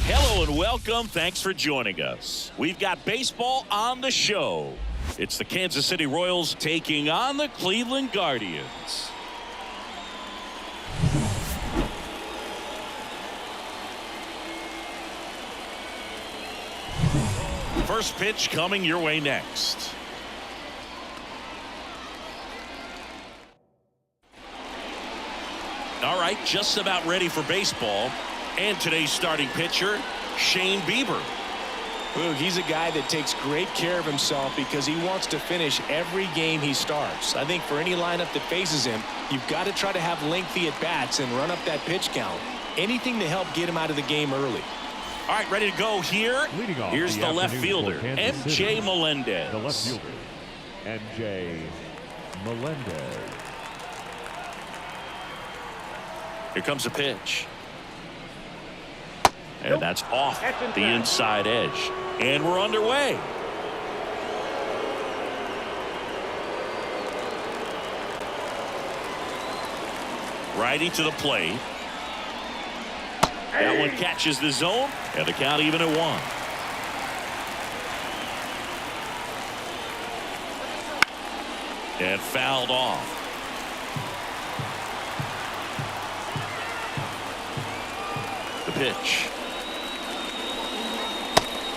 Hello and welcome. Thanks for joining us. We've got baseball on the show. It's the Kansas City Royals taking on the Cleveland Guardians. First pitch coming your way next. All right, just about ready for baseball. And today's starting pitcher, Shane Bieber. Well, he's a guy that takes great care of himself because he wants to finish every game he starts. I think for any lineup that faces him, you've got to try to have lengthy at-bats and run up that pitch count. Anything to help get him out of the game early. All right, ready to go here. Here's the left fielder, M.J. Melendez. The left fielder, M.J. Melendez. Here comes a pitch. And that's off the inside edge. And we're underway. Righty to the plate. That one catches the zone, and the count even at 1. And fouled off. The pitch.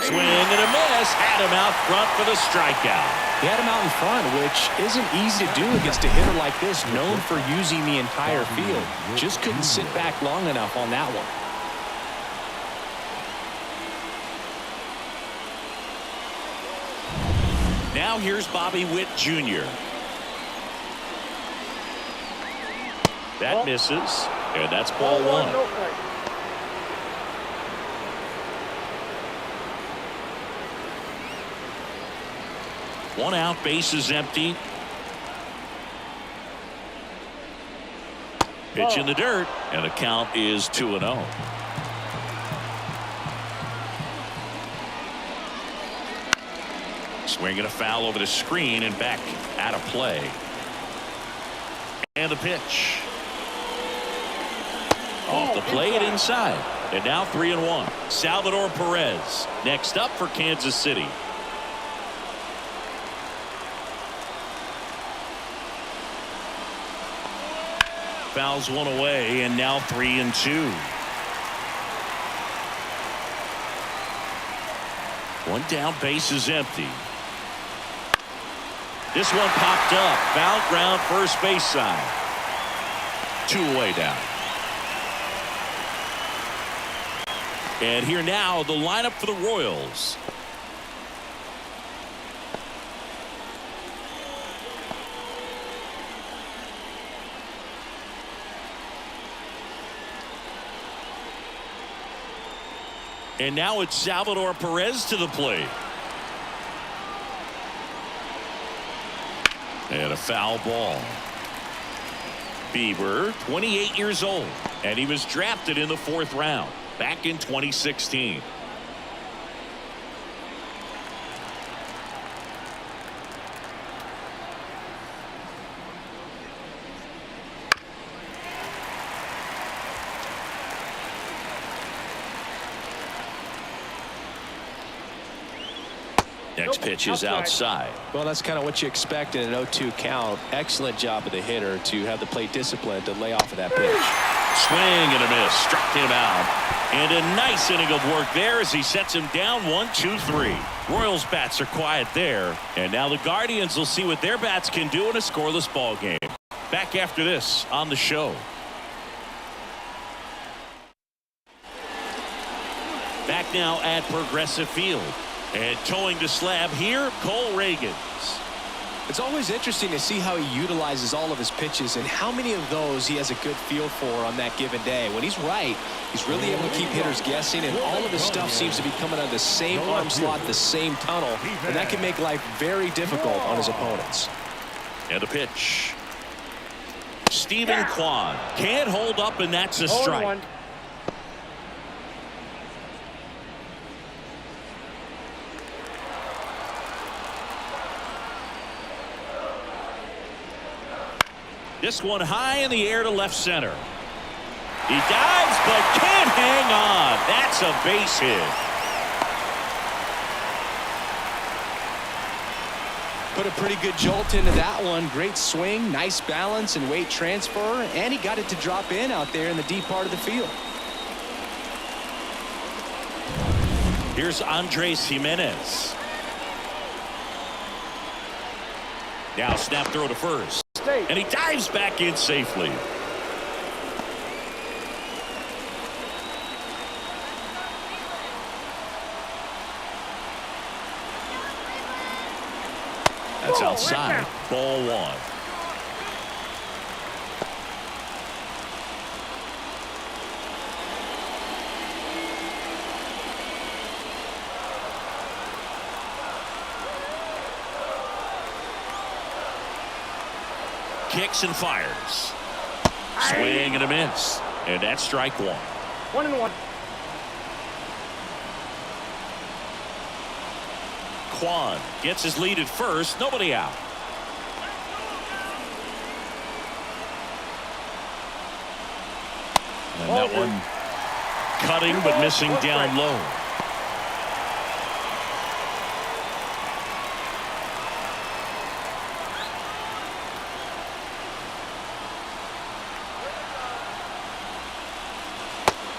Swing and a miss. Had him out front for the strikeout. He had him out in front, which isn't easy to do against a hitter like this, known for using the entire field. Just couldn't sit back long enough on that one. Now here's Bobby Witt Jr. That misses, and that's ball 1. One out, base is empty. Pitch in the dirt, and the count is 2-0. Swinging a foul over the screen and back out of play. And the pitch. Off the plate inside. And now 3-1. Salvador Perez next up for Kansas City. Fouls one away, and now 3-2. One down, base is empty. This one popped up. Foul ground, first base side. 2 away down. And here now, the lineup for the Royals. And now it's Salvador Perez to the plate. And a foul ball. Bieber, 28 years old, and he was drafted in the 4th round back in 2016. Next pitch is outside. Well, that's kind of what you expect in an 0-2 count. Excellent job of the hitter to have the plate discipline to lay off of that pitch. Swing and a miss. Struck him out. And a nice inning of work there as he sets him down 1-2-3. Royals bats are quiet there. And now the Guardians will see what their bats can do in a scoreless ball game. Back after this on the show. Back now at Progressive Field. And towing the slab here, Cole Reagans. It's always interesting to see how he utilizes all of his pitches and how many of those he has a good feel for on that given day. When he's right, he's really able to keep hitters guessing, and all of his stuff seems to be coming out of the same arm slot, the same tunnel, and that can make life very difficult on his opponents. And a pitch. Stephen Kwai can't hold up, and that's a strike. This one high in the air to left center. He dives but can't hang on. That's a base hit. Put a pretty good jolt into that one. Great swing, nice balance and weight transfer, and he got it to drop in out there in the deep part of the field. Here's Andres Jimenez. Now snap throw to first. And he dives back in safely. That's outside. Ball one. Kicks and fires. Swing and a miss. And that's strike one. 1-1. Kwai gets his lead at first. Nobody out. And that one cutting but missing down low.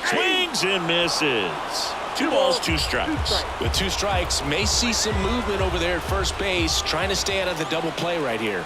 Swings and misses. 2 balls, 2 strikes. With 2 strikes, may see some movement over there at first base, trying to stay out of the double play right here.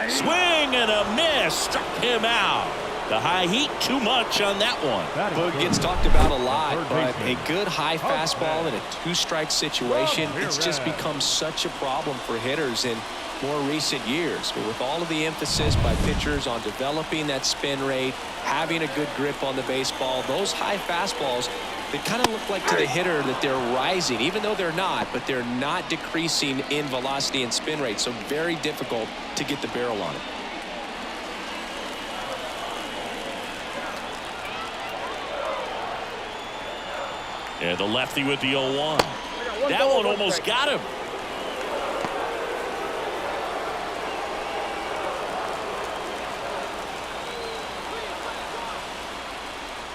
Swing and a miss. Struck him out. The high heat, too much on that one. Boog gets talked about a lot, but a good high fastball in a 2-strike situation, it's just become such a problem for hitters in more recent years. But with all of the emphasis by pitchers on developing that spin rate, having a good grip on the baseball, those high fastballs, they kind of look like to the hitter that they're rising, even though they're not, but they're not decreasing in velocity and spin rate, so very difficult to get the barrel on it. And the lefty with the 0-1. That one almost got him.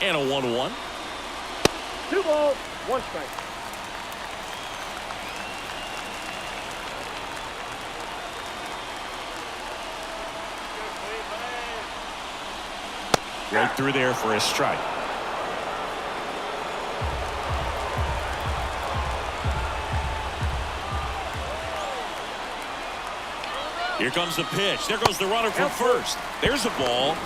And a 1-1. 2 balls, 1 strike. Right through there for a strike. Here comes the pitch. There goes the runner from first. There's a ball.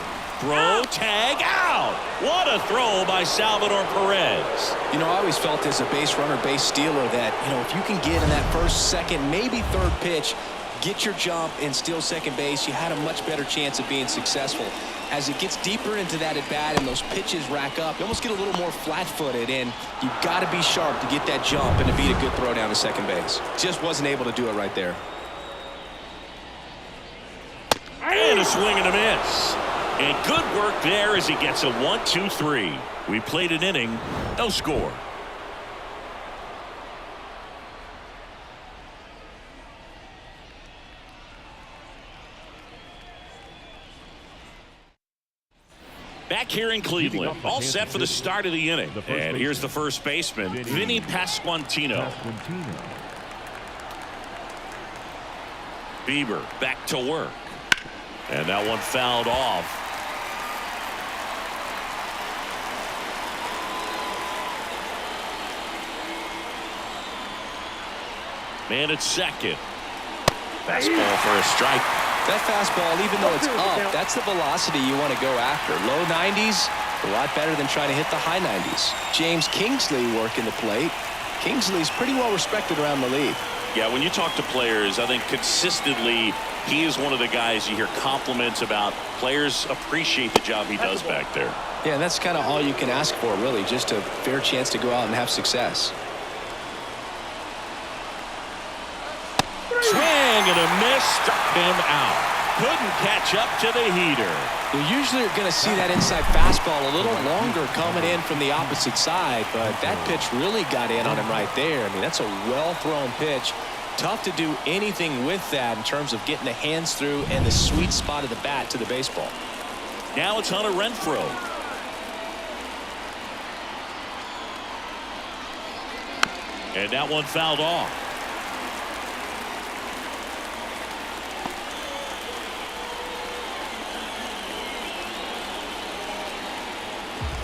Throw, tag, out. What a throw by Salvador Perez. You know, I always felt as a base runner, base stealer that, you know, if you can get in that first, second, maybe third pitch, get your jump and steal second base, you had a much better chance of being successful. As it gets deeper into that at bat and those pitches rack up, you almost get a little more flat-footed, and you've got to be sharp to get that jump and to beat a good throw down to second base. Just wasn't able to do it right there. And a swing and a miss. And good work there as he gets a 1-2-3. We played an inning, no score. Back here in Cleveland, all set for the start of the inning. And here's the first baseman, Vinny Pasquantino. Bieber back to work. And that one fouled off. Man at second. Fastball for a strike. That fastball, even though it's up, that's the velocity you want to go after. Low 90s, a lot better than trying to hit the high 90s. James Kingsley working the plate. Kingsley's pretty well respected around the league. Yeah, when you talk to players, I think consistently he is one of the guys you hear compliments about. Players appreciate the job he does back there. Yeah, and that's kind of all you can ask for, really, just a fair chance to go out and have success. Swing and a miss, struck him out. Couldn't catch up to the heater. You usually are going to see that inside fastball a little longer coming in from the opposite side, but that pitch really got in on him right there. I mean, that's a well-thrown pitch. Tough to do anything with that in terms of getting the hands through and the sweet spot of the bat to the baseball. Now it's Hunter Renfroe. And that one fouled off.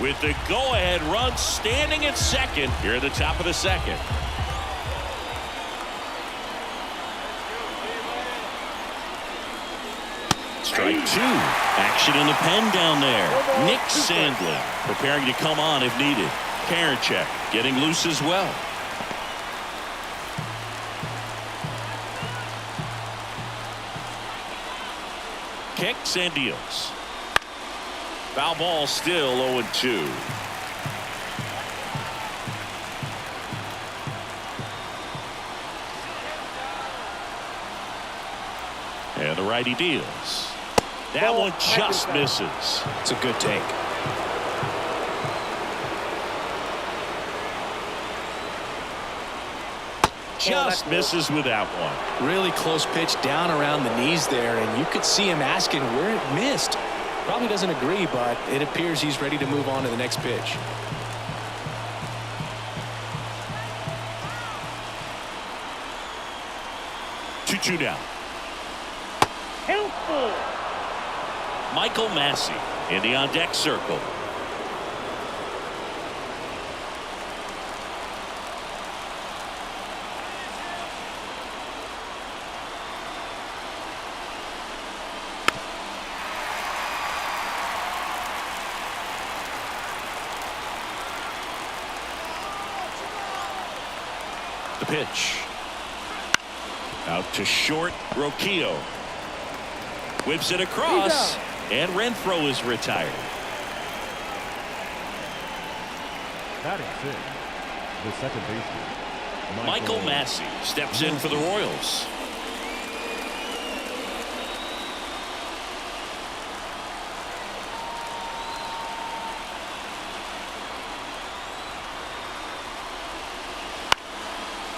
With the go-ahead run standing at second here at the top of the second. Strike two. Action in the pen down there. Nick Sandlin preparing to come on if needed. Karinchak getting loose as well. Kicks and deals. Foul ball, still 0-2. And the righty deals. That one just misses. It's a good take. Just misses with that one. Really close pitch down around the knees there, and you could see him asking where it missed. Probably doesn't agree, but it appears he's ready to move on to the next pitch. Two down. Helpful. Michael Massey in the on-deck circle. The pitch. Out to short. Rocchio whips it across, and Renfroe is retired. Batting sixth, the second baseman, Michael Massey steps in for the Royals.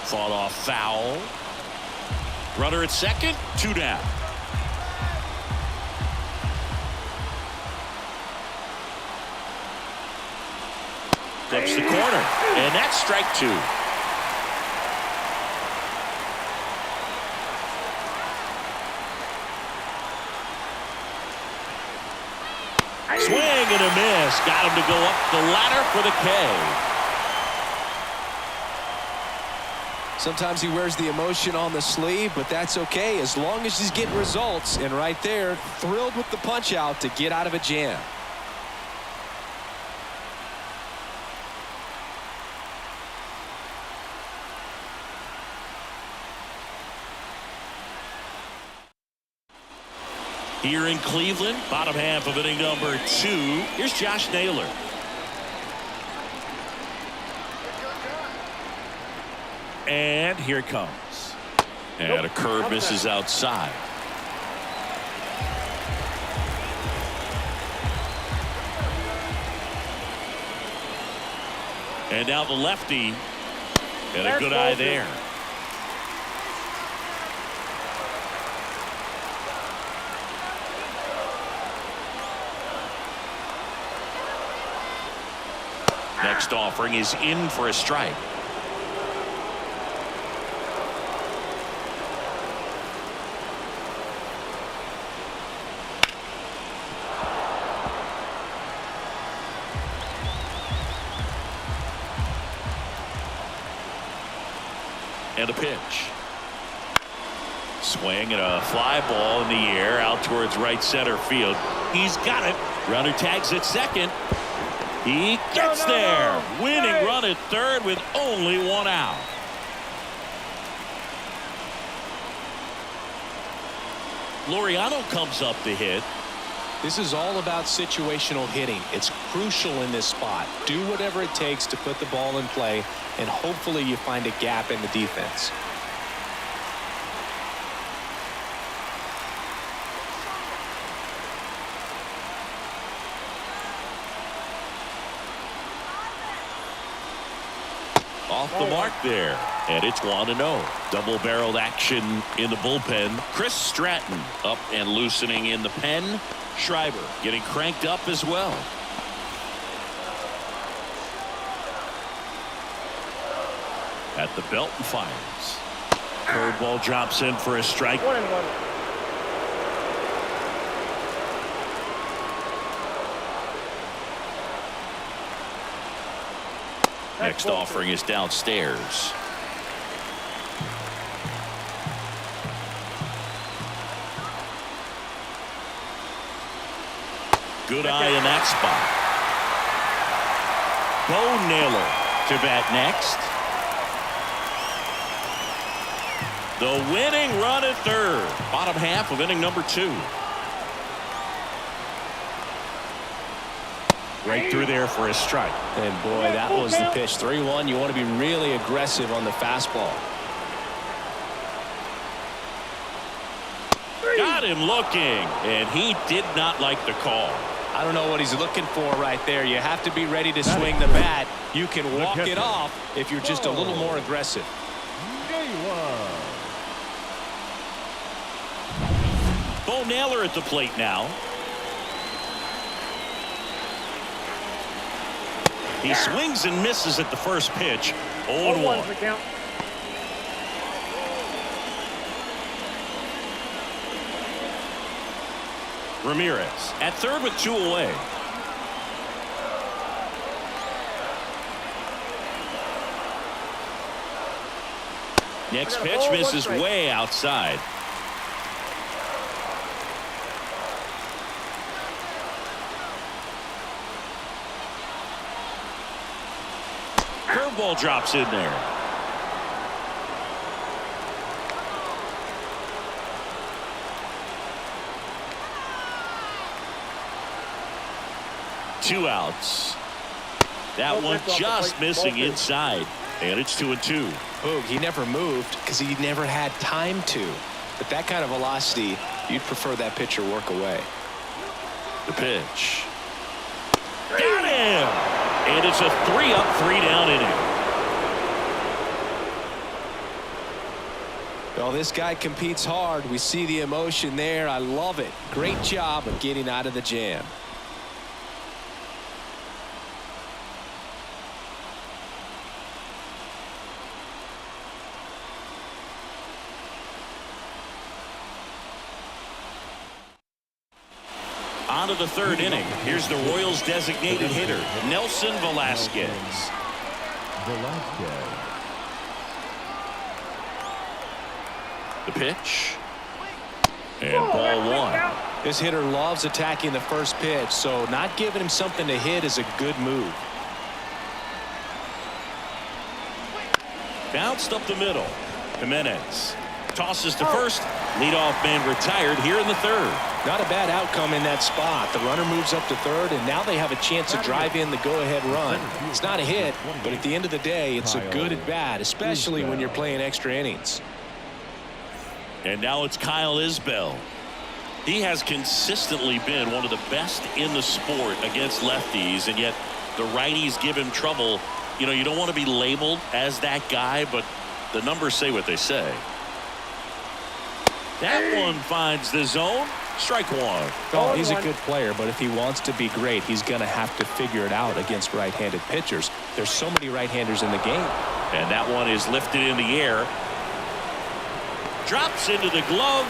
Fought off foul. Runner at second, two down. Flips the corner, and that's strike two. Swing and a miss. Got him to go up the ladder for the K. Sometimes he wears the emotion on the sleeve, but that's okay as long as he's getting results. And right there, thrilled with the punch out to get out of a jam. Here in Cleveland, bottom half of inning number 2. Here's Josh Naylor. And here it comes. And a curve misses outside. And now the lefty. And a good eye there. Next offering is in for a strike. And a pitch. Swing and a fly ball in the air out towards right center field. He's got it. Runner tags at second. He gets there. Winning run at third with only one out. Laureano comes up to hit. This is all about situational hitting. It's crucial in this spot. Do whatever it takes to put the ball in play, and hopefully you find a gap in the defense. Off the mark there, and it's 1-0. Double-barreled action in the bullpen. Chris Stratton up and loosening in the pen. Schreiber getting cranked up as well. At the belt and fires. Curveball drops in for a strike. 1-1. Next offering is downstairs. Good eye in that spot. Bo Naylor to bat next. The winning run at third. Bottom half of inning number 2. Right through there for a strike. And boy, that was the pitch. 3-1. You want to be really aggressive on the fastball. Got him looking, and he did not like the call. I don't know what he's looking for right there. You have to be ready to swing the bat. You can walk it off if you're just a little more aggressive. Bo Naylor at the plate now. He swings and misses at the first pitch. 0-1. the count. Ramirez at third with 2 away. Next pitch misses way outside. Curveball drops in there. Two outs. That one just missing inside, and it's 2-2. Boog, he never moved because he never had time to. But that kind of velocity, you'd prefer that pitcher work away. The pitch. Got him! And it's a 3-up, 3-down inning. Well, this guy competes hard. We see the emotion there. I love it. Great job of getting out of the jam. On to the third inning. Here's the Royals designated hitter, Nelson Velasquez. The pitch. And ball one. This hitter loves attacking the first pitch, so not giving him something to hit is a good move. Bounced up the middle. Jimenez tosses to first. Leadoff man retired here in the third. Not a bad outcome in that spot. The runner moves up to third, and now they have a chance to drive in the go-ahead run. It's not a hit, but at the end of the day, it's a good at bat, especially when you're playing extra innings. And now it's Kyle Isbell. He has consistently been one of the best in the sport against lefties, and yet the righties give him trouble. You know, you don't want to be labeled as that guy, but the numbers say what they say. That one finds the zone. Strike one. Oh, he's a good player, but if he wants to be great, he's going to have to figure it out against right-handed pitchers. There's so many right-handers in the game. And that one is lifted in the air. Drops into the glove.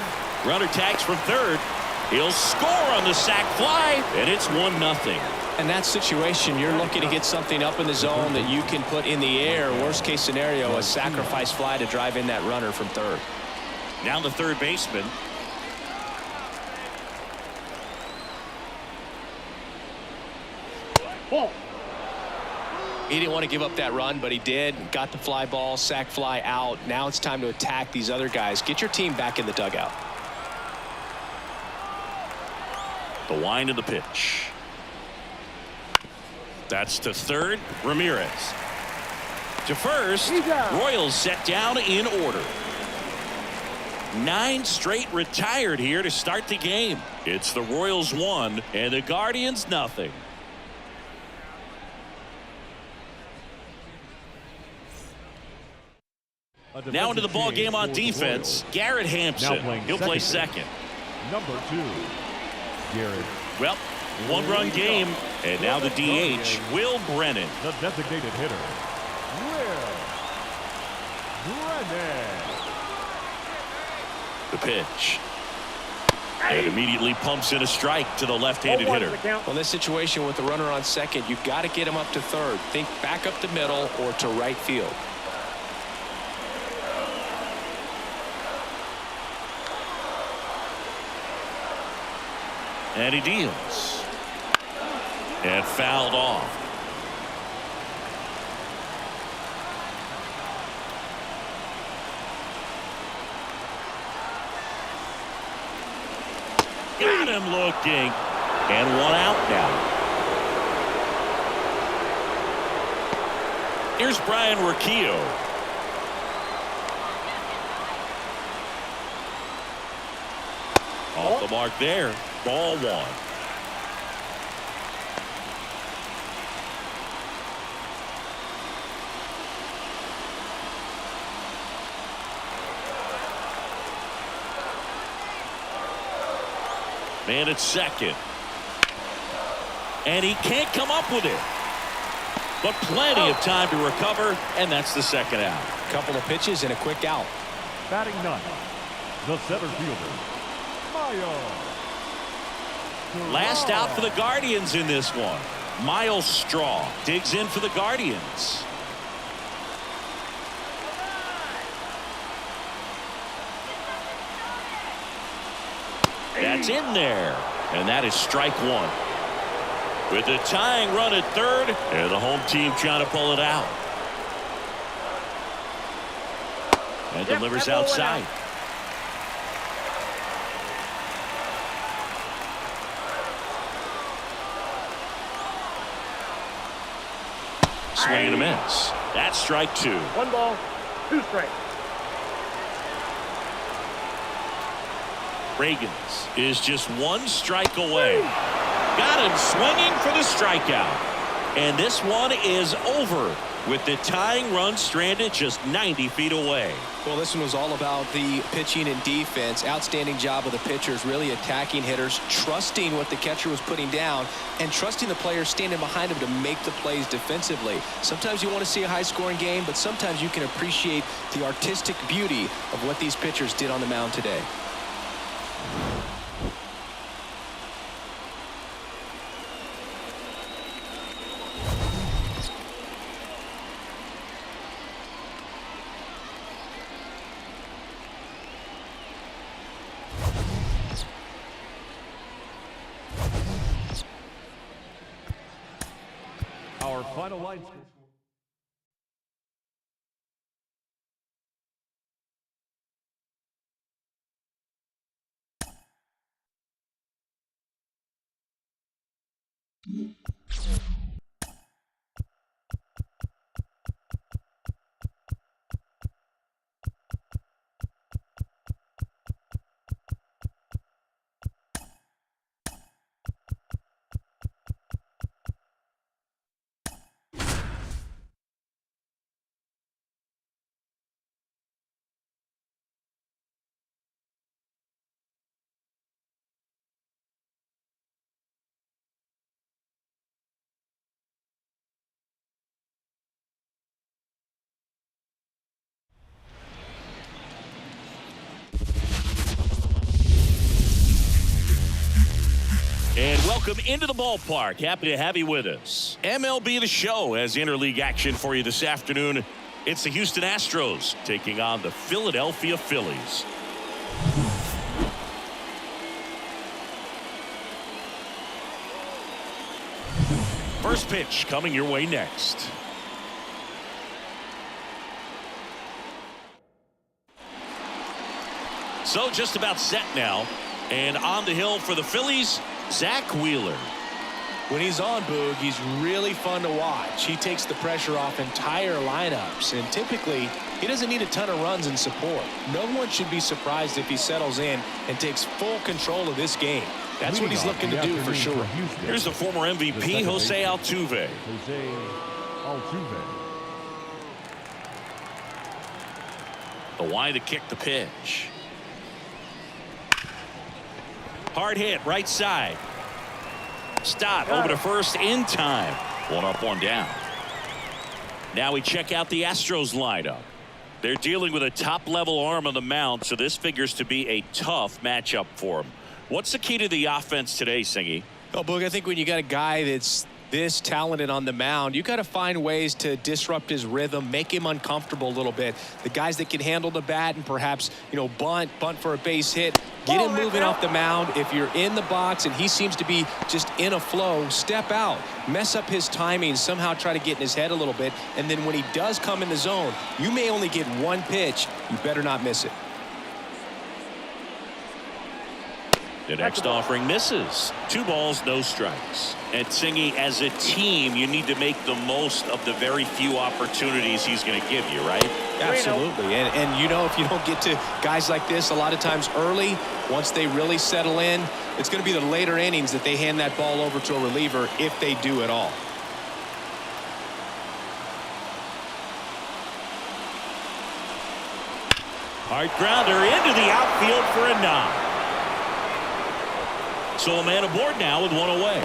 Runner tags from third. He'll score on the sac fly, and it's 1-0. In that situation, you're looking to get something up in the zone that you can put in the air. Worst case scenario, a sacrifice fly to drive in that runner from third. Now the third baseman. Ball. He didn't want to give up that run, but he did. Got the fly ball, sac fly out. Now it's time to attack these other guys. Get your team back in the dugout. The wind of the pitch. That's to third. Ramirez. To first. Royals set down in order. 9 straight retired here to start the game. It's the Royals 1 and the Guardians nothing. Now into the ball game on defense. Garrett Hampson. He'll play second. Number 2, Garrett. Well, 1-run game, and now the DH, Will Brennan. The designated hitter, Will Brennan. The pitch. And immediately pumps in a strike to the left-handed hitter. Well, in this situation with the runner on second, you've got to get him up to third. Think back up the middle or to right field. And he deals. And fouled off. Got him looking. And 1 out now. Here's Brian Urquijo. Off the mark there. Ball 1. Man at second. And he can't come up with it. But plenty of time to recover, and that's the second out. Couple of pitches and a quick out. Batting ninth, the center fielder, Miles. Last out for the Guardians in this one. Miles Straw digs in for the Guardians. That's in there. And that is strike 1. With the tying run at third, and the home team trying to pull it out. And delivers outside. Swing and a miss. That's strike 2. 1 ball, 2 strikes. Reagans is just 1 strike away. Got him swinging for the strikeout. And this one is over with the tying run stranded just 90 feet away. Well, this one was all about the pitching and defense. Outstanding job of the pitchers, really attacking hitters, trusting what the catcher was putting down, and trusting the players standing behind him to make the plays defensively. Sometimes you want to see a high-scoring game, but sometimes you can appreciate the artistic beauty of what these pitchers did on the mound today. Our final line. And welcome into the ballpark. Happy to have you with us. MLB The Show has interleague action for you this afternoon. It's the Houston Astros taking on the Philadelphia Phillies. First pitch coming your way next. So just about set now. And on the hill for the Phillies, Zach Wheeler. When he's on, Boog, he's really fun to watch. He takes the pressure off entire lineups, and typically he doesn't need a ton of runs and support. No one should be surprised if he settles in and takes full control of this game. That's what he's looking to do for sure. Here's the former MVP, Jose Altuve. Jose Altuve. The Kwai to kick the pitch. Hard hit, right side. Stop over to first in time. One up, one down. Now we check out the Astros lineup. They're dealing with a top-level arm on the mound, so this figures to be a tough matchup for them. What's the key to the offense today, Singy? Oh, Boog, I think when you got a guy that's this talented on the mound, you got to find ways to disrupt his rhythm, make him uncomfortable a little bit. The guys that can handle the bat and perhaps, bunt for a base hit, get him moving off the mound. If you're in the box and he seems to be just in a flow, step out, mess up his timing, somehow try to get in his head a little bit. And then when he does come in the zone, you may only get one pitch. You better not miss it. The next offering misses. 2 balls, no strikes. And Singy, as a team, you need to make the most of the very few opportunities he's going to give you, right? Absolutely. And if you don't get to guys like this a lot of times early, once they really settle in, it's going to be the later innings that they hand that ball over to a reliever if they do at all. Hard grounder into the outfield for a knock. So a man aboard now with one away.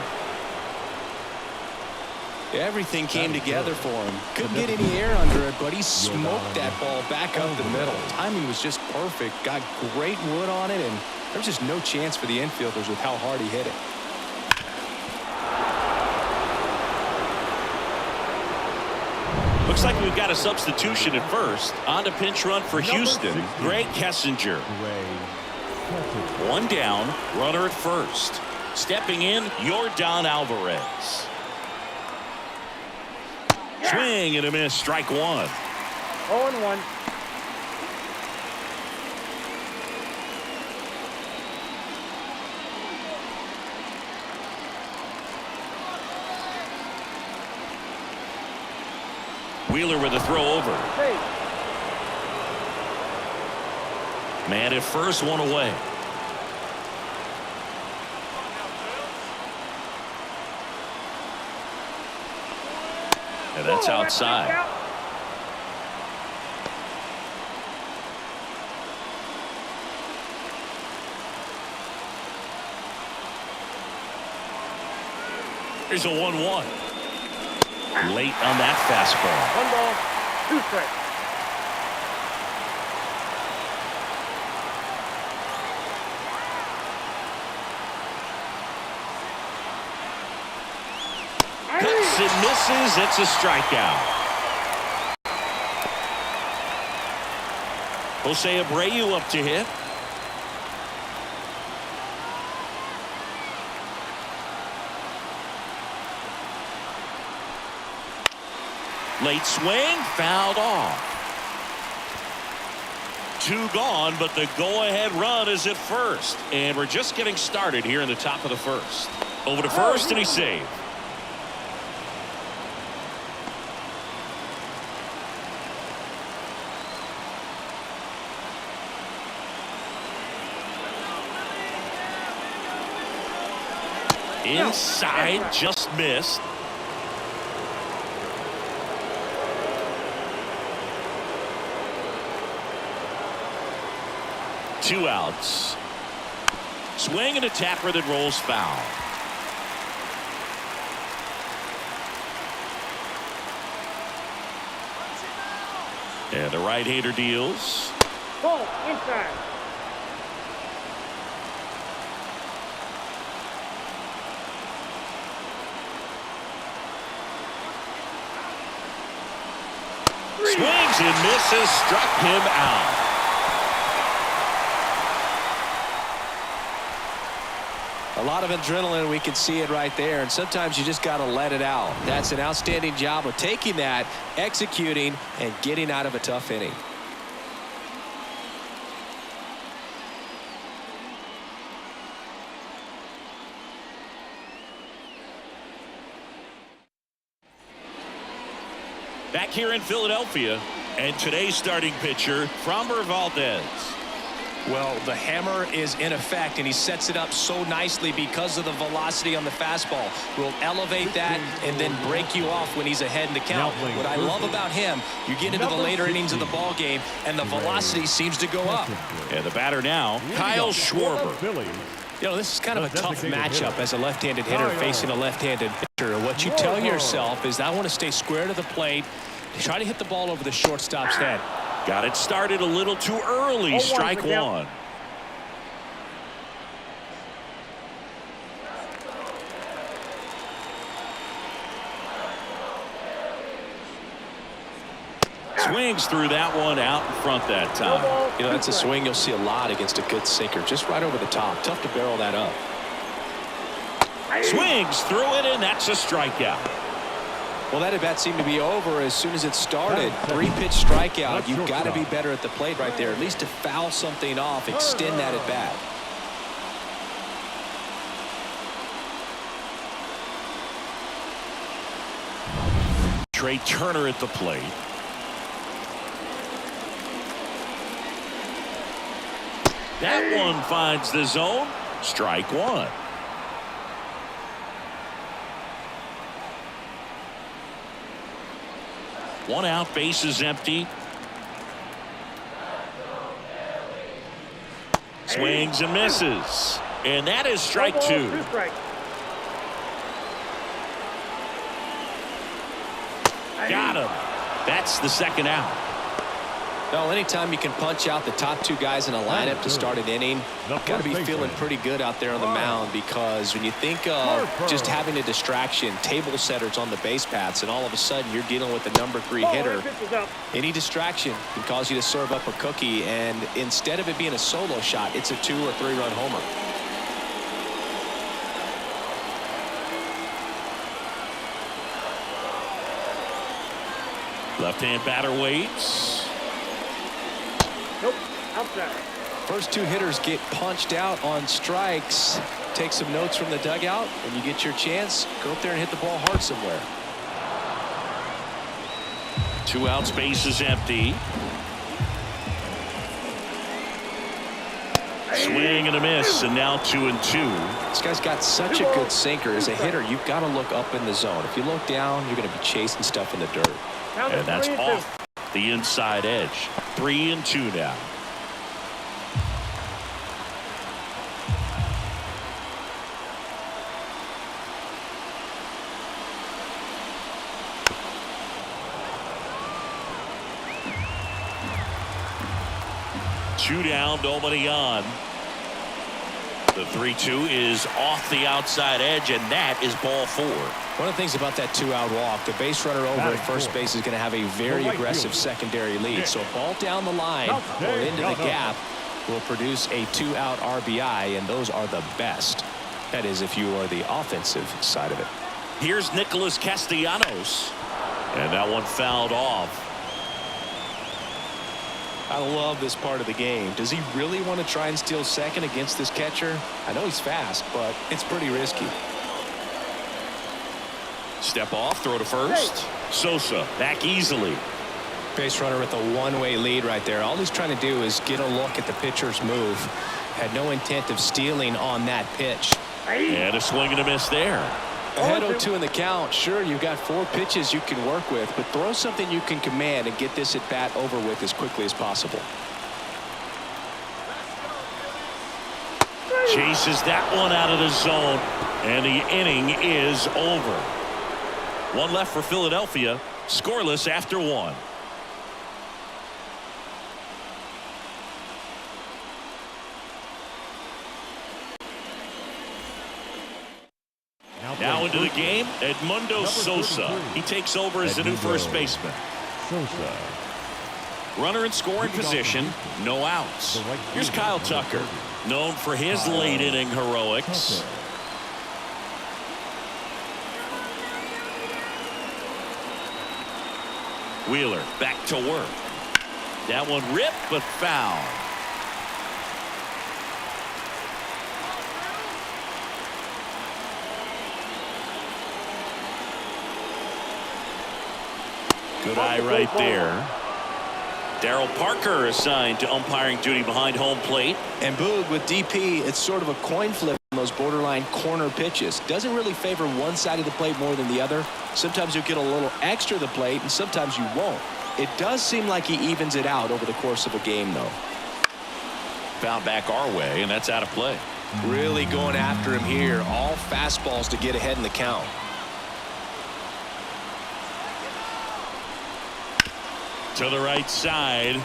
Everything came together for him. Couldn't get any air under it, but he smoked that ball back up the middle. Timing was just perfect. Got great wood on it, and there's just no chance for the infielders with how hard he hit it. Looks like we've got a substitution at first. On to pinch run for Houston, Greg Kessinger. One down, runner at first. Stepping in, Yordan Alvarez. Swing and a miss, strike one. 0-1. Wheeler with a throw over. Hey. Man at first, one away. And that's outside. Here's a 1-1. Late on that fastball. 1 ball, 2 strikes. Cuts and misses. It's a strikeout. Jose Abreu up to hit. Late swing, fouled off. 2 gone, but the go-ahead run is at first. And we're just getting started here in the top of the first. Over to first, and he's saved. Inside, just missed. Two outs. Swing and a tapper that rolls foul. And the right-hander deals. Ball inside. Swings and misses, struck him out. A lot of adrenaline. We can see it right there. And sometimes you just got to let it out. That's an outstanding job of taking that, executing, and getting out of a tough inning. Back here in Philadelphia, and today's starting pitcher, Framber Valdez. Well, the hammer is in effect, and he sets it up so nicely because of the velocity on the fastball. Will elevate that and then break you off when he's ahead in the count. What I love about him, you get into the later innings of the ball game, and the velocity seems to go up. And the batter now, Kyle Schwarber. You know, this is kind of a tough matchup as a left-handed hitter facing a left-handed pitcher. What you tell yourself is, I want to stay square to the plate, try to hit the ball over the shortstop's head. Got it started a little too early. Strike one. Swings through that one out in front that time. You know, that's a swing you'll see a lot against a good sinker. Just right over the top. Tough to barrel that up. Swings through it, and that's a strikeout. Well, that at-bat seemed to be over as soon as it started. 3-pitch strikeout. You've got to be better at the plate right there, at least to foul something off, extend that at-bat. Trey Turner at the plate. That one finds the zone. Strike one. One out, bases empty. Swings and misses. And that is strike two. Got him. That's the second out. Well, anytime you can punch out the top two guys in a lineup to start an inning, you've got to be feeling pretty good out there on the mound, because when you think of just having a distraction, table setters on the base paths, and all of a sudden you're dealing with the number 3 hitter, any distraction can cause you to serve up a cookie, and instead of it being a solo shot, it's a 2- or 3-run homer. Left-hand batter waits. Nope, outside. First 2 hitters get punched out on strikes. Take some notes from the dugout. When you get your chance, go up there and hit the ball hard somewhere. 2 outs, bases empty. Swing and a miss, and now 2-2. This guy's got such a good sinker. As a hitter, you've got to look up in the zone. If you look down, you're going to be chasing stuff in the dirt. And that's off the inside edge. 3-2 now. Two down, nobody on. The 3-2 is off the outside edge, and that is ball 4. One of the things about that 2-out walk, the base runner over at first base is going to have a very aggressive secondary lead. So a ball down the line or into the gap will produce a 2-out RBI, and those are the best. That is, if you are the offensive side of it. Here's Nicholas Castellanos, and that one fouled off. I love this part of the game. Does he really want to try and steal second against this catcher? I know he's fast, but it's pretty risky. Step off, throw to first. Sosa back easily. Base runner with a one-way lead right there. All he's trying to do is get a look at the pitcher's move. Had no intent of stealing on that pitch. And a swing and a miss there. Ahead 0-2 in the count. Sure, you've got 4 pitches you can work with, but throw something you can command and get this at bat over with as quickly as possible. Chases that one out of the zone, and the inning is over. 1 left for Philadelphia, scoreless after 1. Now into the game, Edmundo Sosa. He takes over as the new first baseman. Sosa. Runner in scoring position, no outs. Here's Kyle Tucker, known for his late inning heroics. Wheeler back to work. That one ripped, but foul. Good eye right there. Darryl Parker assigned to umpiring duty behind home plate. And Boog with DP, it's sort of a coin flip on those borderline corner pitches. Doesn't really favor one side of the plate more than the other. Sometimes you'll get a little extra the plate, and sometimes you won't. It does seem like he evens it out over the course of a game, though. Foul back our way, and that's out of play. Really going after him here. All fastballs to get ahead in the count. To the right side.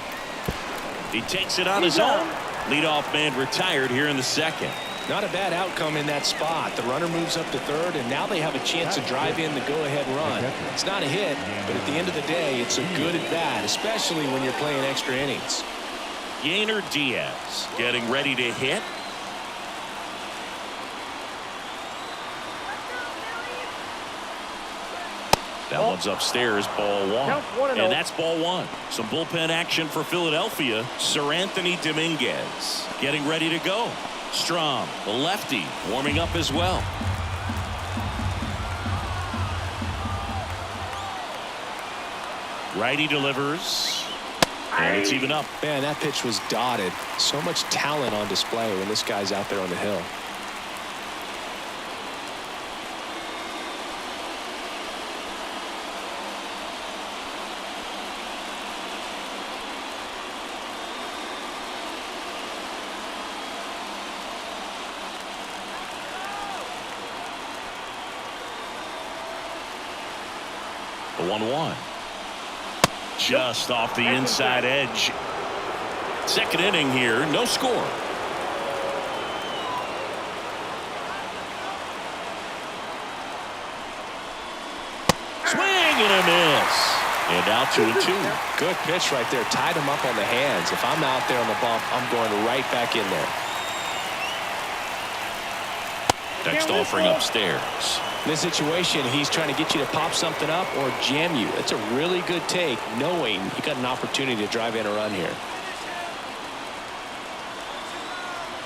He takes it on his own. Leadoff man retired here in the second. Not a bad outcome in that spot. The runner moves up to third, and now they have a chance to drive in the go-ahead run. It's not a hit, but at the end of the day, it's a good at-bat, especially when you're playing extra innings. Yainer Diaz getting ready to hit. That one's upstairs, ball one. And that's ball one. Some bullpen action for Philadelphia. Sir Anthony Dominguez getting ready to go. Strom, the lefty, warming up as well. Righty delivers. And it's even up. Man, that pitch was dotted. So much talent on display when this guy's out there on the hill. The 1-1. Just off the inside edge. Second inning here, no score. Swing and a miss. And now 2-2. Good pitch right there. Tied him up on the hands. If I'm out there on the bump, I'm going right back in there. Next offering upstairs. In this situation, he's trying to get you to pop something up or jam you. It's a really good take, knowing you got an opportunity to drive in a run here.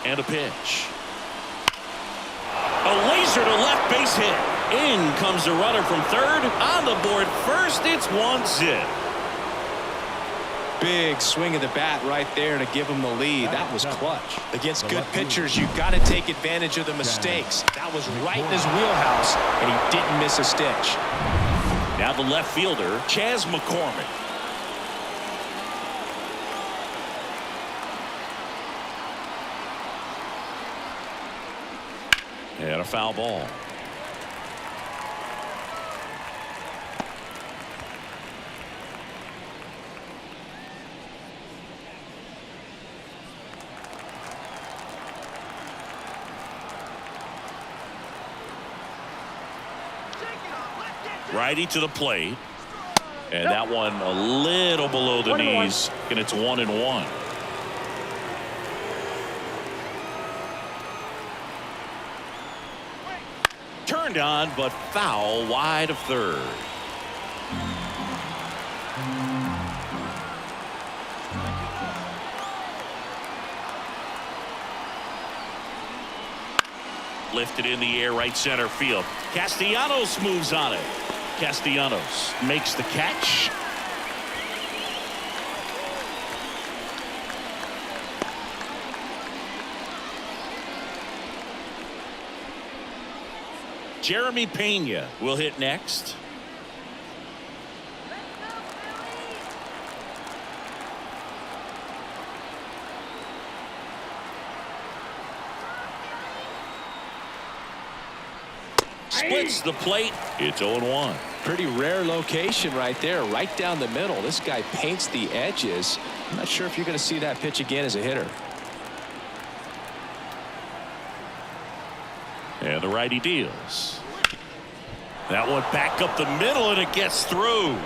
And a pitch. A laser to left base hit. In comes the runner from third. On the board first, it's 1-0. Big swing of the bat right there to give him the lead. That was clutch. Against good pitchers, you've got to take advantage of the mistakes. That was right in his wheelhouse, and he didn't miss a stitch. Now the left fielder, Chas McCormick. And a foul ball. Righty to the plate. And that one a little below the knees. And it's 1-1. Turned on, but foul wide of third. Lifted in the air, right center field. Castellanos moves on it. Castellanos makes the catch. Jeremy Pena will hit next. Splits the plate. It's 0-1. Pretty rare location right there, right down the middle. This guy paints the edges. I'm not sure if you're going to see that pitch again as a hitter. And the righty deals. That one back up the middle, and it gets through.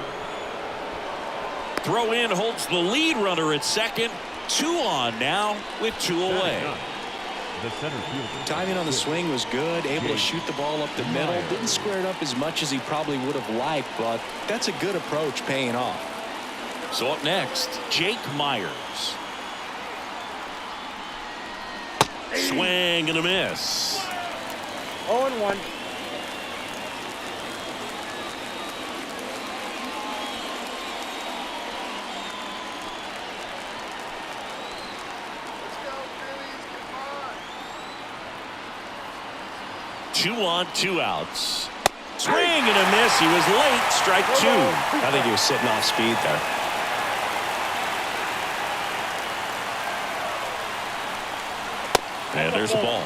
Throw in holds the lead runner at second. 2 on now with 2 away. The center fielder. Timing on the swing was good, able to shoot the ball up the middle. Didn't square it up as much as he probably would have liked, but that's a good approach paying off. So up next, Jake Myers. Swing and a miss. 0-1. Two on, 2 outs. Swing and a miss. He was late. Strike 2. I think he was sitting off speed there. And there's the ball.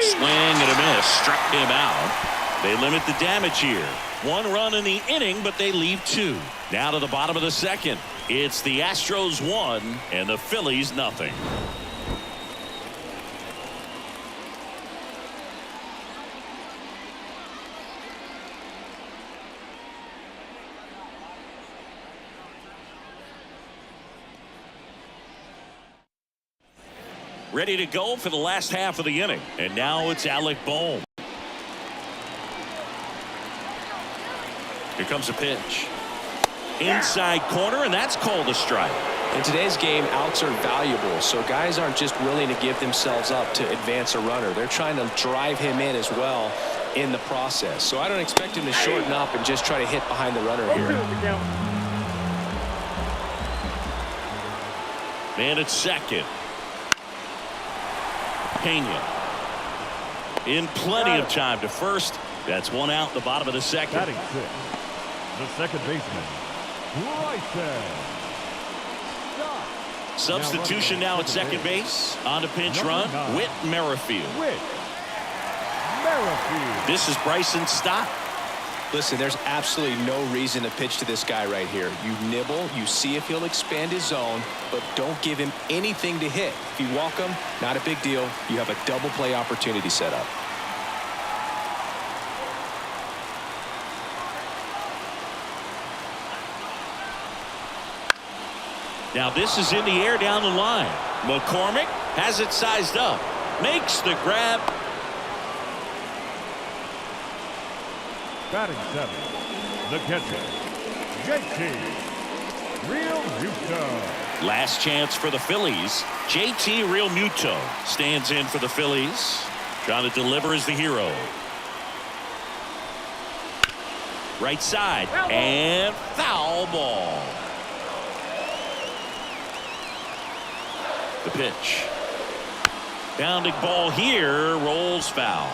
Swing and a miss. Struck him out. They limit the damage here. 1 run in the inning, but they leave 2. Now to the bottom of the second. It's the Astros 1 and the Phillies nothing. Ready to go for the last half of the inning. And now it's Alec Bohm. Here comes a pitch. Inside corner, and that's called a strike. In today's game, outs are valuable, so guys aren't just willing to give themselves up to advance a runner. They're trying to drive him in as well in the process. So I don't expect him to shorten up and just try to hit behind the runner here. Man at second. Pena. In plenty of time to first. That's 1 out in the bottom of the second. Batting 6, the second baseman, Bryson. Substitution now at second base. On to pinch run, Whit Merrifield. This is Bryson's stop. Listen, there's absolutely no reason to pitch to this guy right here. You nibble, you see if he'll expand his zone, but don't give him anything to hit. If you walk him, not a big deal. You have a double play opportunity set up. Now this is in the air down the line. McCormick has it sized up. Makes the grab. Batting 7, the catcher, JT Realmuto. Last chance for the Phillies. JT Realmuto stands in for the Phillies. Trying to deliver as the hero. Right side. And foul ball. The pitch. Bounding ball here. Rolls foul.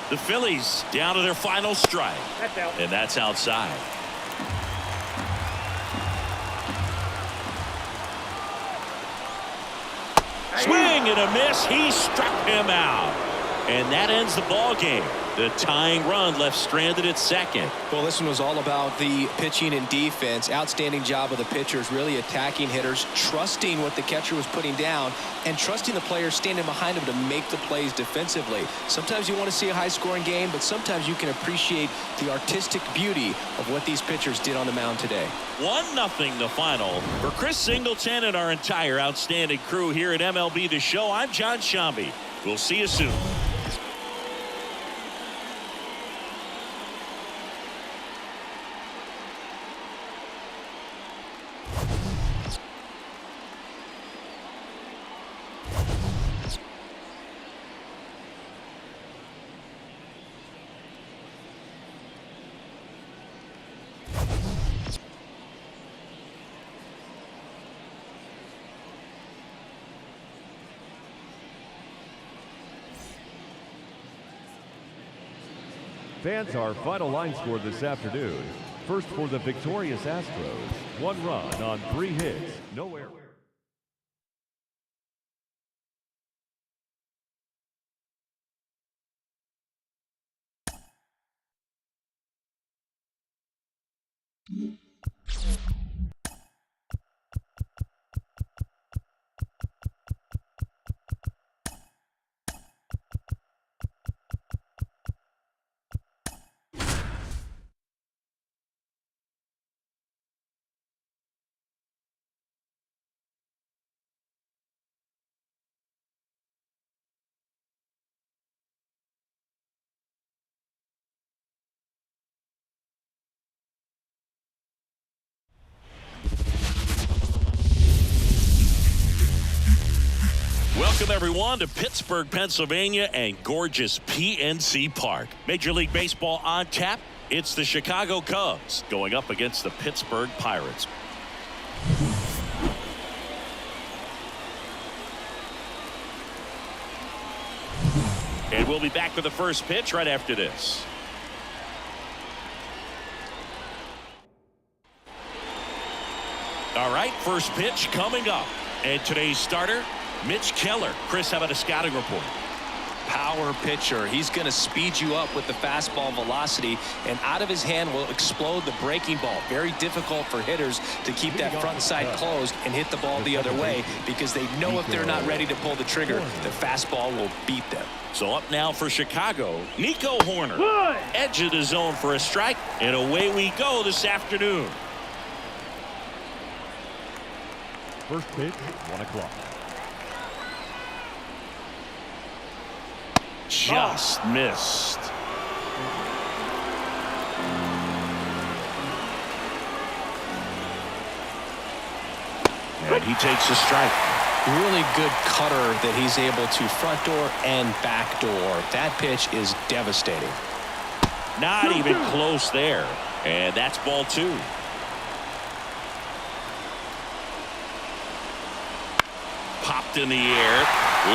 The Phillies down to their final strike. That's out. And that's outside. Swing and a miss. He struck him out. And that ends the ball game. The tying run left stranded at second. Well, this one was all about the pitching and defense. Outstanding job of the pitchers, really attacking hitters, trusting what the catcher was putting down, and trusting the players standing behind him to make the plays defensively. Sometimes you want to see a high-scoring game, but sometimes you can appreciate the artistic beauty of what these pitchers did on the mound today. 1-0 the final. For Chris Singleton and our entire outstanding crew here at MLB The Show, I'm John Shambi. We'll see you soon. Fans, our final line score this afternoon. First for the victorious Astros, 1 run on 3 hits, no errors. Welcome, everyone, to Pittsburgh, Pennsylvania, and gorgeous PNC Park. Major League Baseball on tap. It's the Chicago Cubs going up against the Pittsburgh Pirates. And we'll be back with the first pitch right after this. All right, first pitch coming up. And today's starter, Mitch Keller. Chris, how about a scouting report? Power pitcher. He's going to speed you up with the fastball velocity, and out of his hand will explode the breaking ball. Very difficult for hitters to keep that front side closed and hit the ball the other way, because they know if they're not ready to pull the trigger, the fastball will beat them. So up now for Chicago, Nico Horner. Edge of the zone for a strike, and away we go this afternoon. First pitch, 1 o'clock. Just missed. And he takes a strike. Really good cutter that he's able to front door and back door. That pitch is devastating. Not even close there. And that's ball 2. Popped in the air,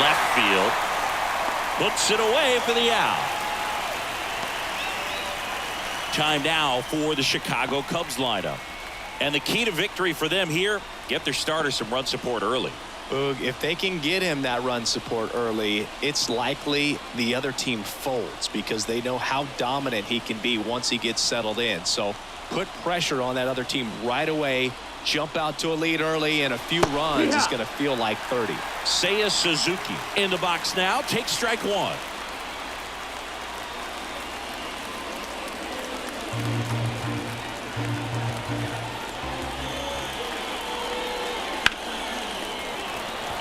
left field. Puts it away for the out. Time now for the Chicago Cubs lineup. And the key to victory for them here, get their starter some run support early. Boog, if they can get him that run support early, it's likely the other team folds, because they know how dominant he can be once he gets settled in. So put pressure on that other team right away. Jump out to a lead early, and a few runs is going to feel like 30. Seiya Suzuki in the box now. Takes strike 1.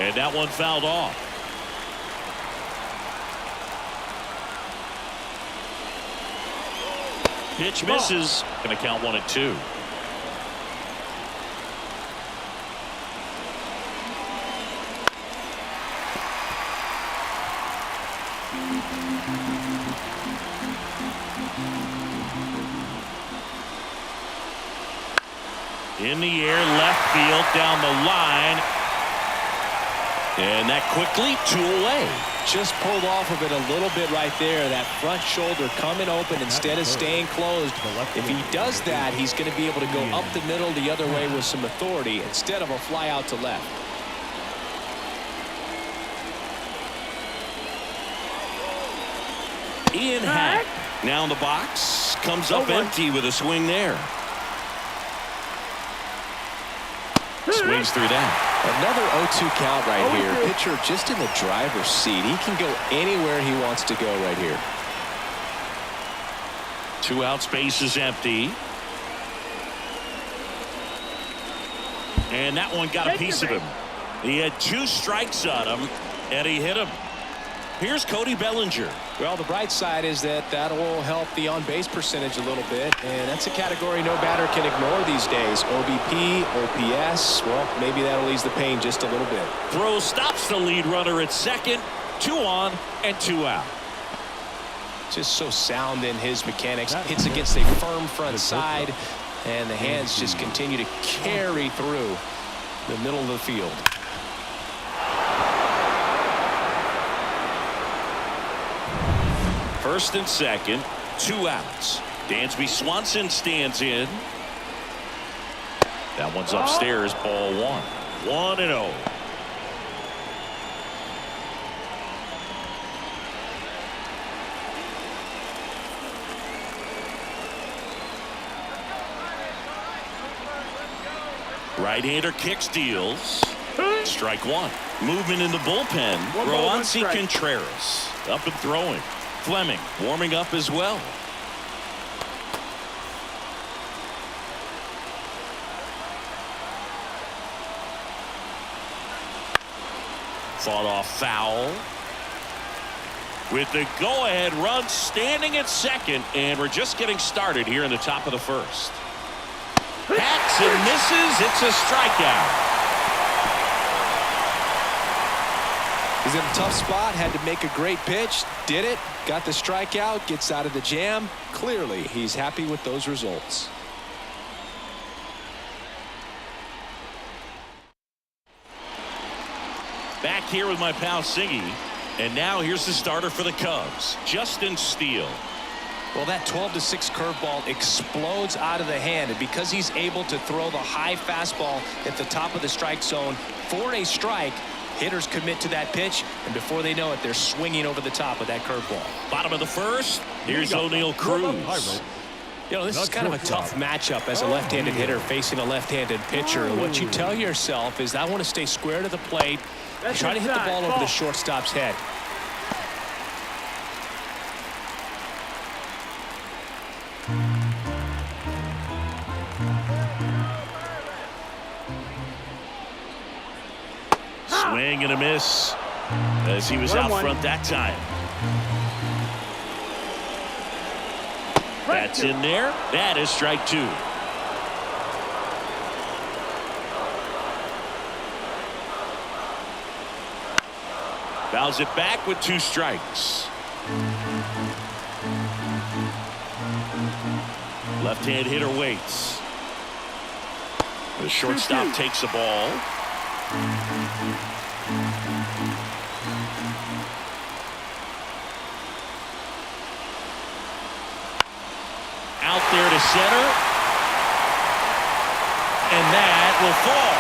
And that one fouled off. Pitch misses. Going to count 1-2. In the air, left field, down the line. And that quickly 2 away. Just pulled off of it a little bit right there. That front shoulder coming open instead of staying closed. If he does that, he's going to be able to go up the middle the other way with some authority instead of a fly out to left. Ian Hack now in the box. Comes up empty with a swing there. Swings through that. Another 0-2 count right here. Pitcher just in the driver's seat. He can go anywhere he wants to go right here. 2 outs, base is empty. And that one got a piece of him. He had 2 strikes on him, and he hit him. Here's Cody Bellinger. Well, the bright side is that will help the on-base percentage a little bit, and that's a category no batter can ignore these days. OBP, OPS, well, maybe that'll ease the pain just a little bit. Throw stops the lead runner at second. 2 on and 2 out. Just so sound in his mechanics. Hits against a firm front side, and the hands just continue to carry through the middle of the field. First and second, 2 outs. Dansby Swanson stands in. That one's upstairs, ball 1. 1-0. Right-hander kicks, deals. Strike 1. Movement in the bullpen. Roansy Contreras up and throwing. Fleming warming up as well. Fought off foul. With the go-ahead run standing at second, and we're just getting started here in the top of the first. Hacks and misses. It's a strikeout. He's in a tough spot, had to make a great pitch, did it, got the strikeout, gets out of the jam. Clearly, he's happy with those results. Back here with my pal Siggy. And now here's the starter for the Cubs, Justin Steele. Well, that 12-6 curveball explodes out of the hand, and because he's able to throw the high fastball at the top of the strike zone for a strike, hitters commit to that pitch, and before they know it, they're swinging over the top of that curveball. Bottom of the first, here's O'Neal Cruz. You know, this is kind of a tough matchup as a left-handed hitter facing a left-handed pitcher. What you tell yourself is, I want to stay square to the plate, try to hit the ball over the shortstop's head. Swing and a miss as he was out front that time. That's in there. That is strike two. Fouls it back with 2 strikes. Left-hand hitter waits. The shortstop takes the ball. Out there to center. And that will fall.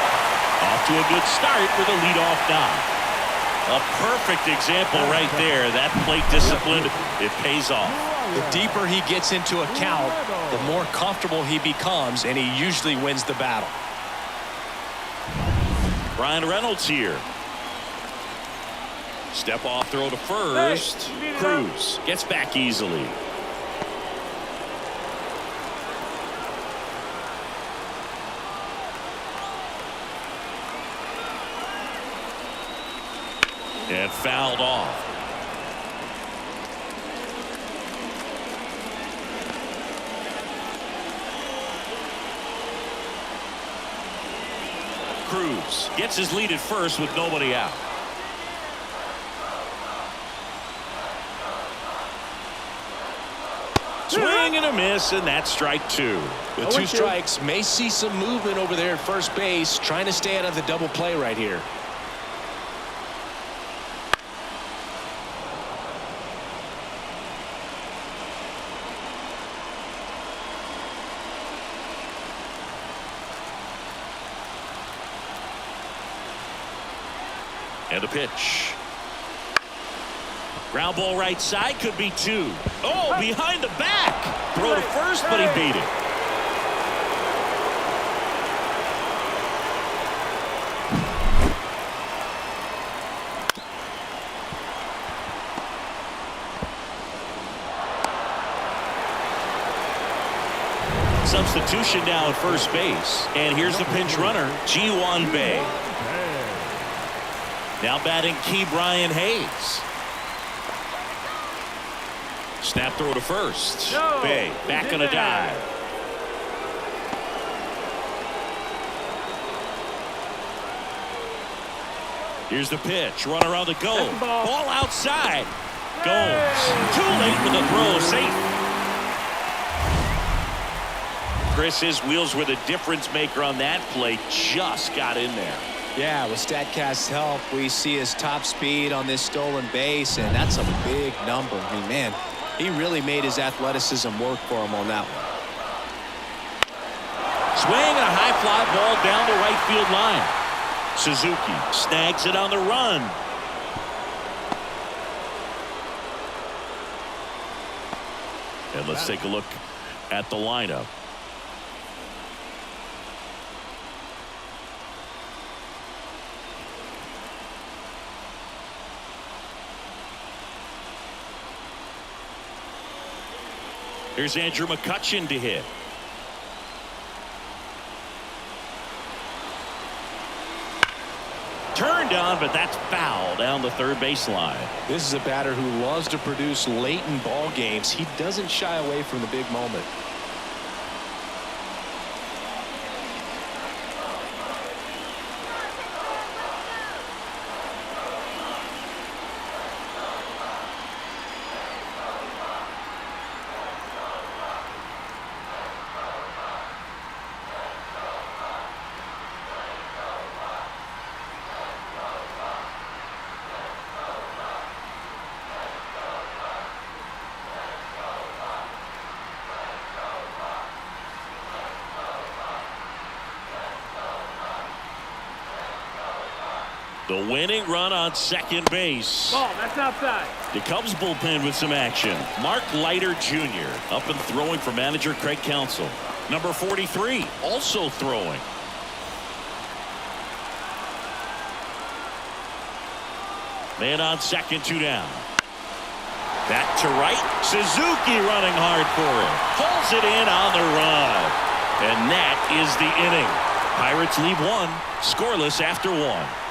Off to a good start with a leadoff knock. A perfect example right there. That plate discipline, it pays off. The deeper he gets into a count, the more comfortable he becomes, and he usually wins the battle. Brian Reynolds here. Step off throw to first. Cruz gets back easily. And fouled off. Cruz gets his lead at first with nobody out. Swing and a miss, and that's strike 2. With 2 strikes, may see some movement over there at first base, trying to stay out of the double play right here. And a pitch. Ground ball right side, could be 2. Oh, behind the back. Throw to first, but he beat it. Substitution now at first base. And here's the pinch runner, Ji-Hwan Bae. Now batting Key Brian Hayes. Snap throw to first. Bae back on a dive. Here's the pitch. Runner on the go. Ball outside. Goes. Too late with the throw. Safe. Chris, his wheels were the difference maker on that play. Just got in there. Yeah, with StatCast's help, we see his top speed on this stolen base, and that's a big number. I mean, man, he really made his athleticism work for him on that one. Swing and a high fly ball down the right field line. Suzuki snags it on the run. And let's take a look at the lineup. Here's Andrew McCutchen to hit. Turned on, but that's foul down the third baseline. This is a batter who loves to produce late in ball games. He doesn't shy away from the big moment. The winning run on second base. Ball, that's outside. The Cubs bullpen with some action. Mark Leiter Jr. up and throwing for manager Craig Counsell. Number 43 also throwing. Man on second, 2 down. Back to right. Suzuki running hard for it. Pulls it in on the run. And that is the inning. Pirates lead 1, scoreless after 1.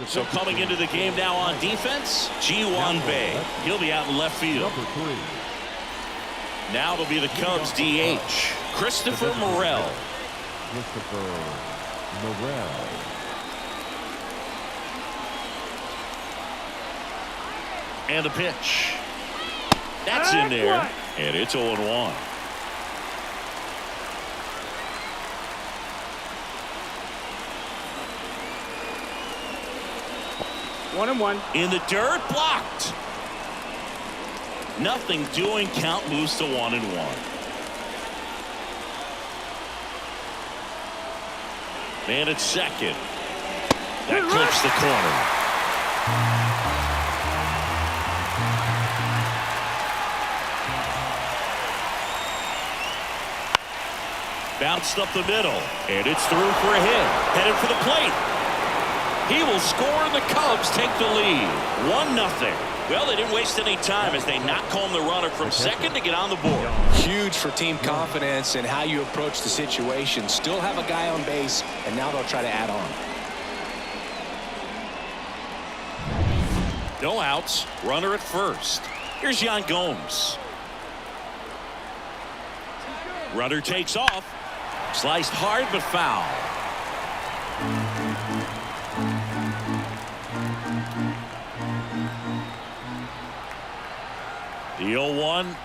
So coming into the game now on defense, Ji-Hwan Bae. He'll be out in left field. Number 3. Now it'll be the Cubs DH, Christopher Morel. Christopher Morel. And the pitch. That's in there. And it's 0-1. One and one. In the dirt, blocked. Nothing doing. Count moves to 1-1. Man at second. That clips the corner. Bounced up the middle, and it's through for a hit. Headed for the plate. He will score, and the Cubs take the lead. 1-0. Well, they didn't waste any time as they knock home the runner from second to get on the board. Huge for team confidence and how you approach the situation. Still have a guy on base, and now they'll try to add on. No outs. Runner at first. Here's Yan Gomes. Runner takes off. Sliced hard but foul. The 0-1.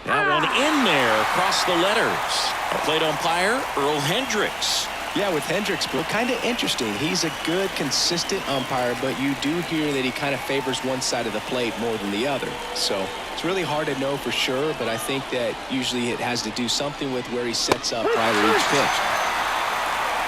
That one in there across the letters. Our plate umpire, Earl Hendricks. Yeah, with Hendricks, but kind of interesting. He's a good, consistent umpire, but you do hear that he kind of favors one side of the plate more than the other. So it's really hard to know for sure, but I think that usually it has to do something with where he sets up prior to each pitch.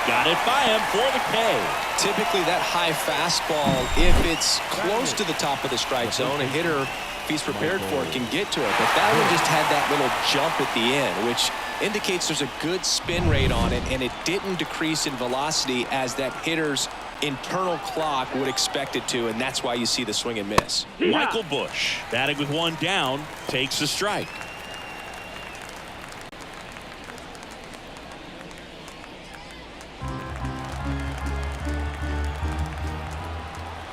Got it by him for the K. Typically, that high fastball, if it's close to the top of the strike zone, a hitter, if he's prepared for it, can get to it. But that one just had that little jump at the end, which indicates there's a good spin rate on it, and it didn't decrease in velocity as that hitter's internal clock would expect it to, and that's why you see the swing and miss. Michael Busch, batting with 1 down, takes the strike.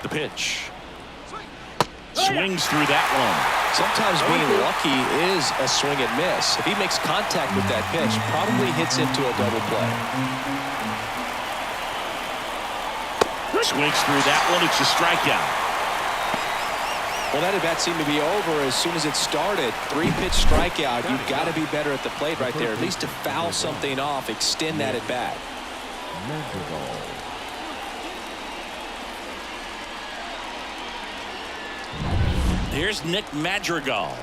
The pitch. Swings through that one. Sometimes being lucky is a swing and miss. If he makes contact with that pitch, probably hits into a double play. Swings through that one. It's a strikeout. Well, that at bat seemed to be over as soon as it started. 3-pitch strikeout. You've got to be better at the plate right there, at least to foul something off, extend that at bat. Here's Nick Madrigal.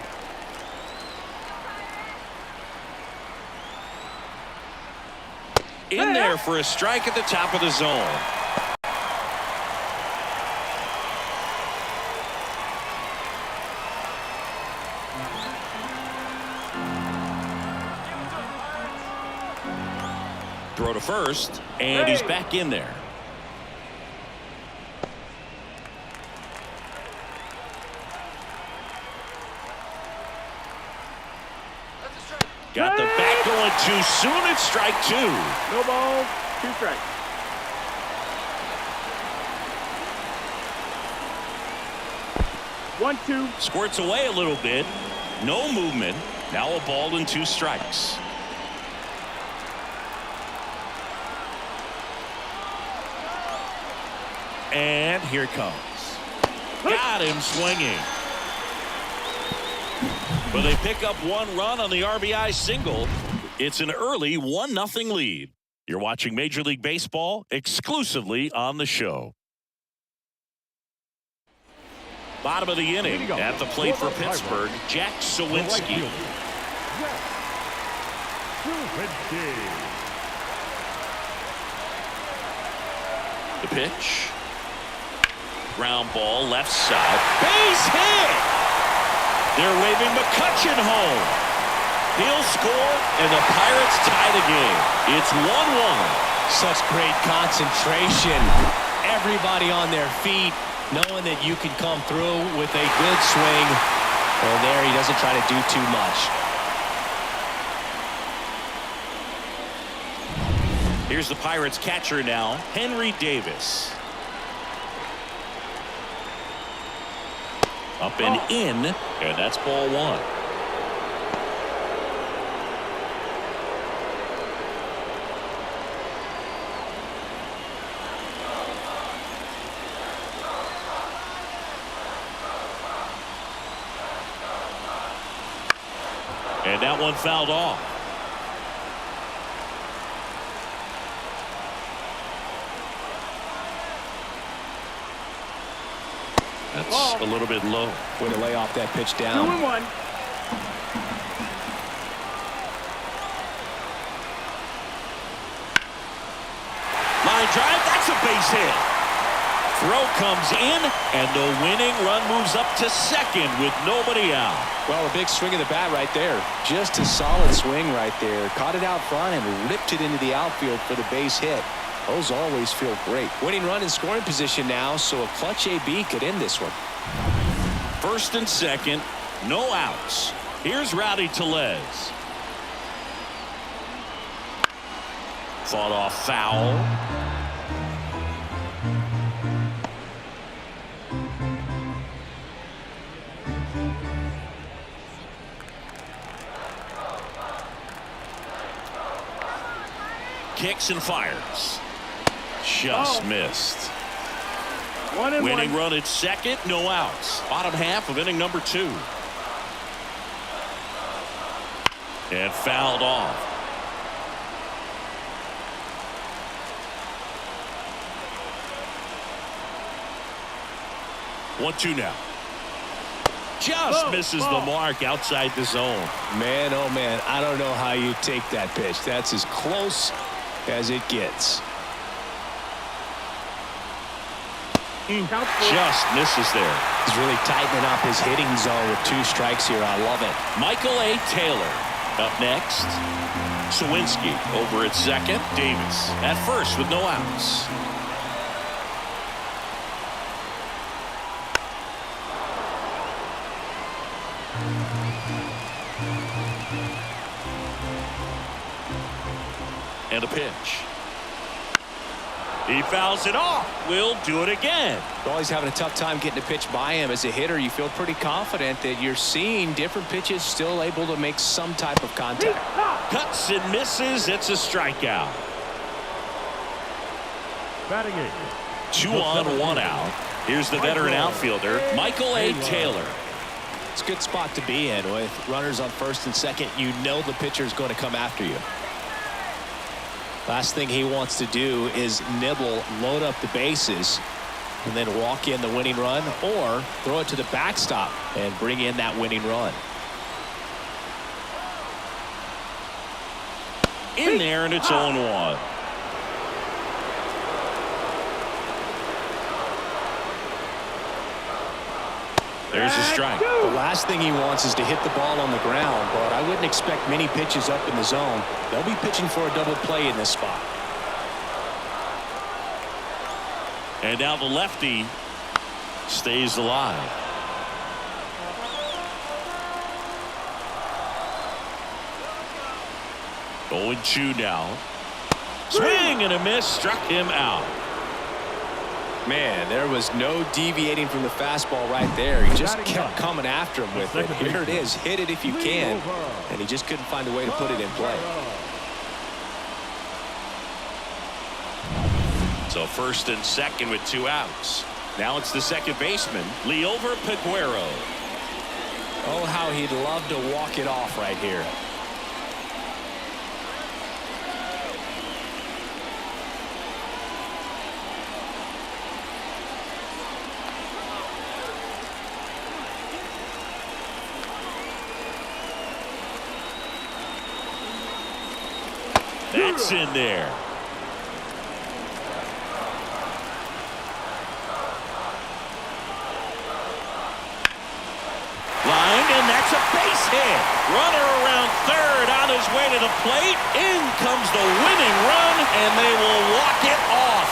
In there for a strike at the top of the zone. Throw to first, and he's back in there. Got the bat going too soon. It's strike 2. No balls, 2 strikes. One, 2. Squirts away a little bit. No movement. Now a ball and 2 strikes. And here it comes. Got him swinging. But they pick up 1 run on the RBI single. It's an early 1-0 lead. You're watching Major League Baseball exclusively on the show. Bottom of the inning at the plate for Pittsburgh, Jack Sawinski. The pitch. Ground ball left side. Base hit! They're waving McCutchen home. He'll score, and the Pirates tie the game. It's 1-1. Such great concentration. Everybody on their feet, knowing that you can come through with a good swing. And there he doesn't try to do too much. Here's the Pirates catcher now, Henry Davis. Up and in, and that's ball one. And that one fouled off. That's a little bit low. Way to lay off that pitch down. 2-1. Line drive, that's a base hit. Throw comes in, and the winning run moves up to second with nobody out. Well, a big swing of the bat right there. Just a solid swing right there. Caught it out front and ripped it into the outfield for the base hit. Those always feel great. Winning run in scoring position now, so a clutch AB could end this one. First and second, no outs. Here's Rowdy Tellez. Fought off foul. Kicks and fires. Just missed. 1-1. Winning run at second, no outs. Bottom half of inning number 2. And fouled off. One, two now. Just misses the mark outside the zone. Man, oh man, I don't know how you take that pitch. That's as close as it gets. Just misses there. He's really tightening up his hitting zone with 2 strikes here. I love it. Michael A. Taylor up next. Sawinski over at second. Davis at first with no outs. And a pitch. He fouls it off. We'll do it again. You're always having a tough time getting a pitch by him. As a hitter, you feel pretty confident that you're seeing different pitches still able to make some type of contact. Cuts and misses. It's a strikeout. Batting eight. 2 on, 1 out. Here's the veteran outfielder, Michael A. Taylor. It's a good spot to be in. With runners on first and second, you know the pitcher is going to come after you. Last thing he wants to do is nibble, load up the bases, and then walk in the winning run, or throw it to the backstop and bring in that winning run. In there, and it's 0-1. There's a strike. The last thing he wants is to hit the ball on the ground, but I wouldn't expect many pitches up in the zone. They'll be pitching for a double play in this spot. And now the lefty stays alive. Oh, 0-2 now. Swing and a miss, struck him out. Man, there was no deviating from the fastball right there. He just kept coming after him with it. Here it is. Hit it if you can. And he just couldn't find a way to put it in play. So first and second with 2 outs. Now it's the second baseman, Liover Peguero. Oh, how he'd love to walk it off right here. Gets in there. Lined, and that's a base hit. Runner around third on his way to the plate. In comes the winning run, and they will walk it off.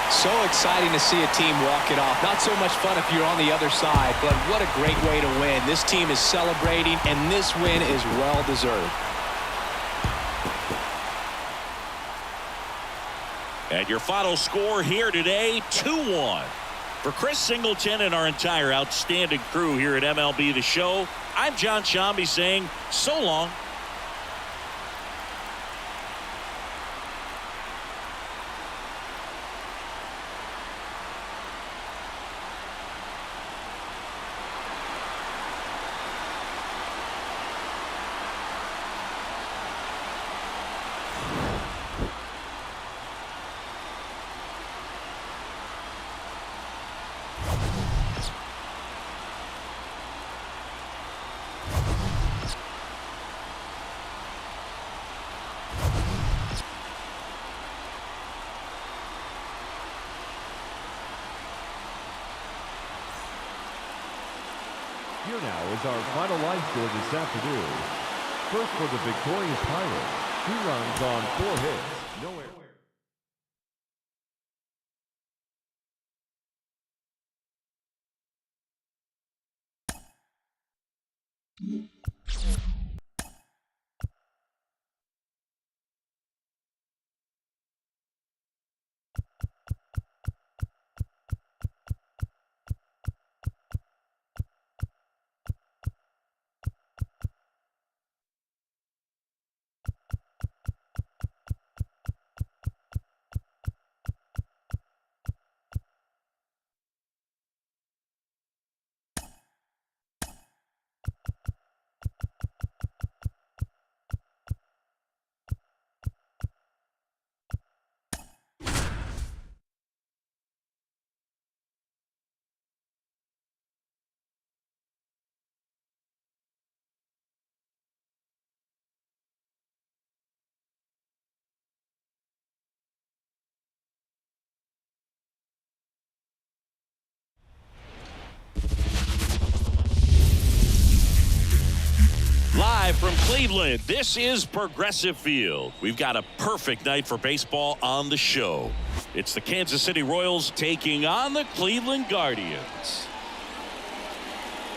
So exciting to see a team walk it off. Not so much fun if you're on the other side, but what a great way to win. This team is celebrating, and this win is well-deserved. And your final score here today, 2-1. For Chris Singleton and our entire outstanding crew here at MLB The Show, I'm John Shambi saying so long. Here now is our final line score this afternoon. First for the victorious Pirates, 2 runs on 4 hits, no errors. Live from Cleveland, this is Progressive Field. We've got a perfect night for baseball on the show. It's the Kansas City Royals taking on the Cleveland Guardians.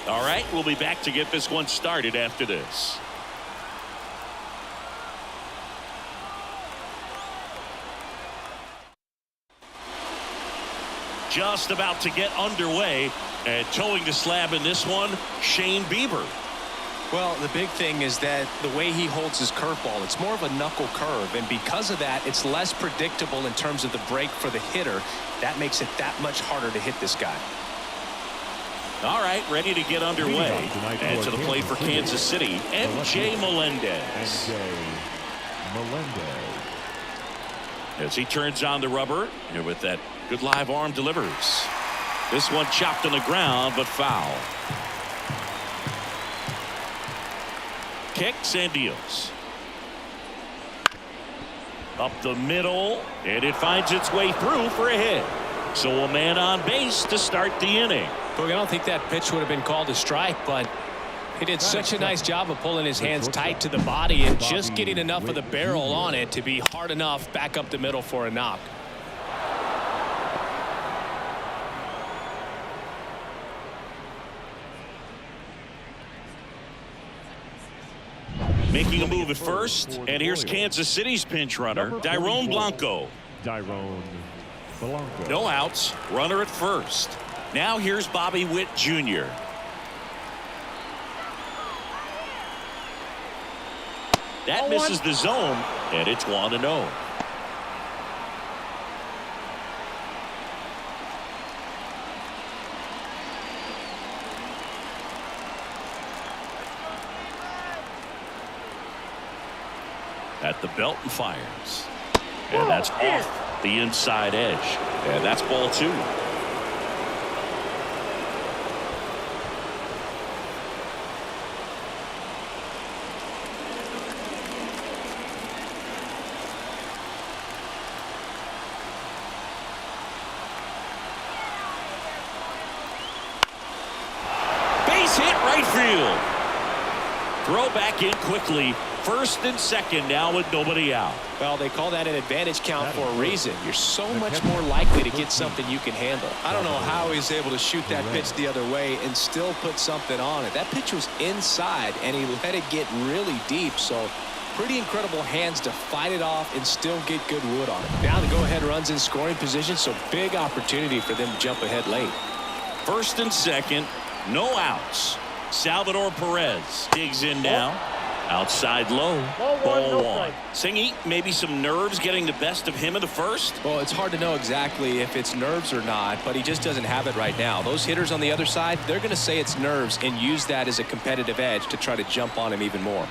All right, we'll be back to get this one started after this. Just about to get underway, and towing the slab in this one, Shane Bieber. Well, the big thing is that the way he holds his curveball, it's more of a knuckle curve, and because of that, it's less predictable in terms of the break for the hitter. That makes it that much harder to hit this guy. All right, ready to get underway. And to the plate for Kansas City, MJ Melendez. As he turns on the rubber, and with that good live arm delivers. This one chopped on the ground, but foul. Kicks and deals. Up the middle, and it finds its way through for a hit. So a man on base to start the inning. Look, I don't think that pitch would have been called a strike, but he did such a nice job of pulling his hands tight to the body and just getting enough of the barrel on it to be hard enough back up the middle for a knock. Making a move at first, and here's Kansas City's pinch runner, Dairon Blanco. No outs, runner at first. Now here's Bobby Witt Jr. That misses the zone, and it's 1-0. At the belt and fires. And that's off the inside edge. And that's ball 2. Base hit right field. Throw back in quickly. First and second now with nobody out. Well, they call that an advantage count for a reason. You're so much more likely to get something you can handle. I don't know how he's able to shoot that pitch the other way and still put something on it. That pitch was inside, and he let it get really deep. So pretty incredible hands to fight it off and still get good wood on it. Now the go-ahead runs in scoring position, so big opportunity for them to jump ahead late. First and second, no outs. Salvador Perez digs in now. Outside low. Ball one. Singy, maybe some nerves getting the best of him in the first? Well, it's hard to know exactly if it's nerves or not, but he just doesn't have it right now. Those hitters on the other side, they're going to say it's nerves and use that as a competitive edge to try to jump on him even more.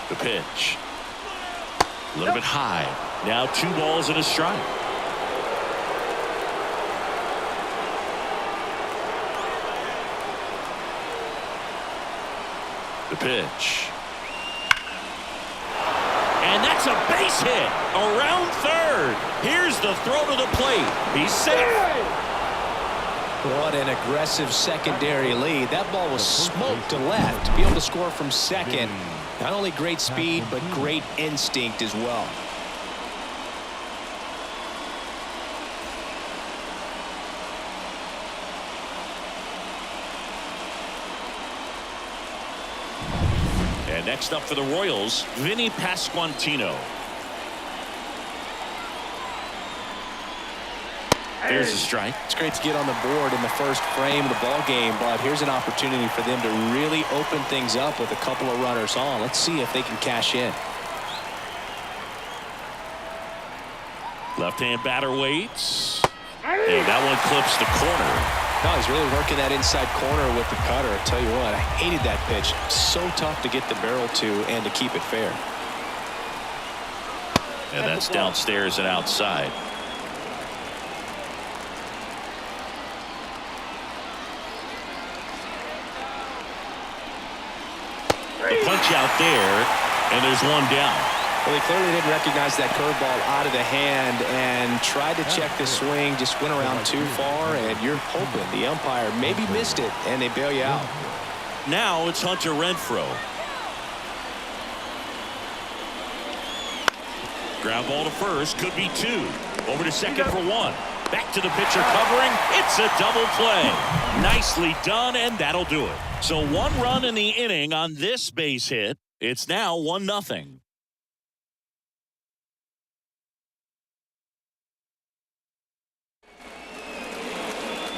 The pitch. A little bit high. Now 2 balls and a strike. The pitch. And that's a base hit around third. Here's the throw to the plate. He's safe. What an aggressive secondary lead. That ball was smoked to left. To be able to score from second, not only great speed, but great instinct as well. And next up for the Royals, Vinny Pasquantino. There's a strike. It's great to get on the board in the first frame of the ball game, but here's an opportunity for them to really open things up with a couple of runners on. Let's see if they can cash in. Left-hand batter waits. And that one clips the corner. No, he's really working that inside corner with the cutter. I tell you what, I hated that pitch. So tough to get the barrel to and to keep it fair. And that's downstairs and outside. The punch out there, and there's one down. Well, he clearly didn't recognize that curveball out of the hand and tried to check the swing, just went around too far, and you're hoping the umpire maybe missed it, and they bail you out. Now it's Hunter Renfroe. Ground ball to first, could be 2. Over to second for 1. Back to the pitcher covering. It's a double play. Nicely done, and that'll do it. So 1 run in the inning on this base hit. It's now 1-0.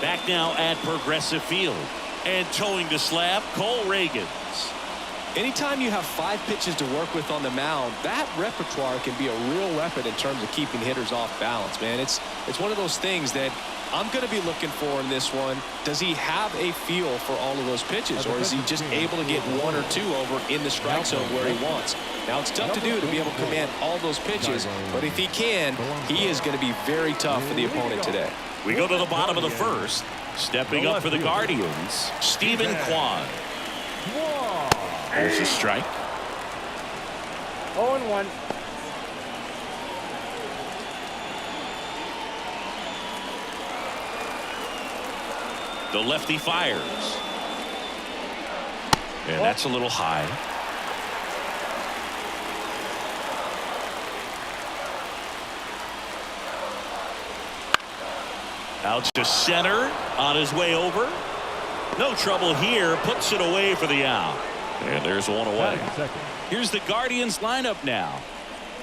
Back now at Progressive Field. And towing the slab, Cole Reagans. Anytime you have 5 pitches to work with on the mound, that repertoire can be a real weapon in terms of keeping hitters off balance, man. It's one of those things that I'm going to be looking for in this one. Does he have a feel for all of those pitches, or is he just able to get 1 or 2 over in the strike zone where he wants? Now, it's tough to do to be able to command all those pitches, but if he can, he is going to be very tough for the opponent today. We go to the bottom of the first. Stepping up for the Guardians, Stephen Kwai. There's a strike. 0-1. The lefty fires. And that's a little high. Out to center on his way over. No trouble here. Puts it away for the out. And there's one away. Here's the Guardians lineup now.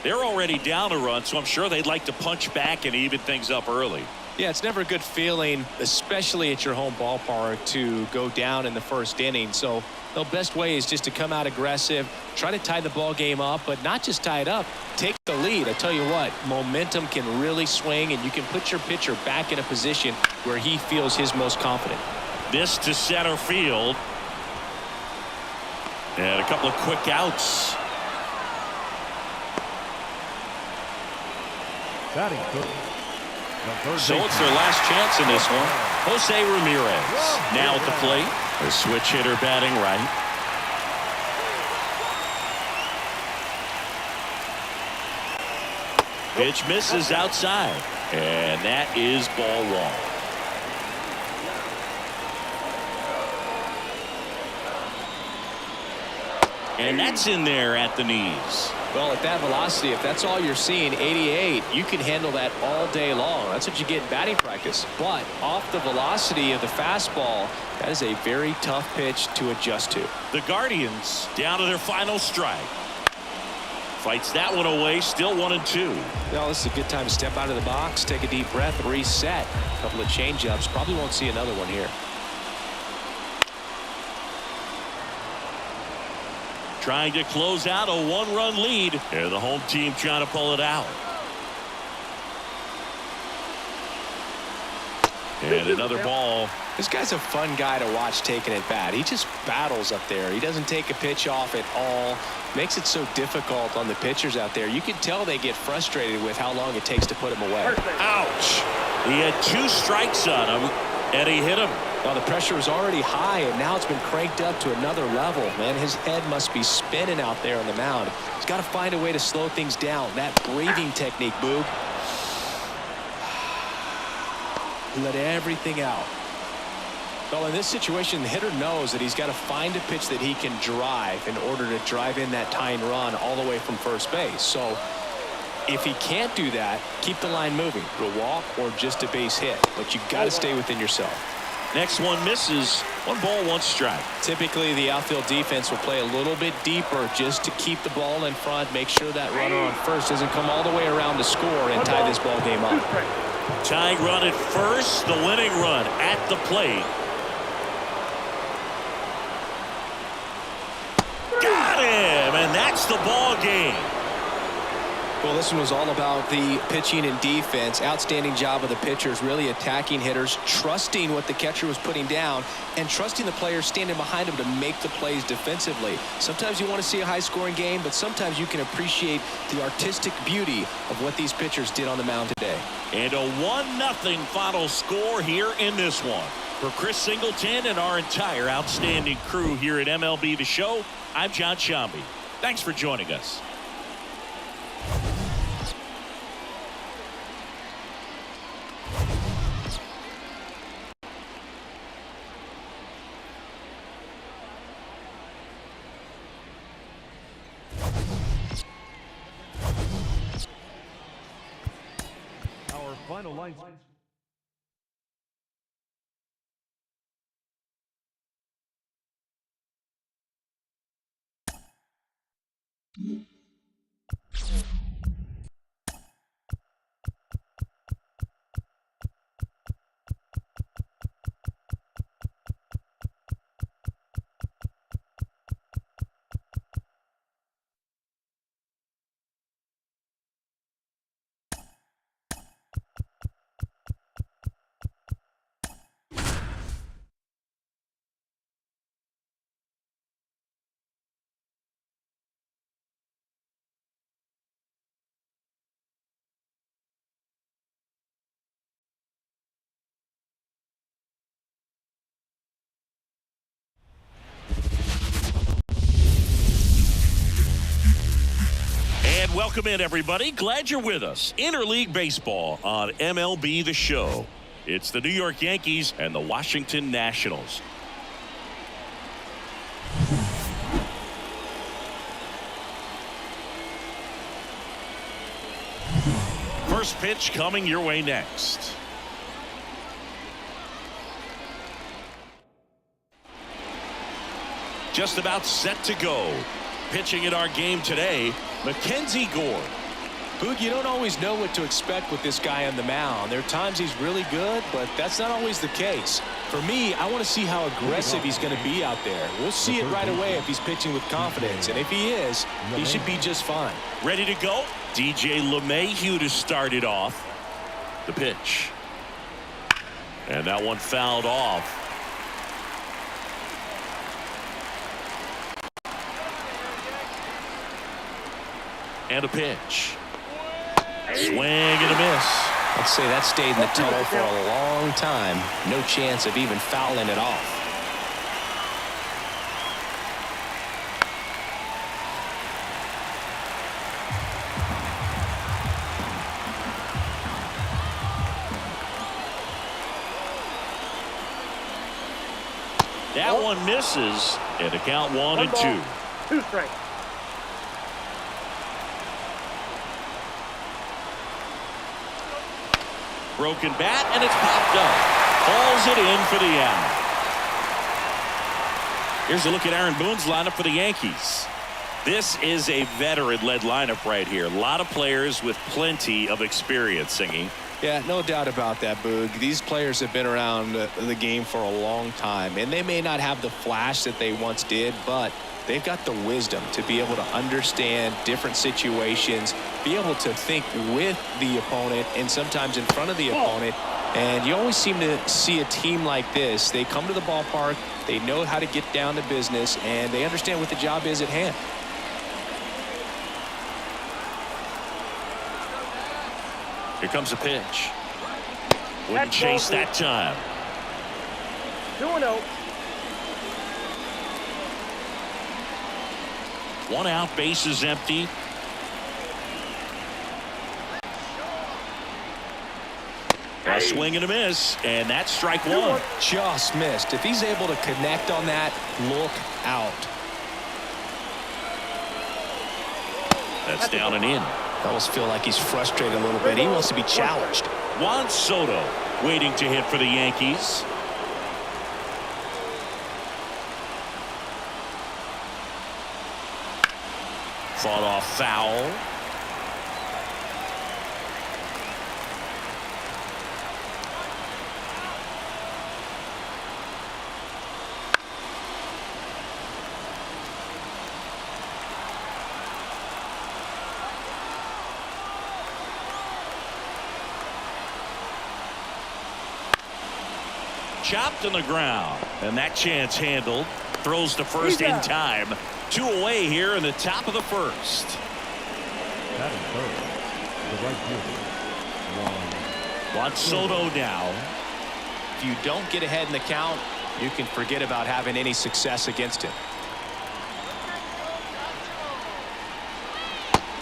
They're already down a run, so I'm sure they'd like to punch back and even things up early. Yeah, it's never a good feeling, especially at your home ballpark, to go down in the first inning. So the best way is just to come out aggressive, try to tie the ball game up, but not just tie it up, take the lead. I tell you what, momentum can really swing, and you can put your pitcher back in a position where he feels his most confident. This to center field. And a couple of quick outs. So it's their last chance in this one. Jose Ramirez now at the plate. A switch hitter batting right. Pitch misses outside. And that is ball one. And that's in there at the knees. Well, at that velocity, if that's all you're seeing, 88, you can handle that all day long. That's what you get in batting practice. But off the velocity of the fastball, that is a very tough pitch to adjust to. The Guardians down to their final strike. Fights that one away, still 1-2. Well, this is a good time to step out of the box, take a deep breath, reset. A couple of change-ups. Probably won't see another one here. Trying to close out a one-run lead. And the home team trying to pull it out. And another ball. This guy's a fun guy to watch taking at bat. He just battles up there. He doesn't take a pitch off at all. Makes it so difficult on the pitchers out there. You can tell they get frustrated with how long it takes to put him away. Ouch. He had 2 strikes on him, and he hit him. Well, the pressure was already high, and now it's been cranked up to another level. Man, his head must be spinning out there on the mound. He's got to find a way to slow things down. That breathing technique, Boog. Let everything out. Well, in this situation, the hitter knows that he's got to find a pitch that he can drive in order to drive in that tying run all the way from first base. So if he can't do that, keep the line moving. A walk or just a base hit. But you got to stay within yourself. Next one misses. 1 ball, 1 strike. Typically, the outfield defense will play a little bit deeper just to keep the ball in front, make sure that runner on first doesn't come all the way around to score and tie this ball game up. Tying run at first, the winning run at the plate. Got him, and that's the ball game. Well, this one was all about the pitching and defense. Outstanding job of the pitchers, really attacking hitters, trusting what the catcher was putting down, and trusting the players standing behind him to make the plays defensively. Sometimes you want to see a high-scoring game, but sometimes you can appreciate the artistic beauty of what these pitchers did on the mound today. And a 1-0 final score here in this one. For Chris Singleton and our entire outstanding crew here at MLB The Show, I'm John Shambi. Thanks for joining us. Our final line. And welcome in, everybody. Glad you're with us. Interleague Baseball on MLB The Show. It's the New York Yankees and the Washington Nationals. First pitch coming your way next. Just about set to go. Pitching in our game today, Mackenzie Gore. Boog, you don't always know what to expect with this guy on the mound. There are times he's really good, but that's not always the case. For me, I want to see how aggressive he's going to be out there. We'll see it right away if he's pitching with confidence, and if he is, he should be just fine. Ready to go? DJ LeMahieu to start it off. The pitch. And that one fouled off. And a pitch. Swing and a miss. I'd say that stayed in the tunnel for a long time. No chance of even fouling it off. That one misses, and the count 1-2. 2 strikes. Broken bat, and it's popped up. Hauls it in for the out. Here's a look at Aaron Boone's lineup for the Yankees. This is a veteran-led lineup right here. A lot of players with plenty of experience, Singy. Yeah, no doubt about that, Boog. These players have been around the game for a long time, and they may not have the flash that they once did, but they've got the wisdom to be able to understand different situations, be able to think with the opponent and sometimes in front of the opponent. And you always seem to see a team like this. They come to the ballpark, they know how to get down to business, and they understand what the job is at hand. Here comes a pitch. Wouldn't chase that time. 2-0. 1 out, base is empty. A swing and a miss, and that's strike 1. Just missed. If he's able to connect on that, look out. That's down and in. I almost feel like he's frustrated a little bit. He wants to be challenged. Juan Soto waiting to hit for the Yankees. Fought off foul. Chopped on the ground, and that chance handled. Throws to first in time. 2 away here in the top of the first. That is third. The right fielder. Juan Soto now. If you don't get ahead in the count, you can forget about having any success against him.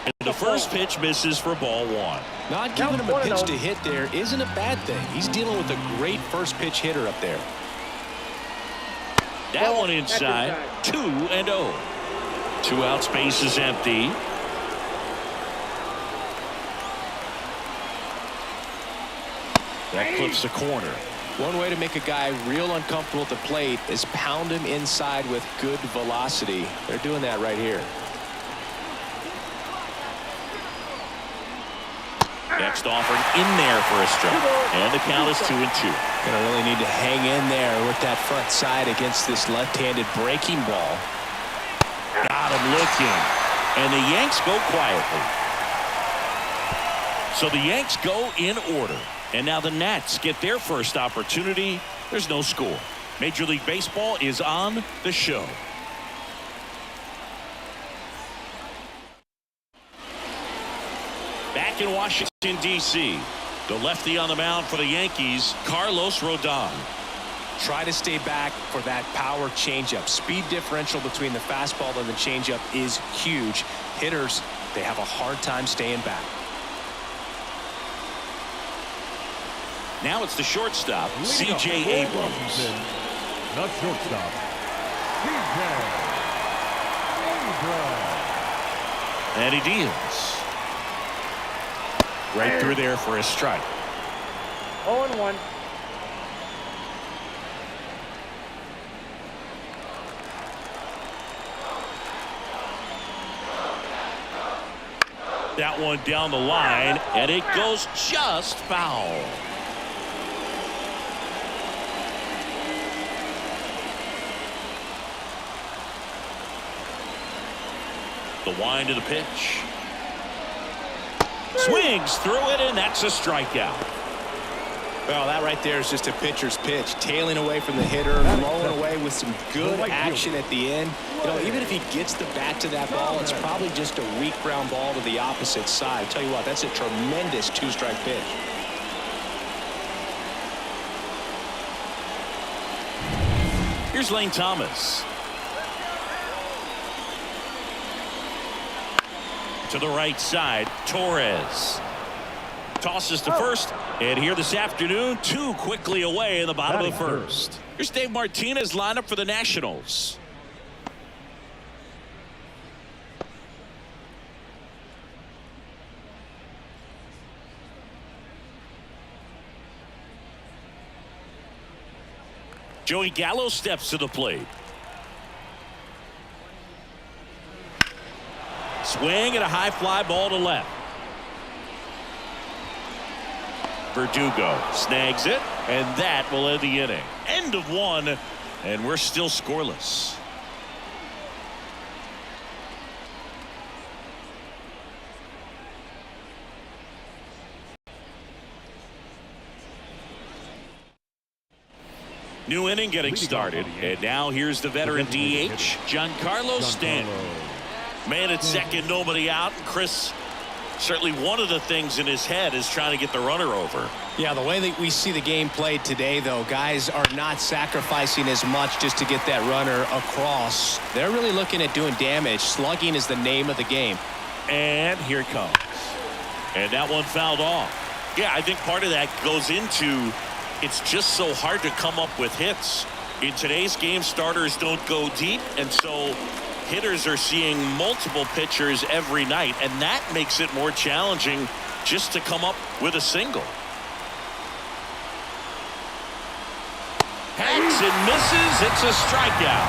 And the first pitch misses for ball 1. Not giving him a pitch to hit there isn't a bad thing. He's dealing with a great first pitch hitter up there. That one inside. 2-0. 2 out, space is empty. That clips the corner. One way to make a guy real uncomfortable at the plate is pound him inside with good velocity. They're doing that right here. Next offer in there for a strike. And the count is 2-2. Gonna really need to hang in there with that front side against this left-handed breaking ball. Got him looking. And the Yanks go quietly. So the Yanks go in order. And now the Nats get their first opportunity. There's no score. Major League Baseball is on the show. Back in Washington, D.C., the lefty on the mound for the Yankees, Carlos Rodon. Try to stay back for that power changeup. Speed differential between the fastball and the changeup is huge. Hitters, they have a hard time staying back. Now it's the shortstop, C.J. Abrams. Not shortstop. C.J. Abrams. And he deals. Right through there for a strike. 0-1. That one down the line, and it goes just foul. The wind of the pitch. Swings through it, and that's a strikeout. Well, that right there is just a pitcher's pitch. Tailing away from the hitter, blowing away with some good action at the end. You know, even if he gets the bat to that ball, it's probably just a weak ground ball to the opposite side. Tell you what, that's a tremendous 2-strike pitch. Here's Lane Thomas. To the right side, Torres tosses to first, And here this afternoon, 2 quickly away in the bottom of the first. Here's Dave Martinez lineup for the Nationals. Joey Gallo steps to the plate. Swing and a high fly ball to left. Verdugo snags it, and that will end the inning. End of 1, and we're still scoreless. New inning getting started, and now here's the veteran DH, Giancarlo Stanton. Man at second, nobody out. Chris, certainly one of the things in his head is trying to get the runner over. Yeah, the way that we see the game played today, though, guys are not sacrificing as much just to get that runner across. They're really looking at doing damage. Slugging is the name of the game. And here it comes. And that one fouled off. Yeah, I think part of that goes into it's just so hard to come up with hits. In today's game, starters don't go deep, and so hitters are seeing multiple pitchers every night, and that makes it more challenging just to come up with a single. Hacks and misses. It's a strikeout.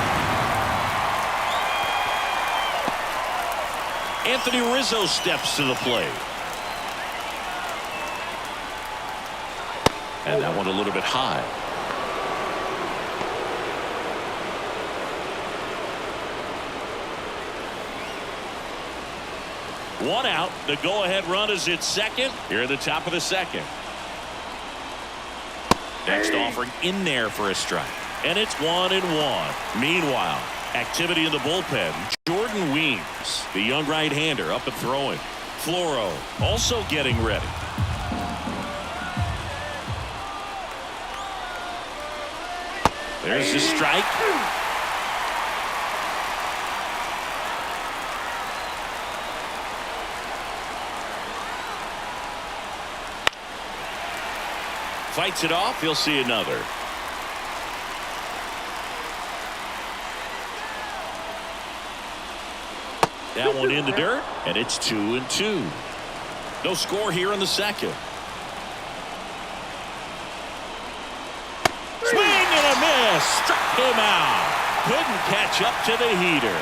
Anthony Rizzo steps to the plate. And that one a little bit high. One out. The go-ahead run is at second. Here at the top of the second. Next offering in there for a strike. And it's 1-1. Meanwhile, activity in the bullpen. Jordan Weems, the young right-hander, up and throwing. Floro also getting ready. There's the strike. Fights it off. He'll see another. That one in the dirt, and it's 2-2. No score here in the second. Swing and a miss. Struck him out. Couldn't catch up to the heater.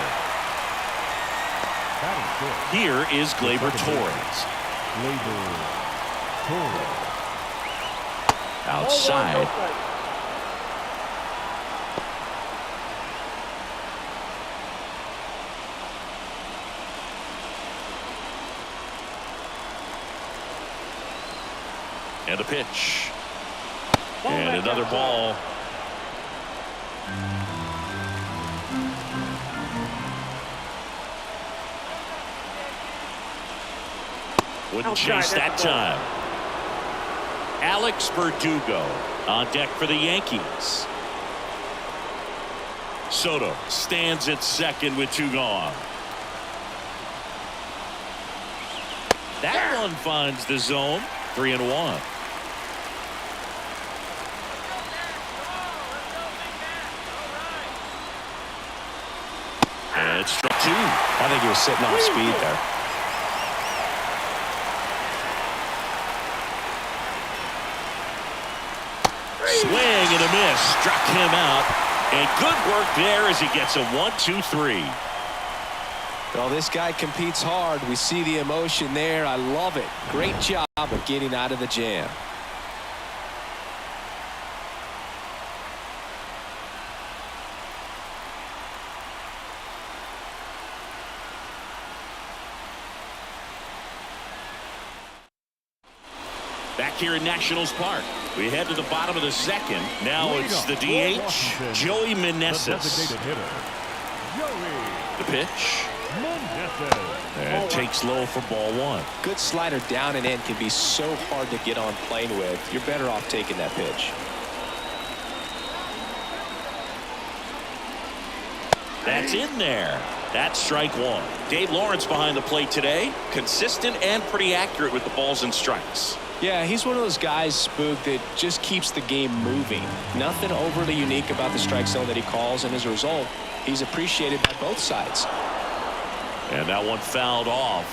Here is Gleyber Torres. Outside. And a pitch. And another ball. Wouldn't chase that time. Alex Verdugo on deck for the Yankees. Soto stands at second with 2 gone. That one finds the zone. 3-1. And it's struck 2. I think he was sitting off speed there. Swing and a miss. Struck him out. And good work there as he gets a 1-2-3. Well, this guy competes hard. We see the emotion there. I love it. Great job of getting out of the jam. Back here in Nationals Park, we head to the bottom of the second. Now it's the DH, Joey Meneses. The pitch. And takes low for ball 1. Good slider down and in can be so hard to get on plane with. You're better off taking that pitch. That's in there. That's strike 1. Dave Lawrence behind the plate today. Consistent and pretty accurate with the balls and strikes. Yeah, he's one of those guys, Spook, that just keeps the game moving. Nothing overly unique about the strike zone that he calls, and as a result, he's appreciated by both sides. And that one fouled off.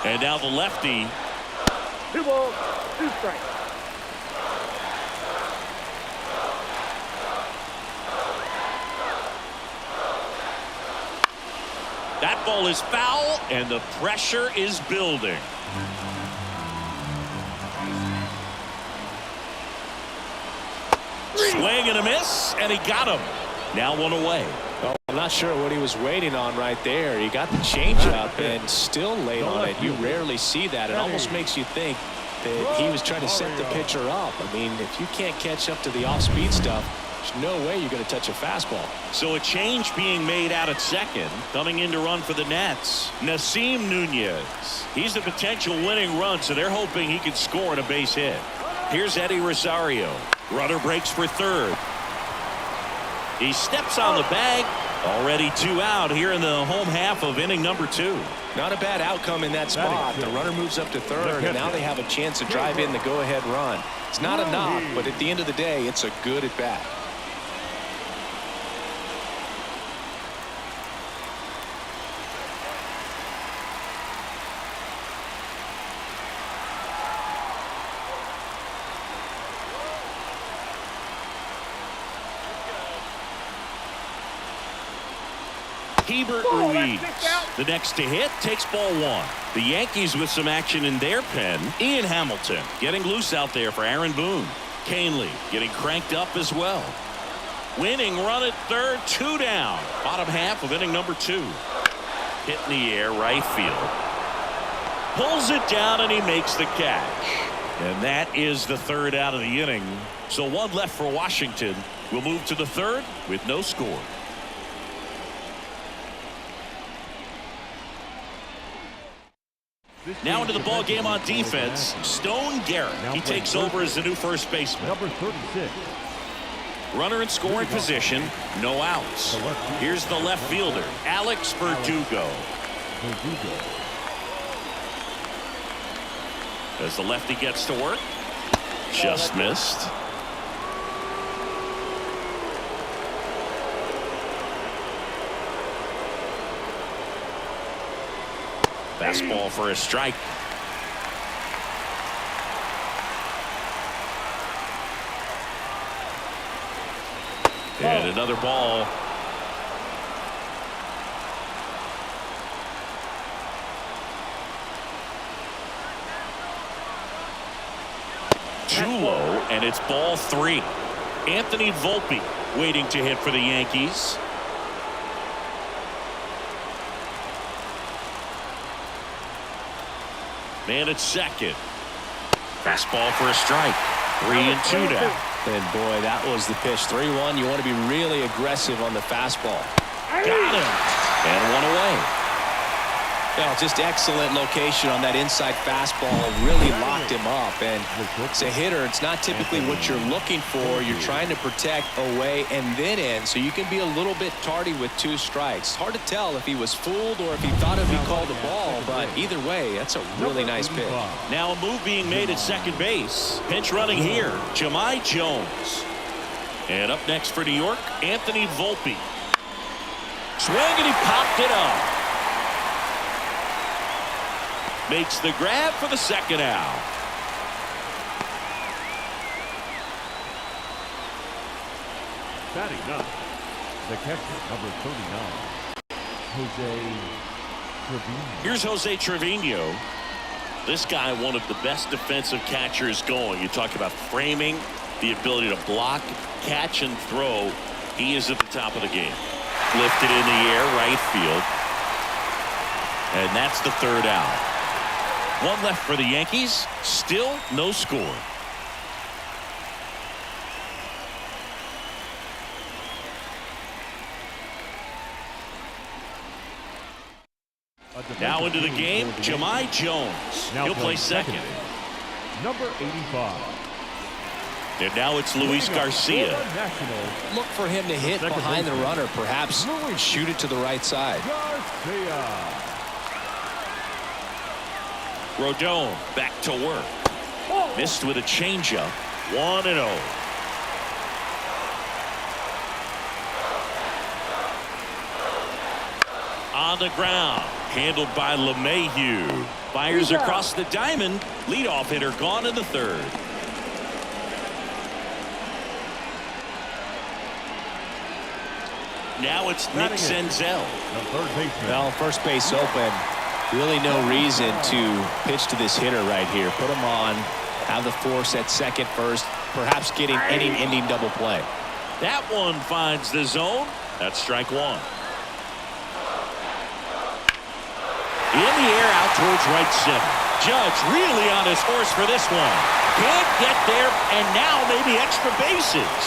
And now the lefty. 2 balls, 2 strikes. That ball is foul, and the pressure is building. Swing and a miss, and he got him. Now 1 away. Well, I'm not sure what he was waiting on right there. He got the changeup and still laid on it. You rarely see that. It almost makes you think that he was trying to set the pitcher up. I mean, if you can't catch up to the off-speed stuff, there's no way you're going to touch a fastball. So a change being made out at second. Coming in to run for the Nats, Nasim Nunez. He's the potential winning run, so they're hoping he can score on a base hit. Here's Eddie Rosario. Runner breaks for third. He steps on the bag. Already 2 out here in the home half of inning number 2. Not a bad outcome in that spot. The runner moves up to third, and now they have a chance to drive in the go-ahead run. It's not enough, but at the end of the day, it's a good at-bat. Hebert Ruiz, the next to hit, takes ball 1. The Yankees with some action in their pen. Ian Hamilton getting loose out there for Aaron Boone. Canely getting cranked up as well. Winning run at third, 2 down. Bottom half of inning number 2. Hit in the air, right field. Pulls it down, and he makes the catch. And that is the 3rd out of the inning. So 1 left for Washington. We'll move to the 3rd with no score. Now into the ball game on defense, Stone Garrett. He takes over as the new first baseman. Number 36. Runner in scoring position, no outs. Here's the left fielder, Alex Verdugo. As the lefty gets to work, just missed. Fastball for a strike. And another ball. Too low, and it's ball 3. Anthony Volpe waiting to hit for the Yankees. Man at second. Fastball for a strike. 3 and 2 now. And boy, that was the pitch. 3-1. You want to be really aggressive on the fastball. Got him. And 1 away. Well, just excellent location on that inside fastball. Really locked him up. And as a hitter, it's not typically what you're looking for. You're trying to protect away and then in, so you can be a little bit tardy with 2 strikes. Hard to tell if he was fooled or if he thought if he called the ball, but either way, that's a really nice pitch. Now a move being made at second base. Pinch running here, Jahmai Jones. And up next for New York, Anthony Volpe. Swing, and he popped it up. Makes the grab for the second out. Batting up, the catcher, number 39, Jose Trevino. Here's Jose Trevino. This guy, one of the best defensive catchers going. You talk about framing, the ability to block, catch, and throw. He is at the top of the game. Lifted in the air, right field. And that's the 3rd out. 1 left for the Yankees. Still no score. Now into the game, Jahmai Jones. He'll play second. Number 85. And now it's Luis Garcia. Look for him to hit behind the runner, perhaps shoot it to the right side. Garcia. Rodon back to work. Missed with a changeup. 1-0. On the ground, handled by LeMahieu. Fires across the diamond. Leadoff hitter gone in the third. Now it's Nick Senzel. Well, first base open. Really no reason to pitch to this hitter right here. Put him on. Have the force at second, first. Perhaps getting inning-ending double play. That one finds the zone. That's strike one. In the air out towards right center. Judge really on his horse for this one. Can't get there, and now maybe extra bases.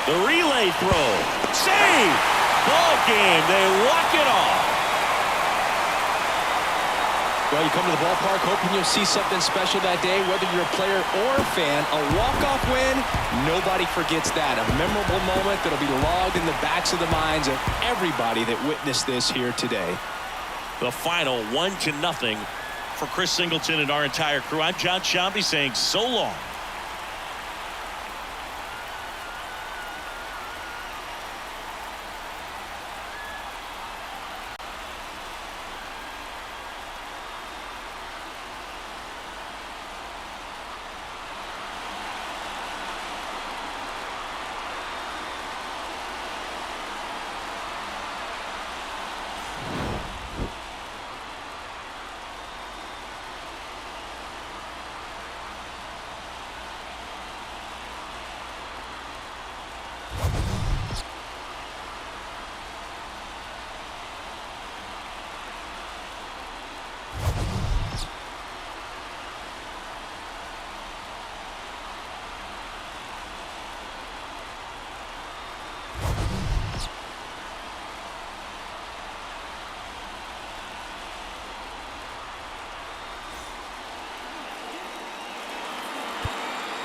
The relay throw. Save! Ball game. They walk it off. Well, you come to the ballpark hoping you'll see something special that day, whether you're a player or a fan. A walk-off win, nobody forgets that. A memorable moment that'll be logged in the backs of the minds of everybody that witnessed this here today. The final 1-0 for Chris Singleton and our entire crew. I'm John Shambi saying so long.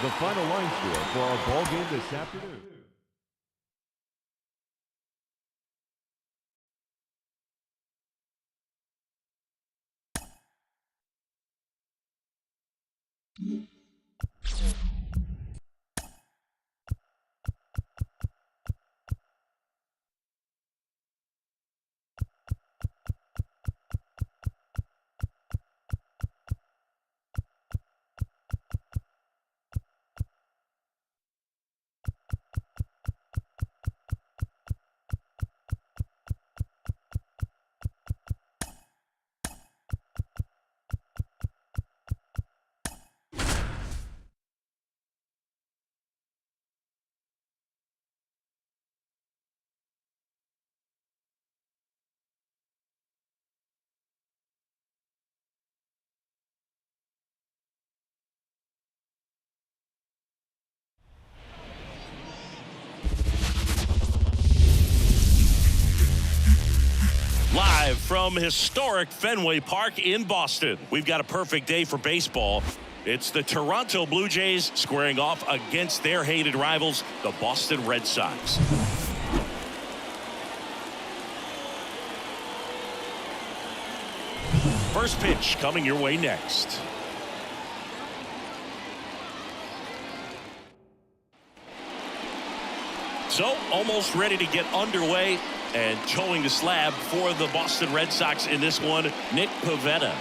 The final line score for our ball game this afternoon. Live from historic Fenway Park in Boston, we've got a perfect day for baseball. It's the Toronto Blue Jays squaring off against their hated rivals, the Boston Red Sox. First pitch coming your way next. So almost ready to get underway and towing the slab for the Boston Red Sox in this one, Nick Pivetta.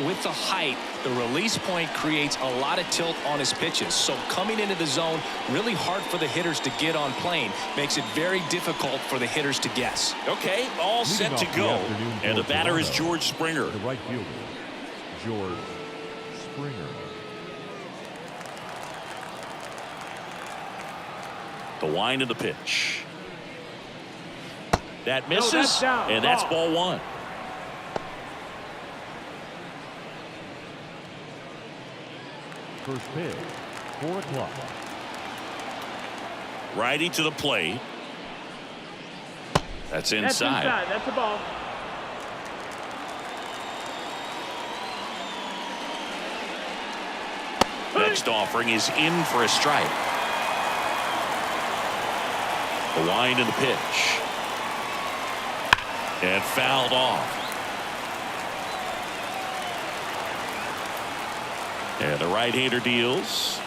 With the height, the release point creates a lot of tilt on his pitches. So coming into the zone, really hard for the hitters to get on plane. Makes it very difficult for the hitters to guess. Okay, all set to go. And the batter is George Springer. The right fielder, George Springer. The wind of the pitch. That misses, and that's ball one. First pitch, 4 o'clock. Righty to the plate. That's inside. That's inside. That's a ball. Next offering is in for a strike. The wind of the pitch. And fouled off. And the right-hander deals.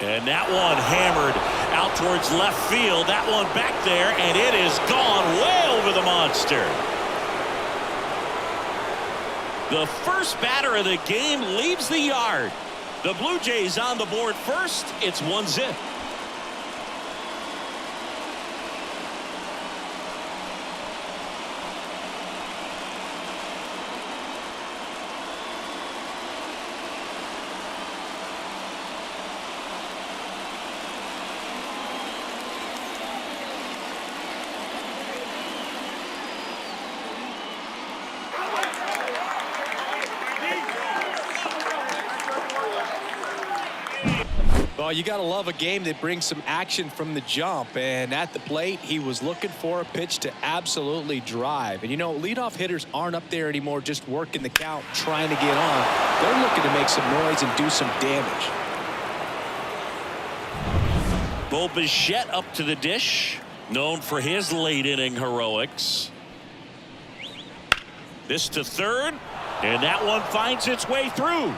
And that one hammered out towards left field. That one back there, and it is gone way over the monster. The first batter of the game leaves the yard. The Blue Jays on the board first. It's 1-0. Well, you got to love a game that brings some action from the jump. And at the plate, he was looking for a pitch to absolutely drive. And, you know, leadoff hitters aren't up there anymore just working the count, trying to get on. They're looking to make some noise and do some damage. Bo Bichette up to the dish, known for his late-inning heroics. This to third, and that one finds its way through.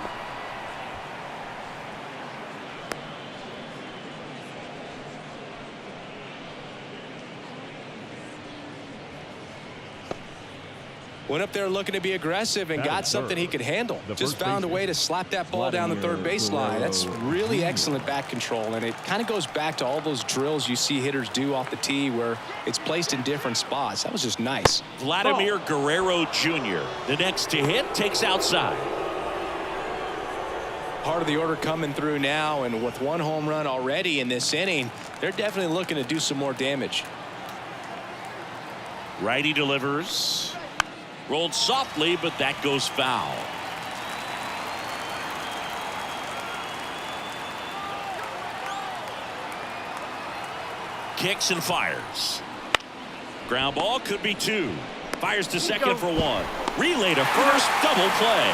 Went up there looking to be aggressive and got something he could handle. Just found a way to slap that ball down the third baseline. That's really excellent bat control, and it kind of goes back to all those drills you see hitters do off the tee where it's placed in different spots. That was just nice. Vladimir Guerrero Jr., the next to hit, takes outside. Part of the order coming through now, and with one home run already in this inning, they're definitely looking to do some more damage. Righty delivers. Rolled softly, but that goes foul. Kicks and fires. Ground ball, could be two. Fires to second for one. Relay to first, double play.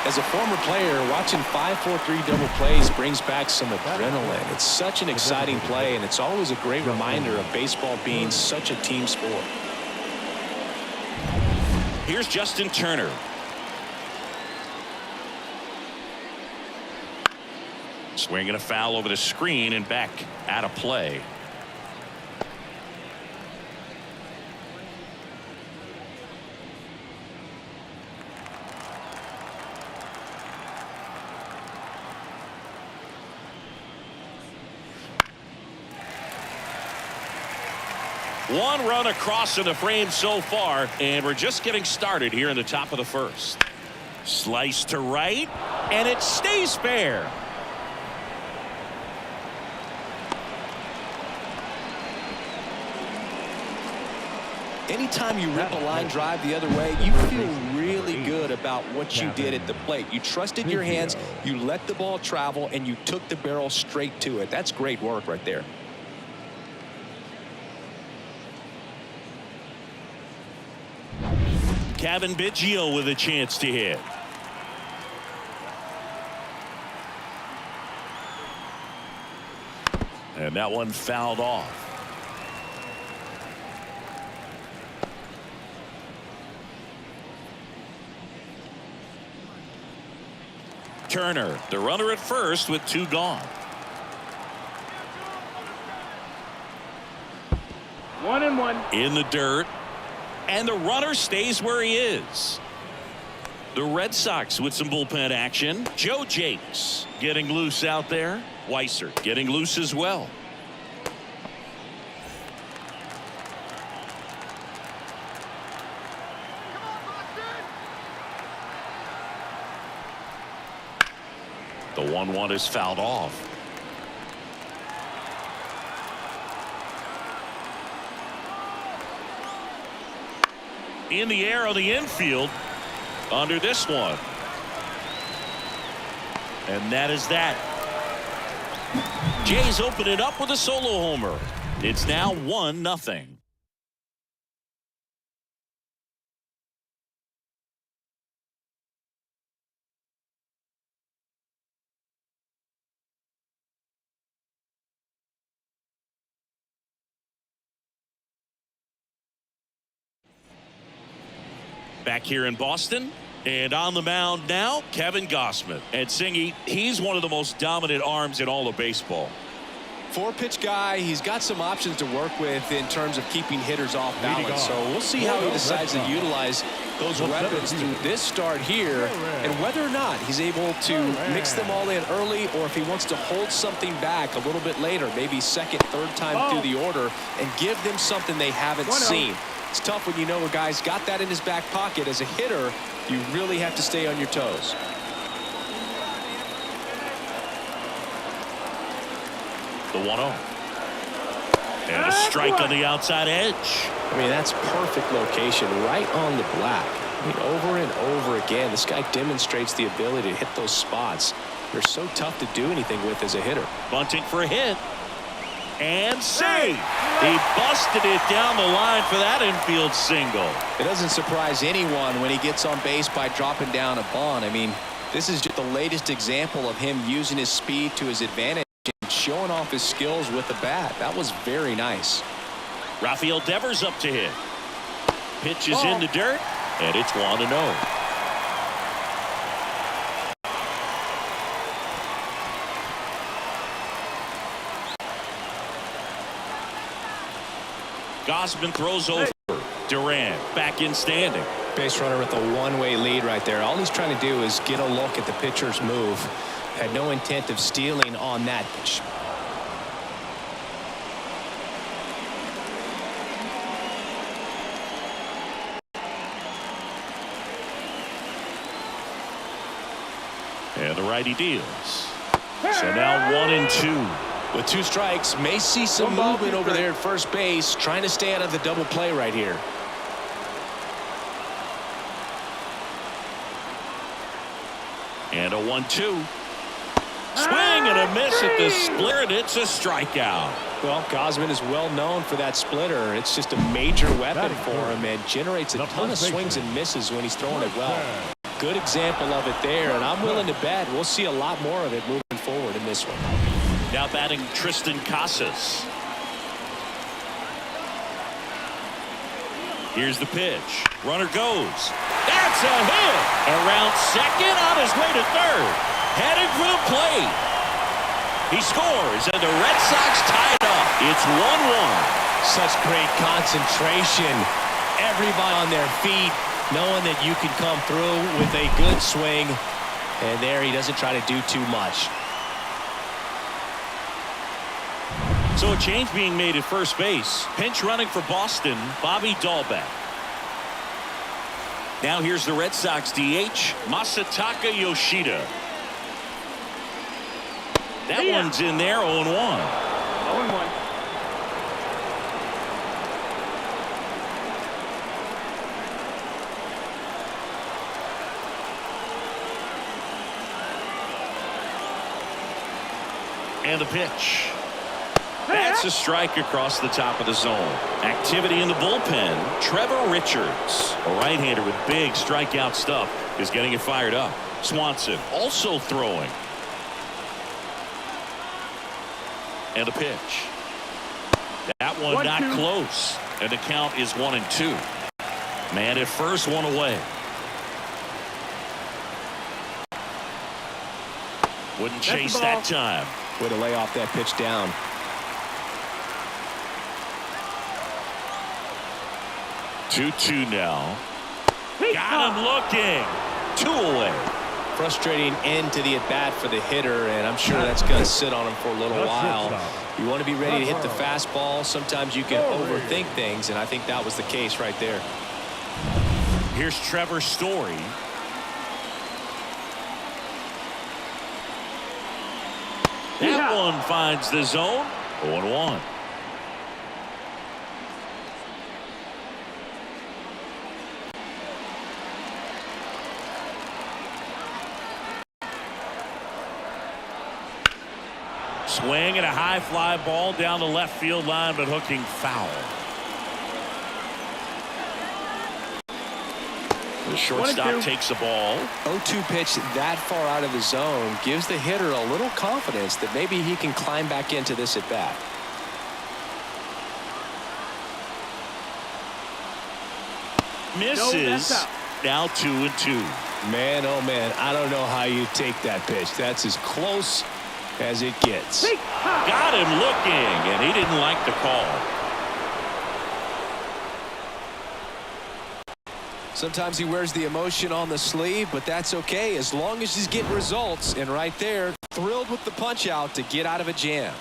As a former player, watching 5-4-3 double plays brings back some adrenaline. It's such an exciting play, and it's always a great reminder of baseball being such a team sport. Here's Justin Turner. Swinging a foul over the screen and back out of play. One run across in the frame so far, and we're just getting started here in the top of the first. Slice to right, and it stays fair. Anytime you rip a line drive the other way, you feel really good about what you did at the plate. You trusted your hands, you let the ball travel, and you took the barrel straight to it. That's great work right there. Kevin Biggio with a chance to hit. And that one fouled off. Turner, the runner at first with two gone. 1-1. In the dirt. And the runner stays where he is. The Red Sox with some bullpen action. Joe Jakes getting loose out there. Weiser getting loose as well. The 1-1 is fouled off. In the air on the infield under this one. And that is that. Jays open it up with a solo homer. It's now 1-0. Back here in Boston, And on the mound now, Kevin Gausman. And Singy, he's one of the most dominant arms in all of baseball. Four-pitch guy. He's got some options to work with in terms of keeping hitters off balance. So we'll see how he decides to utilize those weapons through this start here, and whether or not he's able to mix them all in early, or if he wants to hold something back a little bit later, maybe second, third time through the order, and give them something they haven't seen. It's tough when you know a guy's got that in his back pocket. As a hitter, you really have to stay on your toes. The 1-0. And a strike on the outside edge. I mean, that's perfect location, right on the black. I mean, over and over again, this guy demonstrates the ability to hit those spots. They're so tough to do anything with as a hitter. Bunting for a hit. And save. He busted it down the line for that infield single. It doesn't surprise anyone when he gets on base by dropping down a bunt. I mean, this is just the latest example of him using his speed to his advantage and showing off his skills with the bat. That was very nice. Rafael Devers up to hit. Pitch is in the dirt, and it's 1-0. Gausman throws over. Duran back in standing. Base runner with a one-way lead right there. All he's trying to do is get a look at the pitcher's move. Had no intent of stealing on that pitch. And the righty deals. So now 1-2. With two strikes, may see some movement over there at first base, trying to stay out of the double play right here. And a 1-2. Swing and a miss at the splitter, and it's a strikeout. Well, Gausman is well known for that splitter. It's just a major weapon for him and generates a ton of swings and misses when he's throwing it well. Good example of it there, and I'm willing to bet we'll see a lot more of it moving forward in this one. Now batting Tristan Casas. Here's the pitch. Runner goes. That's a hit. Around second, on his way to third. Headed for the plate. He scores, and the Red Sox tie it up. It's 1-1. Such great concentration. Everybody on their feet, knowing that you can come through with a good swing. And there he doesn't try to do too much. So a change being made at first base. Pinch running for Boston, Bobby Dahlbeck. Now here's the Red Sox DH, Masataka Yoshida. That one's in there, 0-1. 0-1. And the pitch. That's a strike across the top of the zone. Activity in the bullpen. Trevor Richards, a right-hander with big strikeout stuff, is getting it fired up. Swanson also throwing. And the pitch. That one not close. And the count is 1-2. Man at first, one away. Wouldn't chase that time. Way to lay off that pitch down. Two now. Got him looking. 2 away. Frustrating end to the at-bat for the hitter, and I'm sure that's going to sit on him for a little while. You want to be ready to hit the fastball. Sometimes you can overthink things, and I think that was the case right there. Here's Trevor Story. That one finds the zone. 0-1. Swing and a high fly ball down the left field line, but hooking foul. The shortstop takes the ball. 0-2 pitch that far out of the zone gives the hitter a little confidence that maybe he can climb back into this at bat. Misses. Now 2-2. Man, oh man, I don't know how you take that pitch. That's as close as it gets. Got him looking, and he didn't like the call. Sometimes he wears the emotion on the sleeve, but that's okay as long as he's getting results. And right there, thrilled with the punch out to get out of a jam.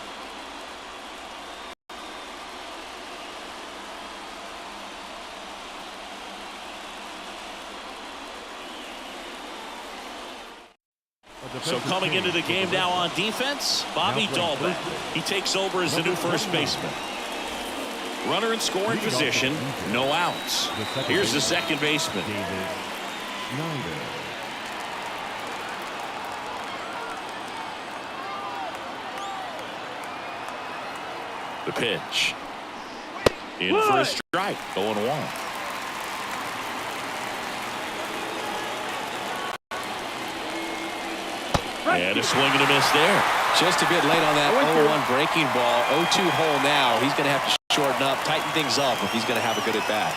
So coming into the game now on defense, Bobby Dahlbeck. He takes over as the new first baseman. Runner in scoring position, no outs. Here's the second baseman. The pitch. In for a strike, 0-1. And a swing and a miss there. Just a bit late on that 0-1 breaking ball. 0-2 hole now. He's going to have to shorten up, tighten things up if he's going to have a good at bat.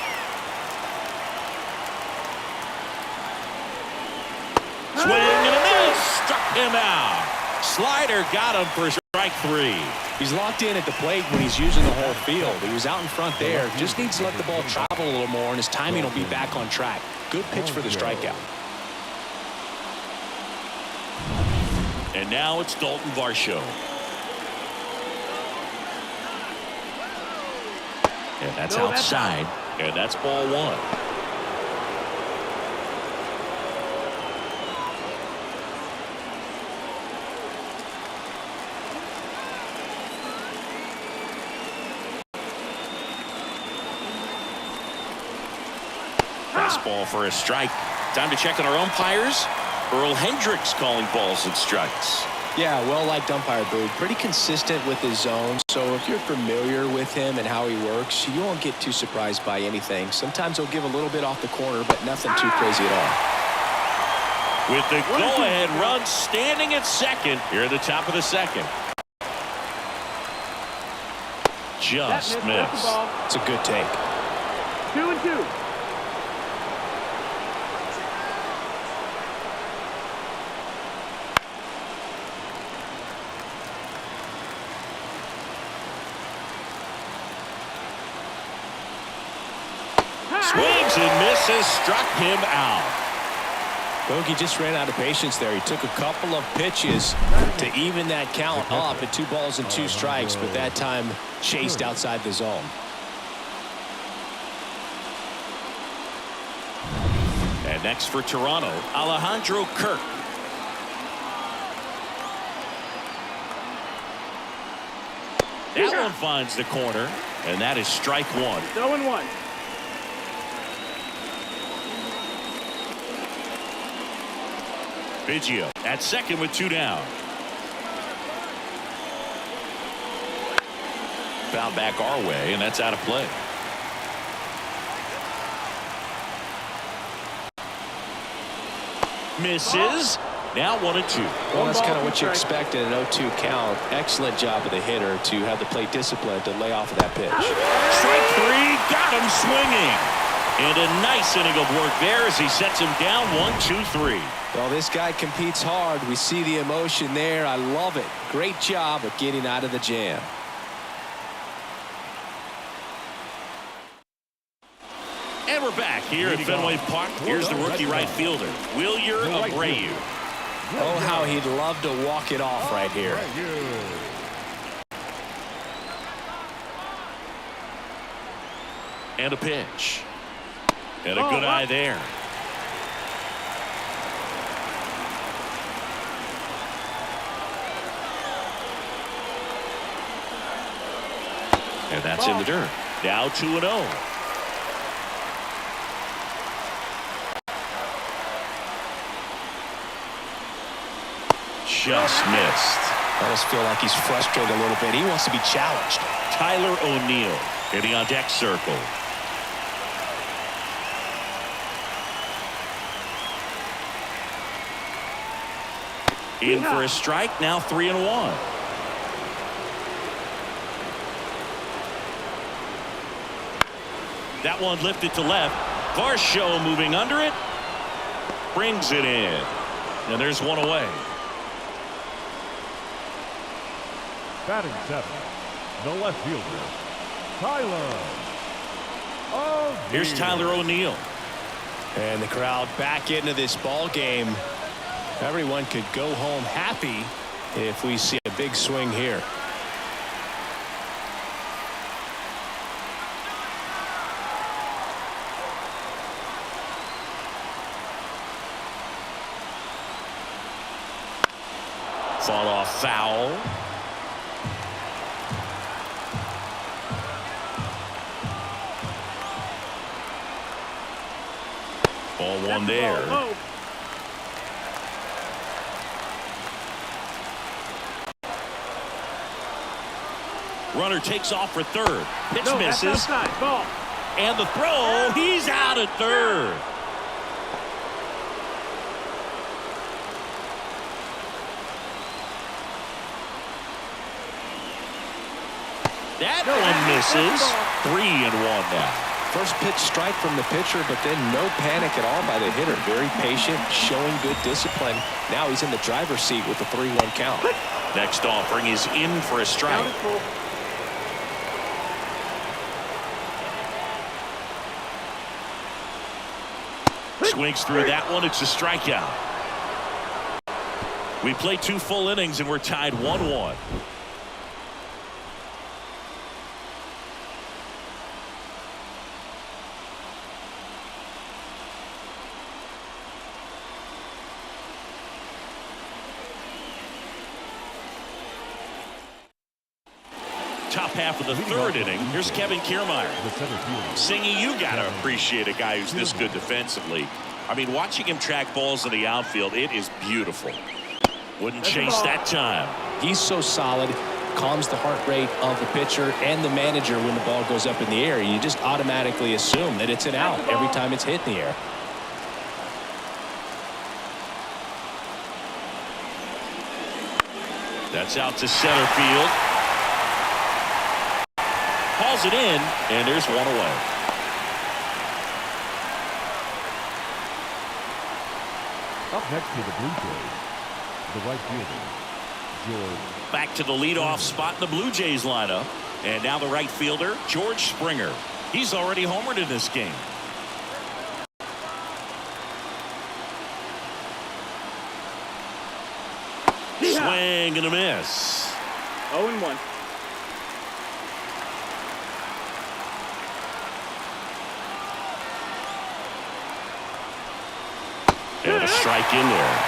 Swing and a miss. Struck him out. Slider got him for strike 3. He's locked in at the plate when he's using the whole field. He was out in front there. Just needs to let the ball travel a little more, and his timing will be back on track. Good pitch for the strikeout. And now it's Dalton Varsho. And that's outside. And that's ball 1. Fastball for a strike. Time to check on our umpires. Earl Hendricks calling balls and strikes. Yeah, well-liked umpire, Boog. Pretty consistent with his zone. So if you're familiar with him and how he works, you won't get too surprised by anything. Sometimes he'll give a little bit off the corner, but nothing too crazy at all. With the go-ahead run standing at second here at the top of the second. Just missed. It's a good take. 2-2. Swings and misses, struck him out. Bogey just ran out of patience there. He took a couple of pitches to even that count up at 2 balls and 2 strikes, but that time chased outside the zone. And next for Toronto, Alejandro Kirk. That one finds the corner, and that is strike 1. 0-1. Biggio at second with 2 down. Foul back our way, and that's out of play. Misses. Now 1-2. Well, that's kind of what you expect in an 0-2 count. Excellent job of the hitter to have the plate discipline to lay off of that pitch. Strike 3. Got him swinging. And a nice inning of work there as he sets him down 1-2-3. Well, this guy competes hard. We see the emotion there. I love it. Great job of getting out of the jam. And we're back here at Fenway Park. Here's the rookie right fielder, Wilyer Abreu. Oh, how he'd love to walk it off right here. And a pitch. And a good eye there. And that's in the dirt. Now 2-0. Just missed. I just feel like he's frustrated a little bit. He wants to be challenged. Tyler O'Neill hitting on deck circle. In for a strike, now 3-1. That one lifted to left. Varsho moving under it. Brings it in. And there's one away. Batting seventh, the left fielder, Tyler. Here's Tyler O'Neill. And the crowd back into this ball game. Everyone could go home happy if we see a big swing here. Fought off foul. Ball one there. Runner takes off for third. Pitch misses. Ball. And the throw. He's out at third. That one misses. 3-1 now. First pitch strike from the pitcher, but then no panic at all by the hitter. Very patient, showing good discipline. Now he's in the driver's seat with the 3-1 count. Next offering is in for a strike. Swings through that one. It's a strikeout. We played 2 full innings and we're tied 1-1. Top half of the third inning. Here's Kevin Kiermaier. Singy, you got to appreciate a guy who's this good defensively. I mean, watching him track balls in the outfield, it is beautiful. Wouldn't chase that time. He's so solid, calms the heart rate of the pitcher and the manager when the ball goes up in the air. You just automatically assume that it's an out every time it's hit in the air. That's out to center field. Calls it in, and there's one away. Up next to the Blue Jays, the right fielder, George. Back to the leadoff spot in the Blue Jays lineup. And now the right fielder, George Springer. He's already homered in this game. Swing and a miss. 0-1. And a strike in there.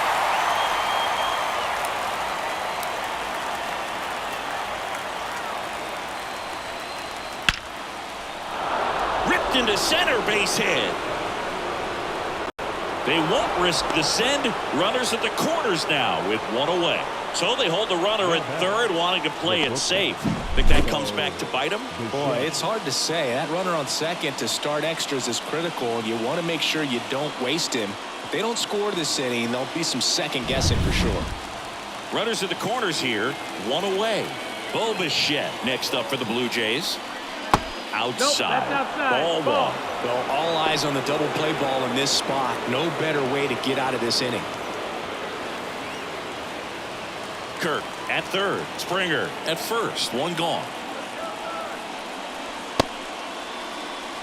Ripped into center, base hit. They won't risk the send. Runners at the corners now with one away. So they hold the runner at third, wanting to play it safe. Think that comes back to bite them? Boy, it's hard to say. That runner on second to start extras is critical, and you want to make sure you don't waste him. If they don't score this inning, there'll be some second guessing for sure. Runners at the corners here, one away. Bo Bichette next up for the Blue Jays. Outside. Nope, that's outside. Ball one. Well, all eyes on the double play ball in this spot. No better way to get out of this inning. Kirk at third. Springer at first. One gone.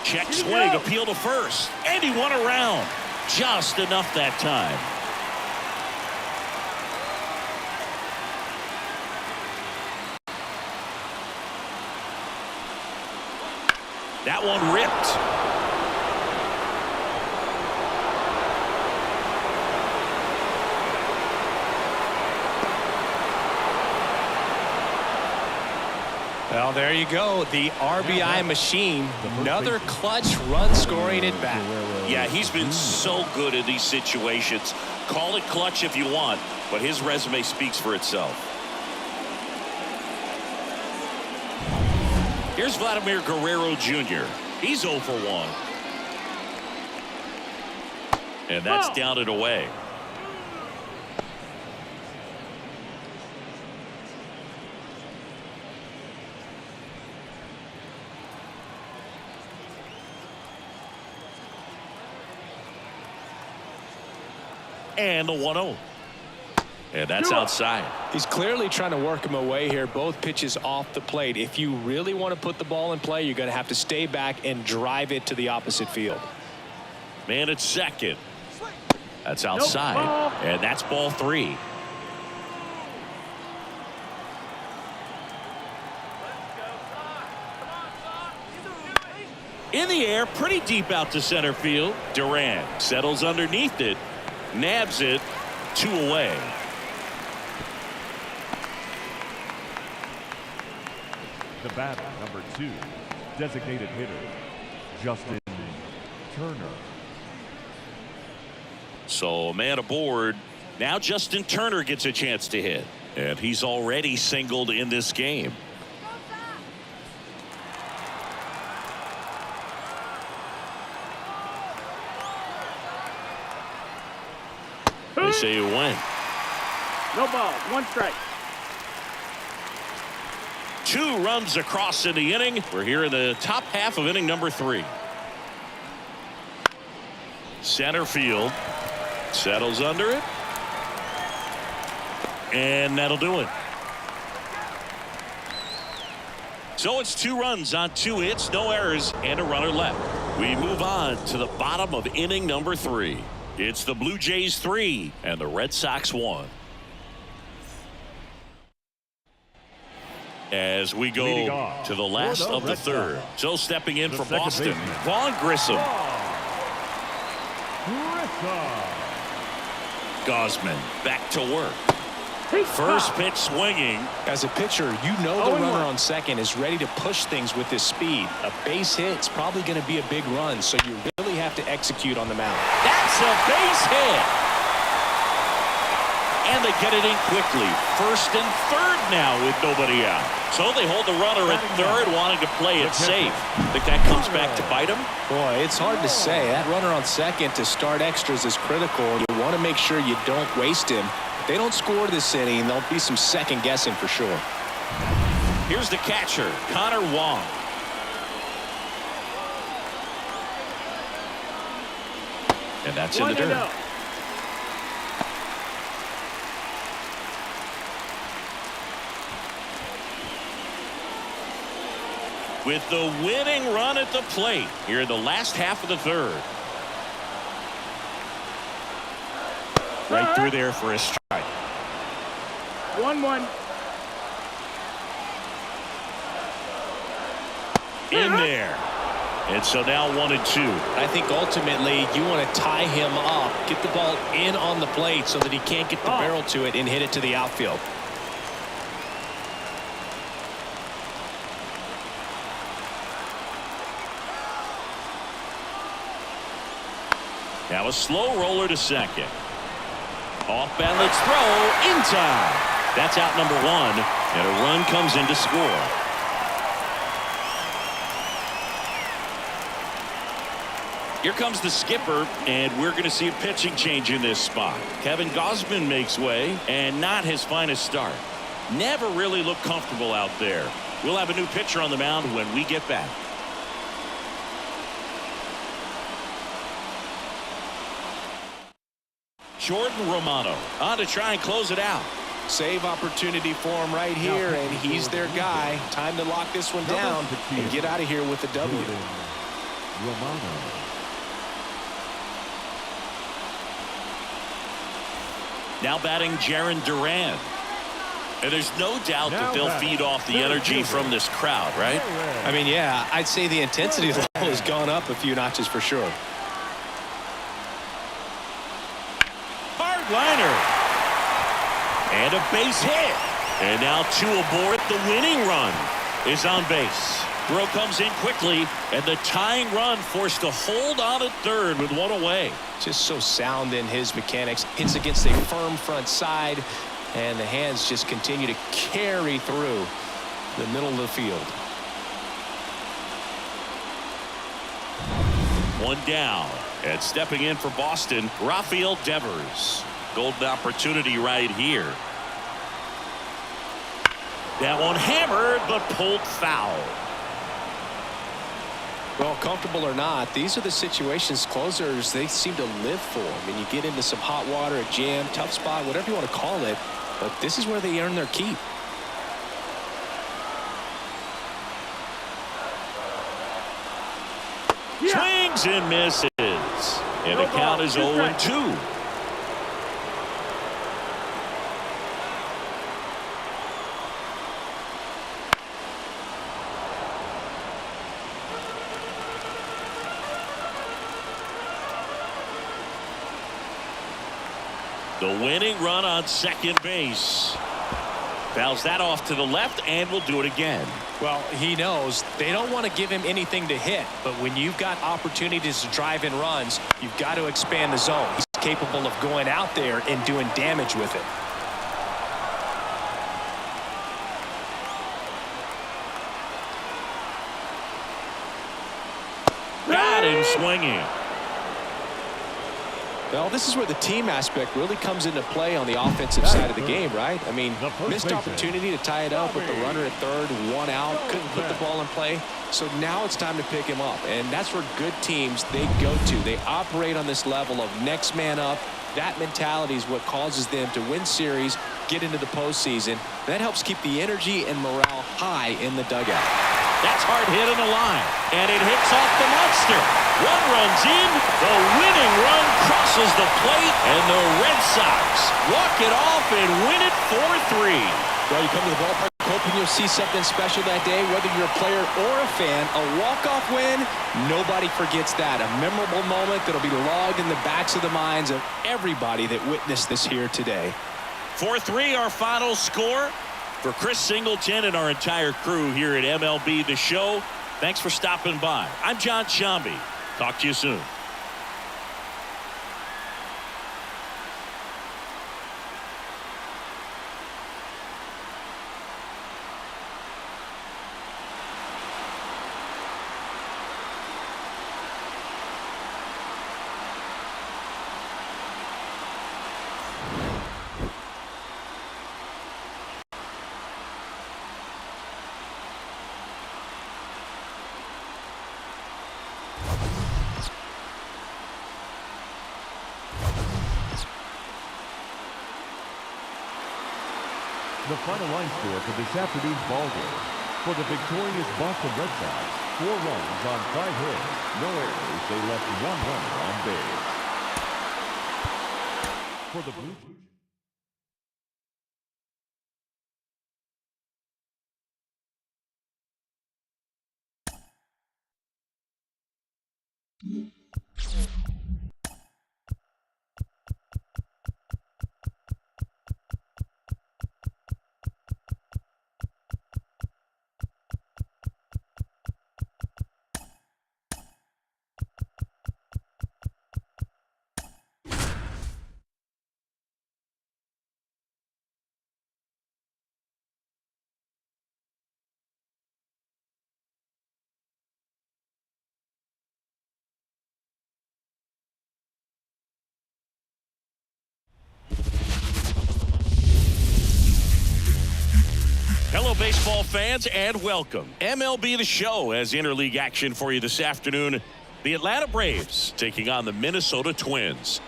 Check swing. Appeal to first. And he won around. Just enough that time. That one ripped. Well, there you go. The RBI machine. Another clutch run scoring at bat. Yeah, he's been so good in these situations. Call it clutch if you want, but his resume speaks for itself. Here's Vladimir Guerrero Jr. He's 0 for 1. And that's down and away. And the 1-0. And that's outside. He's clearly trying to work him away here. Both pitches off the plate. If you really want to put the ball in play, you're going to have to stay back and drive it to the opposite field. Man at second. That's outside. And that's ball 3. In the air, pretty deep out to center field. Duran settles underneath it, nabs it, 2 away. The batter, number 2, designated hitter, Justin Turner. So a man aboard. Now Justin Turner gets a chance to hit. And he's already singled in this game. They say it went. No balls. 1 strike. 2 runs across in the inning. We're here in the top half of inning number 3. Center field. Settles under it. And that'll do it. So it's 2 runs on 2 hits, no errors, and a runner left. We move on to the bottom of inning number 3. It's the Blue Jays 3 and the Red Sox 1. As we go to the last of the 3rd. So stepping in for Boston, Vaughn Grissom. Gausman back to work. First pitch swinging. As a pitcher, you know the runner on second is ready to push things with his speed. A base hit's probably going to be a big run, so you really have to execute on the mound. That's a base hit. And they get it in quickly. First and 3rd now with nobody out. So they hold the runner at 3rd, wanting to play it safe. Think that comes back to bite him? Boy, it's hard to say. That runner on second to start extras is critical. You want to make sure you don't waste him. If they don't score this inning, there'll be some second guessing for sure. Here's the catcher, Connor Wong. And that's in the dirt. With the winning run at the plate here in the last half of the 3rd. Right through there for a strike. 1-1. In there. And so now 1-2. I think ultimately you want to tie him up, get the ball in on the plate so that he can't get the barrel to it and hit it to the outfield. Now a slow roller to second. Off balance throw in time. That's out number 1, and a run comes in to score. Here comes the skipper, and we're going to see a pitching change in this spot. Kevin Gausman makes way, and not his finest start. Never really looked comfortable out there. We'll have a new pitcher on the mound when we get back. Jordan Romano on to try and close it out. Save opportunity for him right here, and he's their guy. Time to lock this one down and get out of here with a W. Romano. Now batting Jarren Duran. And there's no doubt that they'll feed off the energy from this crowd, right? I mean, yeah, I'd say the intensity level has gone up a few notches for sure. Hard liner. And a base hit. And now 2 aboard. The winning run is on base. Throw comes in quickly, and the tying run forced to hold on at 3rd with 1 away. Just so sound in his mechanics. Hits against a firm front side, and the hands just continue to carry through the middle of the field. 1 down, and stepping in for Boston, Rafael Devers. Golden opportunity right here. That one hammered, but pulled foul. Well, comfortable or not, these are the situations closers they seem to live for. I mean, you get into some hot water, a jam, tough spot, whatever you want to call it, but this is where they earn their keep. Swings and misses. And the count is 0-2. The winning run on second base. Fouls that off to the left and will do it again. Well, he knows they don't want to give him anything to hit, but when you've got opportunities to drive in runs, you've got to expand the zone. He's capable of going out there and doing damage with it. Got him swinging. Well, this is where the team aspect really comes into play on the offensive side of the game, right? I mean, missed opportunity to tie it up with the runner at third, one out, couldn't put the ball in play. So now it's time to pick him up, and that's where good teams, they go to. They operate on this level of next man up. That mentality is what causes them to win series, get into the postseason. That helps keep the energy and morale high in the dugout. That's hard hit on the line, and it hits off the monster. One runs in, the winning run crosses the plate, and the Red Sox walk it off and win it 4-3. Well, you come to the ballpark hoping you'll see something special that day, whether you're a player or a fan. A walk-off win, nobody forgets that. A memorable moment that'll be logged in the backs of the minds of everybody that witnessed this here today. 4-3 our final score. For Chris Singleton and our entire crew here at MLB The Show, thanks for stopping by. I'm John Shambi. Talk to you soon. The final line score for this afternoon's ball game. For the victorious Boston Red Sox, 4 runs on 5 hits, no errors. They left 1 runner on base. For the Blue Jays. Hello, baseball fans, and welcome. MLB The Show has interleague action for you this afternoon. The Atlanta Braves taking on the Minnesota Twins.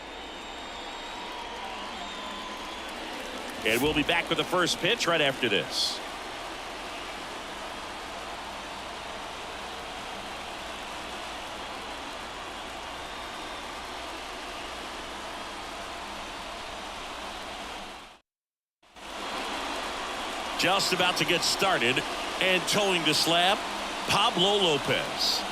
And we'll be back with the first pitch right after this. Just about to get started, and towing the slab, Pablo Lopez.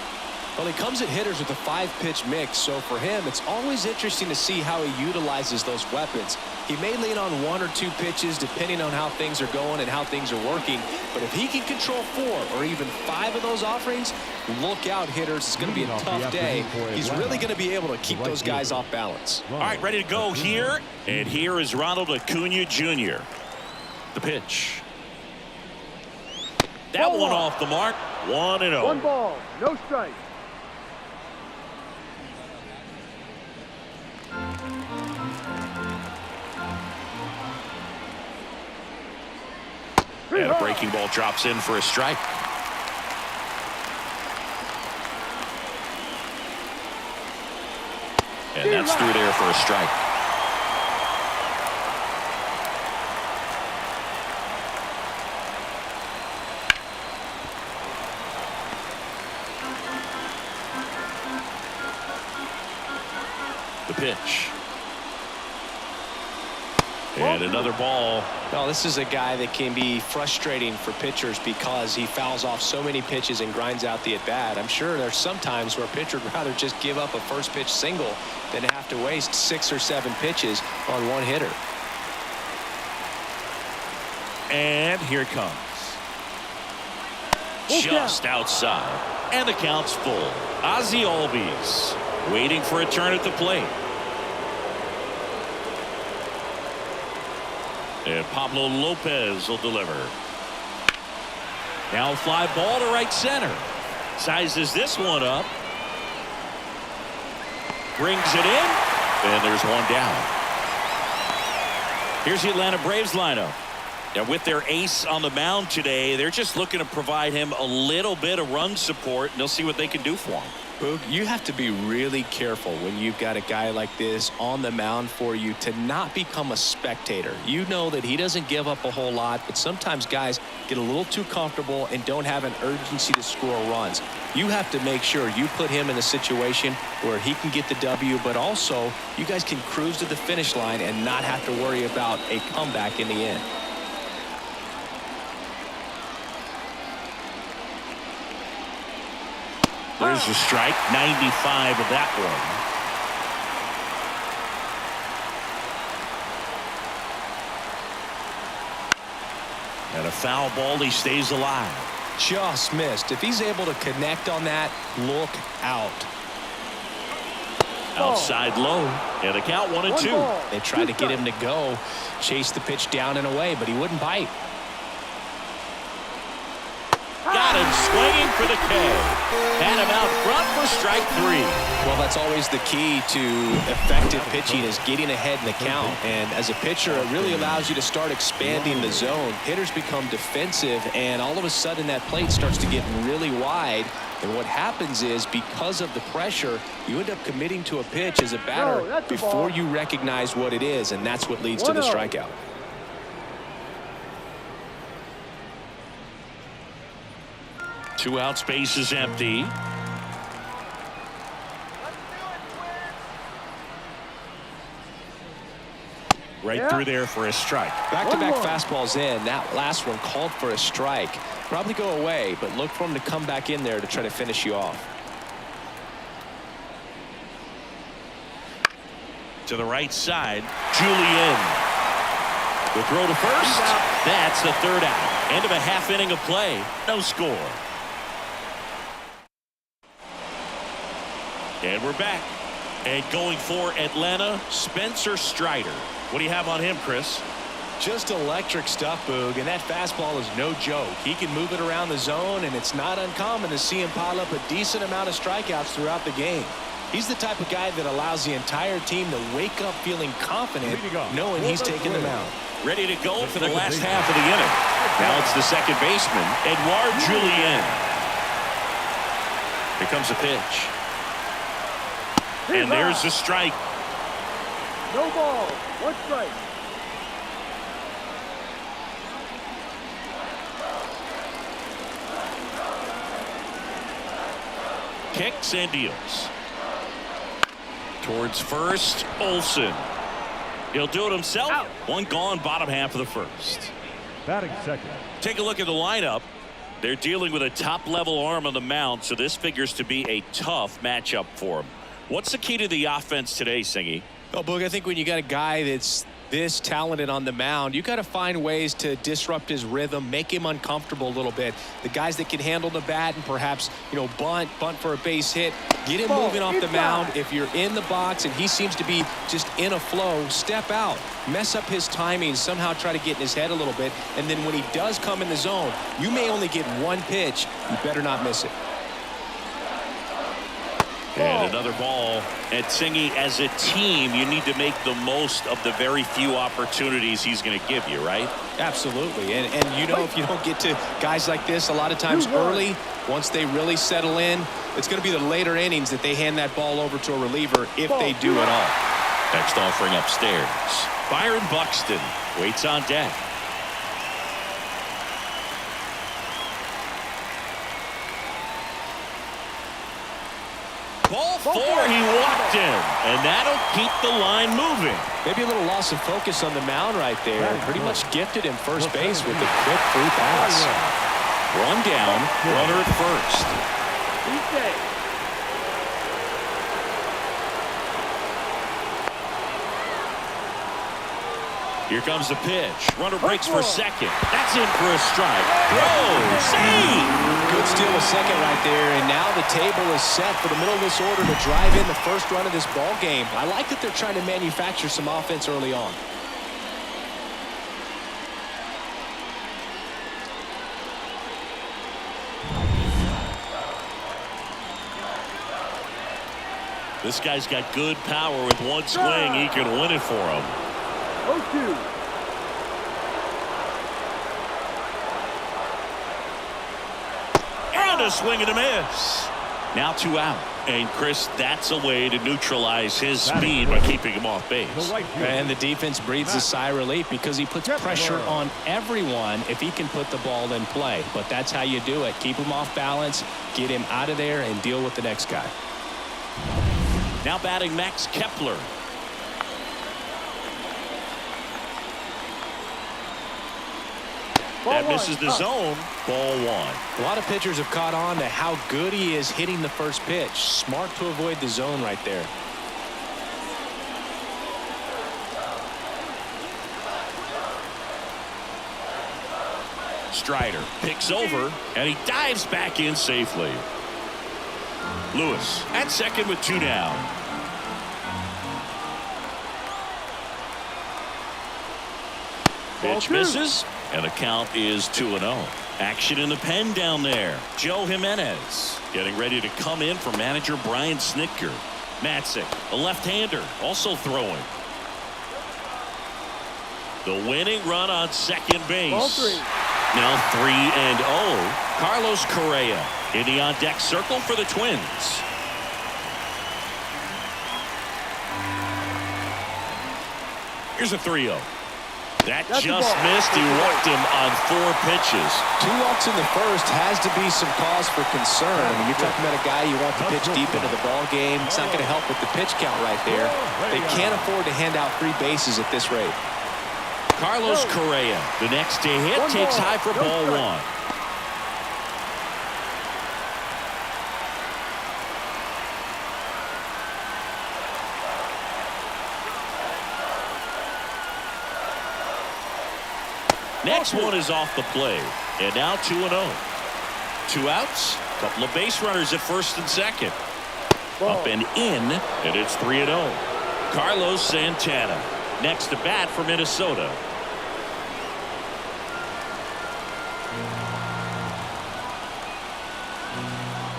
Well, he comes at hitters with a 5-pitch mix, so for him, it's always interesting to see how he utilizes those weapons. He may lean on 1 or 2 pitches depending on how things are going and how things are working, but if he can control 4 or even 5 of those offerings, look out, hitters. It's going to be a tough day. He's really going to be able to keep those guys off balance. All right, ready to go here, and here is Ronald Acuna Jr. The pitch. That one off the mark. 1-0. 1 ball, no strike. And a breaking ball drops in for a strike. And that's through there for a strike. The pitch. And another ball. Well, this is a guy that can be frustrating for pitchers because he fouls off so many pitches and grinds out the at-bat. I'm sure there's some times where a pitcher would rather just give up a first pitch single than have to waste 6 or 7 pitches on one hitter. And here it comes. Just outside. And the count's full. Ozzie Albies waiting for a turn at the plate. And Pablo Lopez will deliver. Now a fly ball to right center. Sizes this one up. Brings it in. And there's one down. Here's the Atlanta Braves lineup. And with their ace on the mound today, they're just looking to provide him a little bit of run support, and they'll see what they can do for him. Boog, you have to be really careful when you've got a guy like this on the mound for you to not become a spectator. You know that he doesn't give up a whole lot, but sometimes guys get a little too comfortable and don't have an urgency to score runs. You have to make sure you put him in a situation where he can get the W, but also you guys can cruise to the finish line and not have to worry about a comeback in the end. There's the strike. 95 of that one. And a foul ball. He stays alive. Just missed. If he's able to connect on that, look out. Outside low. And the count 1-2. They tried to get him to go, chase the pitch down and away, but he wouldn't bite. Got him swinging for the K. Had him out front for strike 3. Well, that's always the key to effective pitching, is getting ahead in the count. And as a pitcher, it really allows you to start expanding the zone. Hitters become defensive, and all of a sudden that plate starts to get really wide. And what happens is, because of the pressure, you end up committing to a pitch as a batter before you recognize what it is, and that's what leads to the strikeout. Two out, space is empty. Right through there for a strike. Back-to-back fastballs in. That last one called for a strike. Probably go away, but look for him to come back in there to try to finish you off. To the right side, Julian. The throw to first. That's the third out. End of a half inning of play. No score. And we're back. And going for Atlanta, Spencer Strider. What do you have on him, Chris? Just electric stuff, Boog, and that fastball is no joke. He can move it around the zone, and it's not uncommon to see him pile up a decent amount of strikeouts throughout the game. He's the type of guy that allows the entire team to wake up feeling confident, knowing he's taking the mound. Ready to go for the last half of the inning. Now it's the second baseman, Edouard Julien. Here comes a pitch. And there's the strike. No ball. 1 strike. Kicks and deals. Towards first, Olsen. He'll do it himself. Out. One gone, bottom half of the first. Batting second. Take a look at the lineup. They're dealing with a top-level arm on the mound, so this figures to be a tough matchup for them. What's the key to the offense today, Singy? Well, Boog, I think when you got a guy that's this talented on the mound, you got to find ways to disrupt his rhythm, make him uncomfortable a little bit. The guys that can handle the bat and perhaps, bunt for a base hit, get him moving off the mound. If you're in the box and he seems to be just in a flow, step out, mess up his timing, somehow try to get in his head a little bit. And then when he does come in the zone, you may only get one pitch. You better not miss it. And another ball. And Singy, as a team, you need to make the most of the very few opportunities he's going to give you, right? Absolutely. And you know, if you don't get to guys like this a lot of times early, once they really settle in, it's going to be the later innings that they hand that ball over to a reliever if they do at all. Next offering upstairs. Byron Buxton waits on deck. Ball four, he walked in, and that'll keep the line moving. Maybe a little loss of focus on the mound right there. Pretty much gifted him first base with a quick free pass. One down, runner at first. Here comes the pitch. Runner breaks for second. That's in for a strike. Throw, save! Good steal of second right there, and now the table is set for the middle of this order to drive in the first run of this ball game. I like that they're trying to manufacture some offense early on. This guy's got good power. With one swing, he can win it for him. 0-2. And a swing and a miss. Now 2 out. And Chris, that's a way to neutralize his speed by keeping him off base. And the defense breathes a sigh of relief because he puts pressure on everyone if he can put the ball in play. But that's how you do it. Keep him off balance, get him out of there, and deal with the next guy. Now batting Max Kepler. That misses the zone. Ball one. A lot of pitchers have caught on to how good he is hitting the first pitch. Smart to avoid the zone right there. Strider picks over, and he dives back in safely. Lewis at second with 2 down. Pitch misses, and the count is 2-0. Action in the pen down there. Joe Jimenez getting ready to come in for manager Brian Snitker. Matzik, a left-hander, also throwing. The winning run on second base. Now 3-0. Carlos Correa in the on-deck circle for the Twins. Here's a 3-0. That just missed. He walked him on 4 pitches. 2 walks in the first has to be some cause for concern. I mean, you're talking about a guy you want to pitch deep into the ball game. It's not going to help with the pitch count right there. They can't afford to hand out free bases at this rate. Carlos Correa, the next to hit, takes high for ball 1. Next one is off the plate, and now 2-0. 2 outs, couple of base runners at first and second. Up and in, and it's 3-0. Carlos Santana next to bat for Minnesota.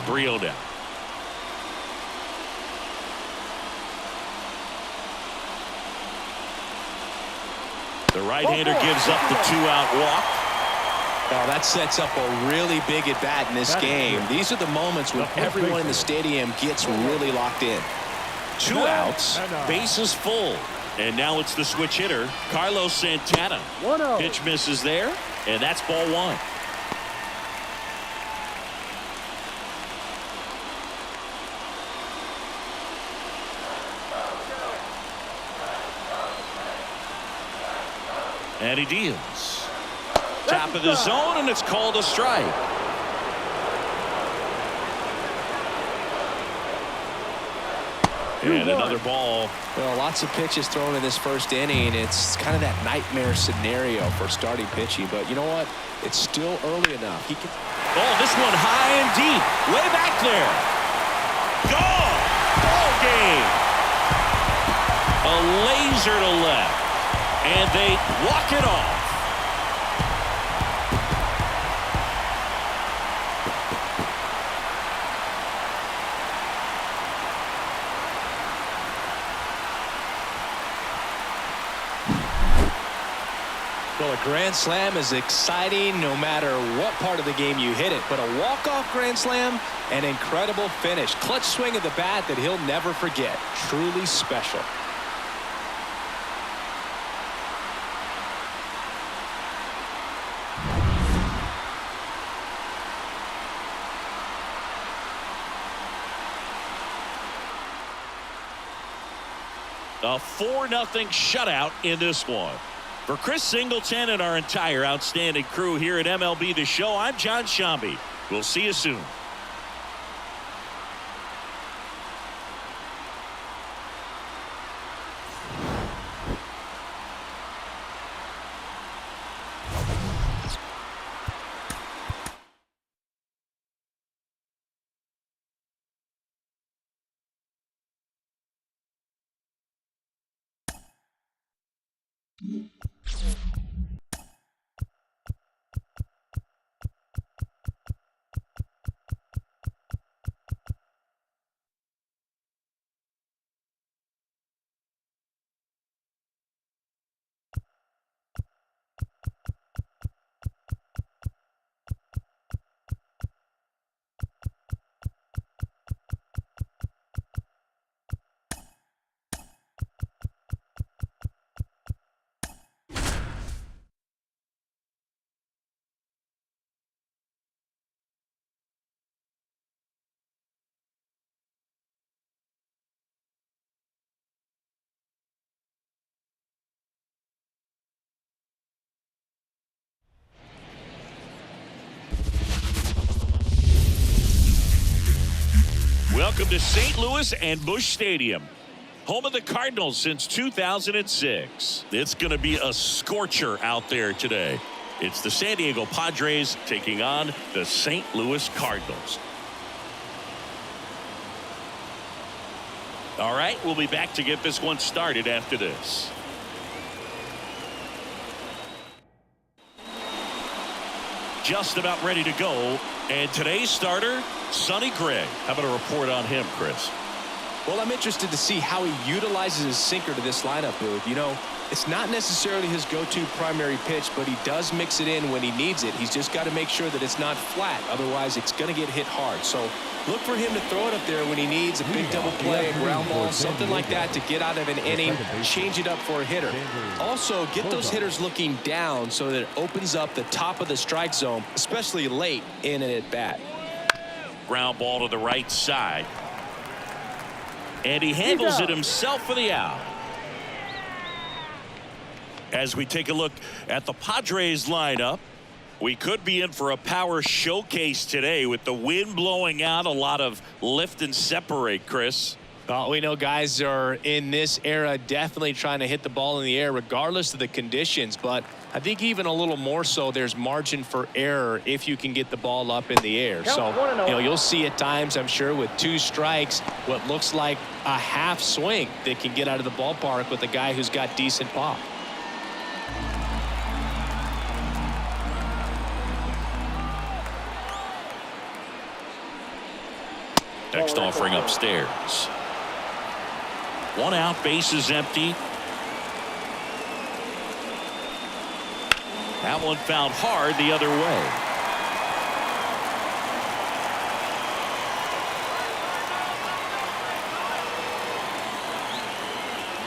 Three-0 down. The right-hander gives up the 2-out walk. Now that sets up a really big at-bat in this game. These are the moments when everyone in the stadium gets really locked in. 2 outs, bases full. And now it's the switch hitter, Carlos Santana. Pitch misses there, and that's ball 1. And he deals. Top of the zone, and it's called a strike. And another ball. Well, lots of pitches thrown in this first inning. It's kind of that nightmare scenario for starting pitching. But you know what? It's still early enough. He can. Oh, this one high and deep. Way back there. Gone. Ball game. A laser to left. And they walk it off. grand slam is exciting no matter what part of the game you hit it. But a walk-off grand slam, an incredible finish. Clutch swing of the bat that he'll never forget. Truly special. A 4-0 shutout in this one. For Chris Singleton and our entire outstanding crew here at MLB The Show, I'm John Shambi. We'll see you soon. Welcome to St. Louis and Busch Stadium, home of the Cardinals since 2006. It's going to be a scorcher out there today. It's the San Diego Padres taking on the St. Louis Cardinals. All right, we'll be back to get this one started after this. Just about ready to go. And today's starter, Sonny Gray. How about a report on him, Chris? Well, I'm interested to see how he utilizes his sinker to this lineup, Boog. You know, it's not necessarily his go-to primary pitch, but he does mix it in when he needs it. He's just got to make sure that it's not flat. Otherwise, it's going to get hit hard. So look for him to throw it up there when he needs a big double play, a ground ball, something like that to get out of an inning, change it up for a hitter. Also, get those hitters looking down so that it opens up the top of the strike zone, especially late in an at-bat. Ground ball to the right side. And he handles it himself for the out. As we take a look at the Padres lineup, we could be in for a power showcase today with the wind blowing out, a lot of lift and separate, Chris. Well, we know guys are in this era definitely trying to hit the ball in the air regardless of the conditions, but I think even a little more so there's margin for error if you can get the ball up in the air. So, you know, you'll see at times, I'm sure, with 2 strikes, what looks like a half swing that can get out of the ballpark with a guy who's got decent pop. Next offering upstairs. 1 out, bases empty. That one found hard the other way.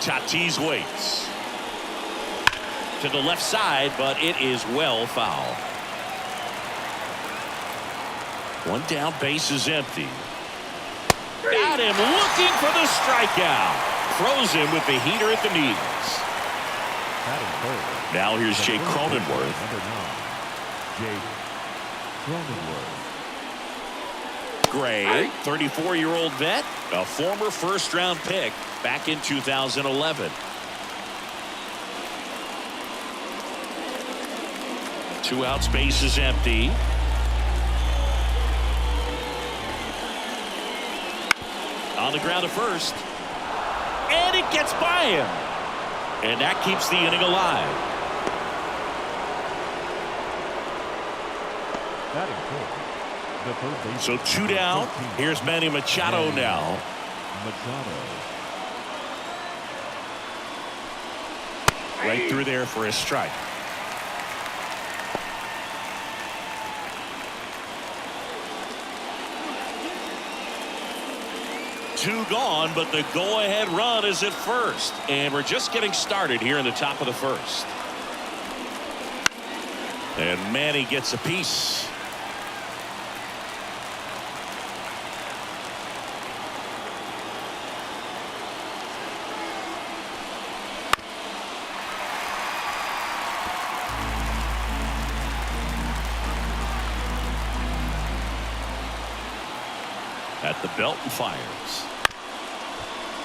Tatis waits. To the left side, but it is well foul. 1 down, bases empty. Got him looking for the strikeout. Throws him with the heater at the knees. Now here's Jake Cronenworth. Jake Cronenworth. Gray, 34-year-old vet, a former first-round pick back in 2011. 2 outs, bases empty. On the ground to first. And it gets by him. And that keeps the inning alive. So 2 down. Here's Manny Machado now. Right through there for a strike. 2 gone, but the go-ahead run is at first. And we're just getting started here in the top of the first. And Manny gets a piece. At the belt and fires.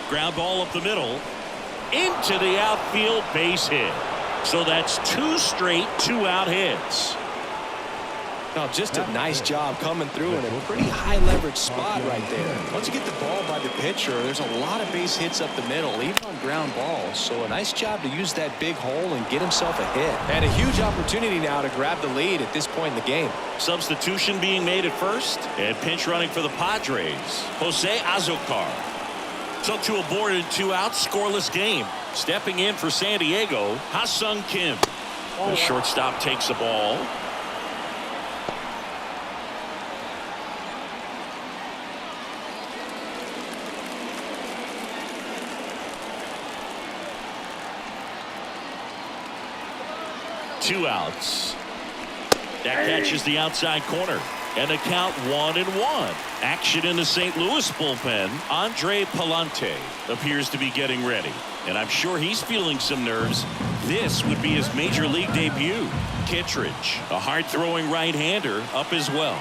Ground ball up the middle. Into the outfield, base hit. So that's 2 straight 2-out hits. Now just a nice job coming through in a pretty high leverage spot right there. Once you get the ball by the pitcher, there's a lot of base hits up the middle, even on ground balls. So a nice job to use that big hole and get himself a hit. And a huge opportunity now to grab the lead at this point in the game. Substitution being made at first, and pinch running for the Padres, Jose Azocar. So 2 aboard and 2 out, scoreless game. Stepping in for San Diego, Ha-Sung Kim. The shortstop takes the ball. Two outs. That catches the outside corner. And the count 1-1. Action in the St. Louis bullpen. Andre Palante appears to be getting ready. And I'm sure he's feeling some nerves. This would be his major league debut. Kittredge, a hard-throwing right-hander, up as well.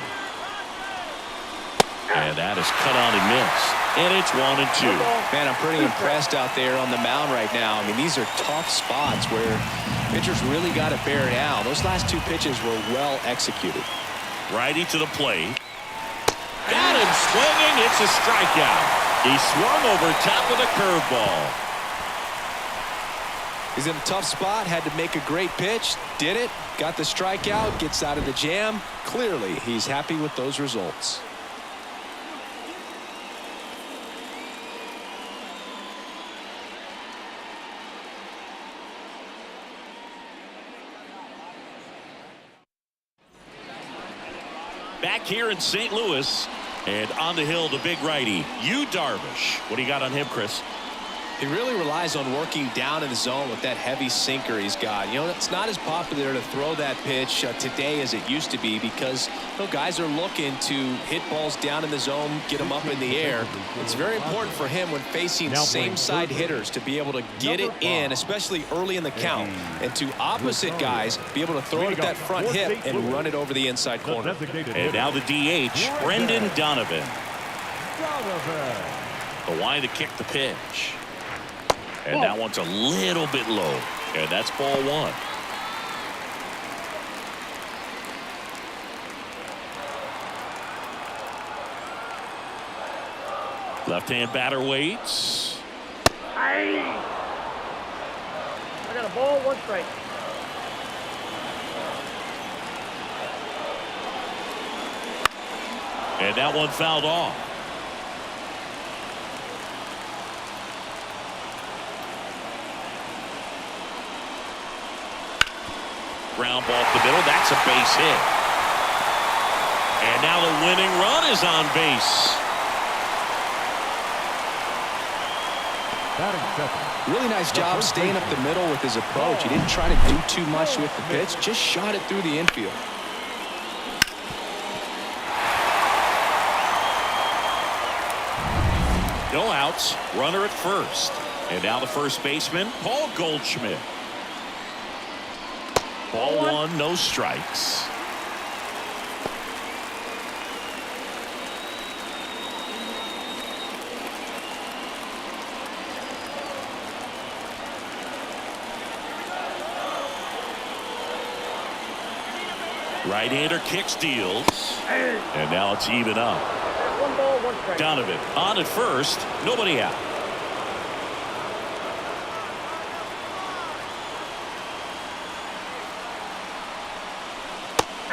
And that is cut on and missed. And it's 1-2. Man, I'm pretty impressed out there on the mound right now. I mean, these are tough spots where pitchers really got to bear down. Those last 2 pitches were well executed. Righty to the plate. Got him swinging. It's a strikeout. He swung over top of the curveball. He's in a tough spot. Had to make a great pitch. Did it. Got the strikeout. Gets out of the jam. Clearly, he's happy with those results. Back here in St. Louis, and on the hill, the big righty, Yu Darvish. What do you got on him, Chris? He really relies on working down in the zone with that heavy sinker he's got. You know, it's not as popular to throw that pitch today as it used to be because guys are looking to hit balls down in the zone, get them up in the air. It's very important for him when facing same-side hitters to be able to get it in, especially early in the count, and to opposite guys be able to throw it at that front hip and run it over the inside corner. And now the DH, Brendan Donovan. Kwai to kick the pitch. And that one's a little bit low. And that's ball 1. Left-hand batter waits. I got a ball, 1 strike. And that one fouled off. Ground ball up the middle. That's a base hit. And now the winning run is on base. Really nice job staying up the middle with his approach. He didn't try to do too much with the pitch. Just shot it through the infield. No outs. Runner at first. And now the first baseman, Paul Goldschmidt. Ball 1, no strikes. Right-hander kicks, deals. And now it's even up. 1 ball, 1 strike. Donovan on at first. Nobody out.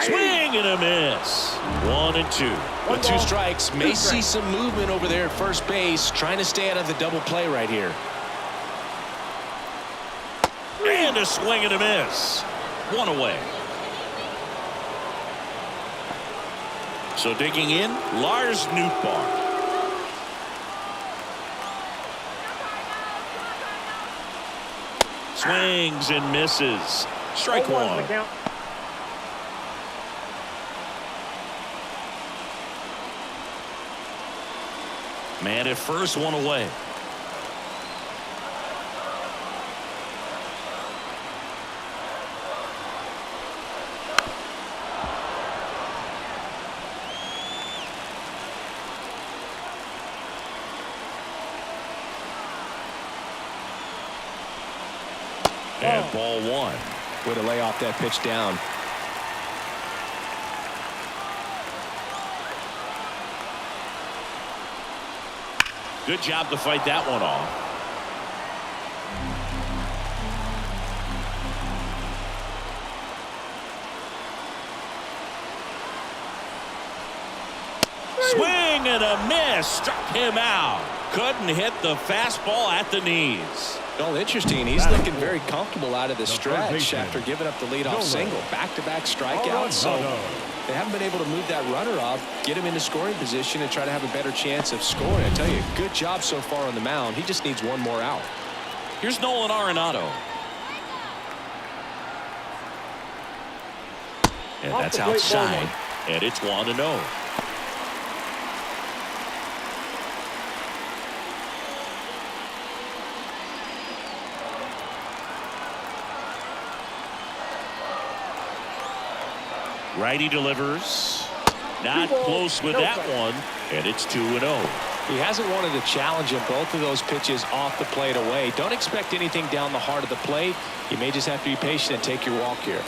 Swing and a miss. 1-2. With 2 strikes, may see some movement over there at first base, trying to stay out of the double play right here. And a swing and a miss. 1 away. So digging in, Lars Nootbaar. Swings and misses. Strike 0-1 one. the count. Man at first, one away. And ball one. Way to lay off that pitch down. Good job to fight that one off. Swing and a miss. Struck him out. Couldn't hit the fastball at the knees. Well, interesting. He's looking very comfortable out of the stretch after giving up the leadoff single. Back-to-back strikeouts. So they haven't been able to move that runner up, get him into scoring position, and try to have a better chance of scoring. I tell you, good job so far on the mound. He just needs one more out. Here's Nolan Arenado. And that's outside. And it's 1-0. Righty delivers. Not close with that one. And it's 2-0. He hasn't wanted to challenge him. Both of those pitches off the plate away. Don't expect anything down the heart of the plate. You may just have to be patient and take your walk here.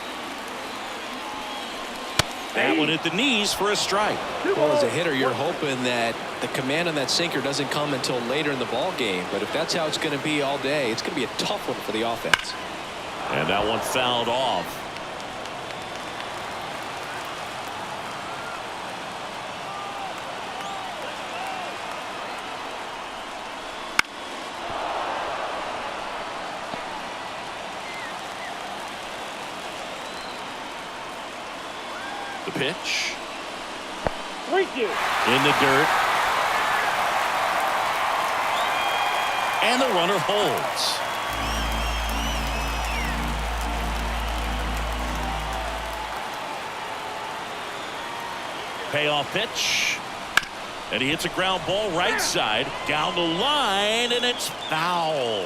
That one at the knees for a strike. Well, as a hitter, you're hoping that the command on that sinker doesn't come until later in the ball game. But if that's how it's going to be all day, it's going to be a tough one for the offense. And that one fouled off. The pitch. Thank you. In the dirt. And the runner holds. Payoff pitch. And he hits a ground ball right side. Down the line, and it's foul.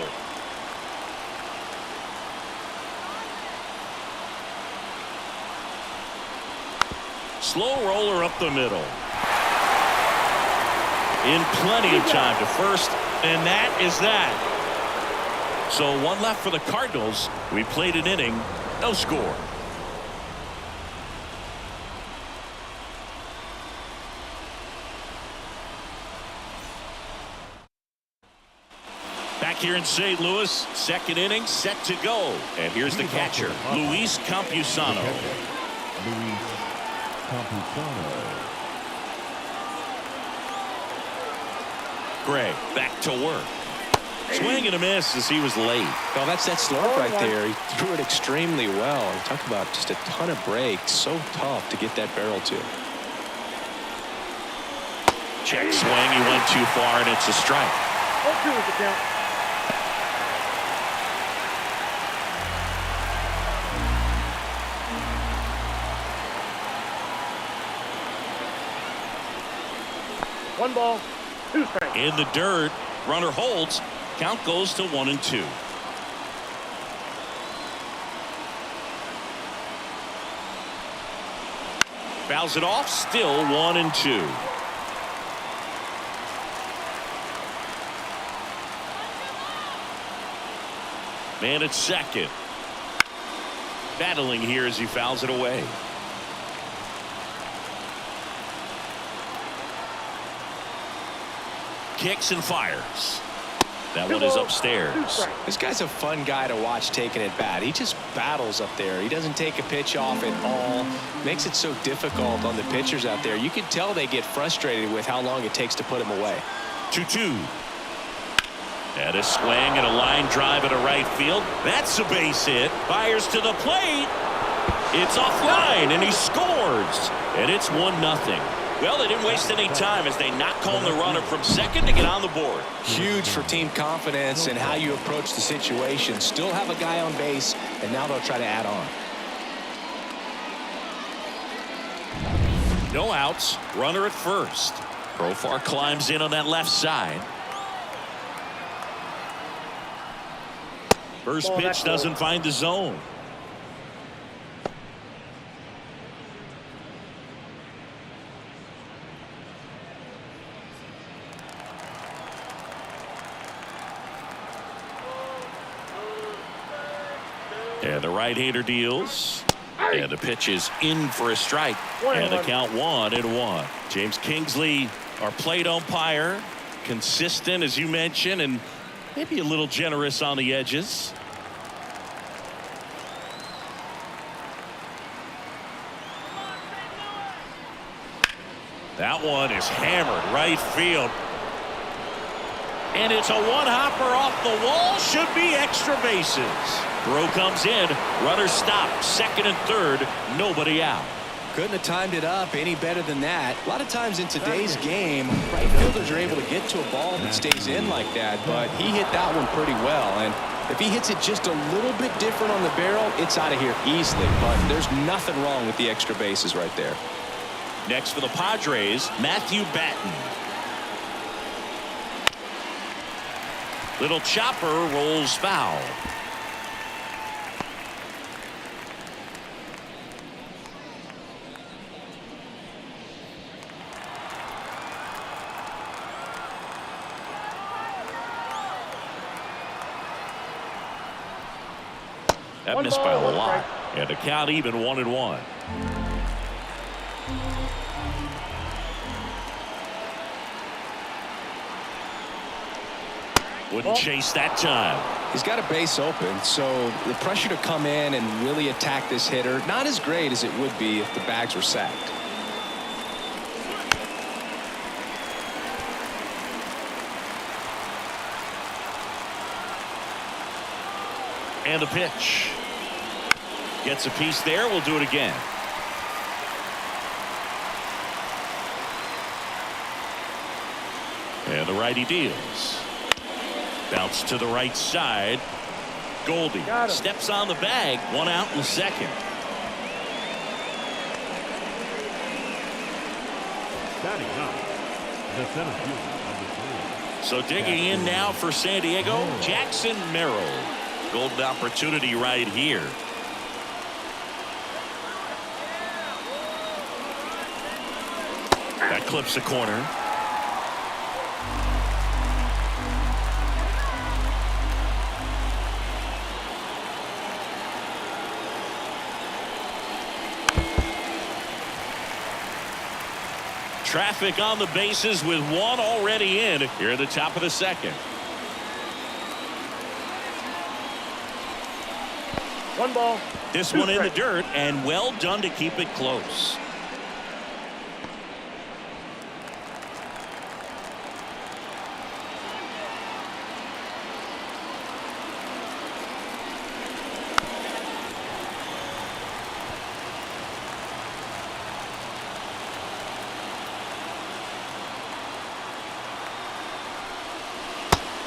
Slow roller up the middle. In plenty of time to first, and that is that. So one left for the Cardinals. We played an inning, no score. Back here in St. Louis, second inning set to go. And here's the catcher, Luis Campusano. Luis Campusano. Gray back to work. Swing and a miss as he was late. Well, that's that slurve right there. He threw it extremely well. And talk about just a ton of breaks. So tough to get that barrel to. Check swing. He went too far, and it's a strike. 0-2 is the count. One ball, two strikes. In the dirt, runner holds. Count goes to 1-2. Fouls it off. Still 1-2. Man at second. Battling here as he fouls it away. Kicks and fires. That one is upstairs. This guy's a fun guy to watch taking at bat. He just battles up there. He doesn't take a pitch off at all. Makes it so difficult on the pitchers out there. You can tell they get frustrated with how long it takes to put him away. 2-2. And a swing and a line drive into right field. That's a base hit. Fires to the plate. It's offline, and he scores. And it's 1-0. Well, they didn't waste any time as they knocked home the runner from second to get on the board. Huge for team confidence and how you approach the situation. Still have a guy on base, and now they'll try to add on. No outs, runner at first. Profar climbs in on that left side. First pitch doesn't find the zone. And the right-hander deals. And the pitch is in for a strike. And the count 1-1. James Kingsley, our plate umpire, consistent as you mentioned, and maybe a little generous on the edges. That one is hammered right field. And it's a one-hopper off the wall. Should be extra bases. Throw comes in. Runner stopped. Second and third. Nobody out. Couldn't have timed it up any better than that. A lot of times in today's game, right fielders are able to get to a ball that stays in like that, but he hit that one pretty well. And if he hits it just a little bit different on the barrel, it's out of here easily. But there's nothing wrong with the extra bases right there. Next for the Padres, Matthew Batten. Little chopper rolls foul. That missed by a lot. And the count even 1-1. Wouldn't chase that time. He's got a base open, so the pressure to come in and really attack this hitter, not as great as it would be if the bags were sacked. And the pitch. Gets a piece there. We'll do it again. And the righty deals. Bounce to the right side. Goldie steps on the bag. One out in the second. Batting up, the center fielder, number 3. So digging in now for San Diego, Jackson Merrill. Golden opportunity right here. That clips the corner. Traffic on the bases with one already in here at the top of the second. One ball. This one in the dirt, and well done to keep it close.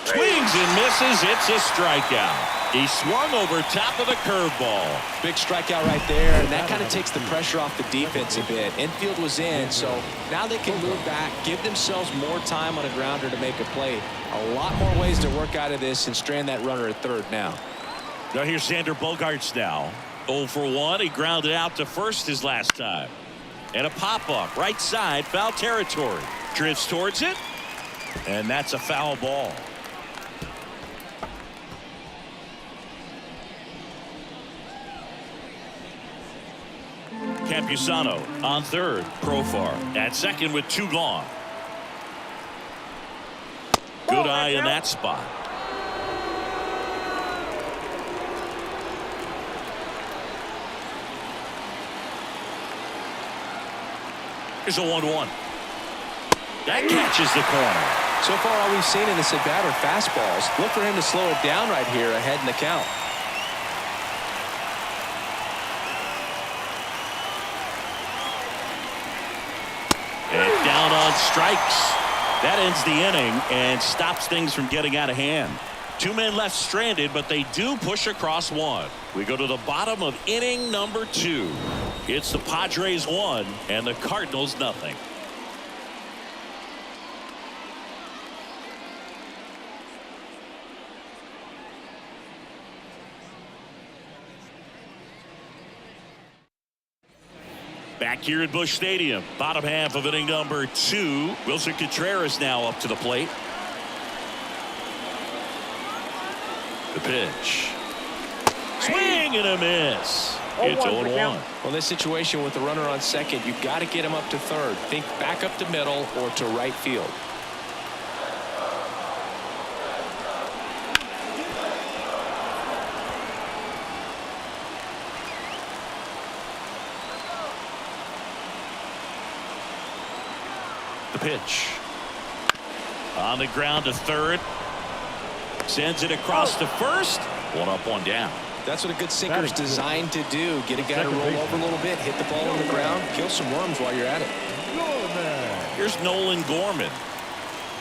Swings and misses. It's a strikeout. He swung over top of the curveball. Big strikeout right there, and that kind of takes the pressure off the defense a bit. Infield was in, so now they can move back, give themselves more time on a grounder to make a play. A lot more ways to work out of this and strand that runner at third now. Now here's Xander Bogaerts now. 0 for 1. He grounded out to first his last time. And a pop-up right side, foul territory. Drifts towards it, and that's a foul ball. Campusano on third. Profar at second with 2 gone. Good eye in that spot. Here's a 1-1. That catches the corner. So far, all we've seen in this at-bat are fastballs. Look for him to slow it down right here ahead in the count. And strikes. That ends the inning and stops things from getting out of hand. 2 men left stranded, but they do push across one. We go to the bottom of inning number 2. It's the Padres 1 and the Cardinals nothing. Back here at Busch Stadium, bottom half of inning number 2. Wilson Contreras now up to the plate. The pitch. Swing and a miss. It's 0-1. Well, in this situation with the runner on second, you've got to get him up to third. Think back up to middle or to right field. The pitch. On the ground to third. Sends it across to first. 1 up, 1 down. That's what a good sinker is designed to do. Get a guy to roll over a little bit, hit the ball on the ground, kill some worms while you're at it. Here's Nolan Gorman.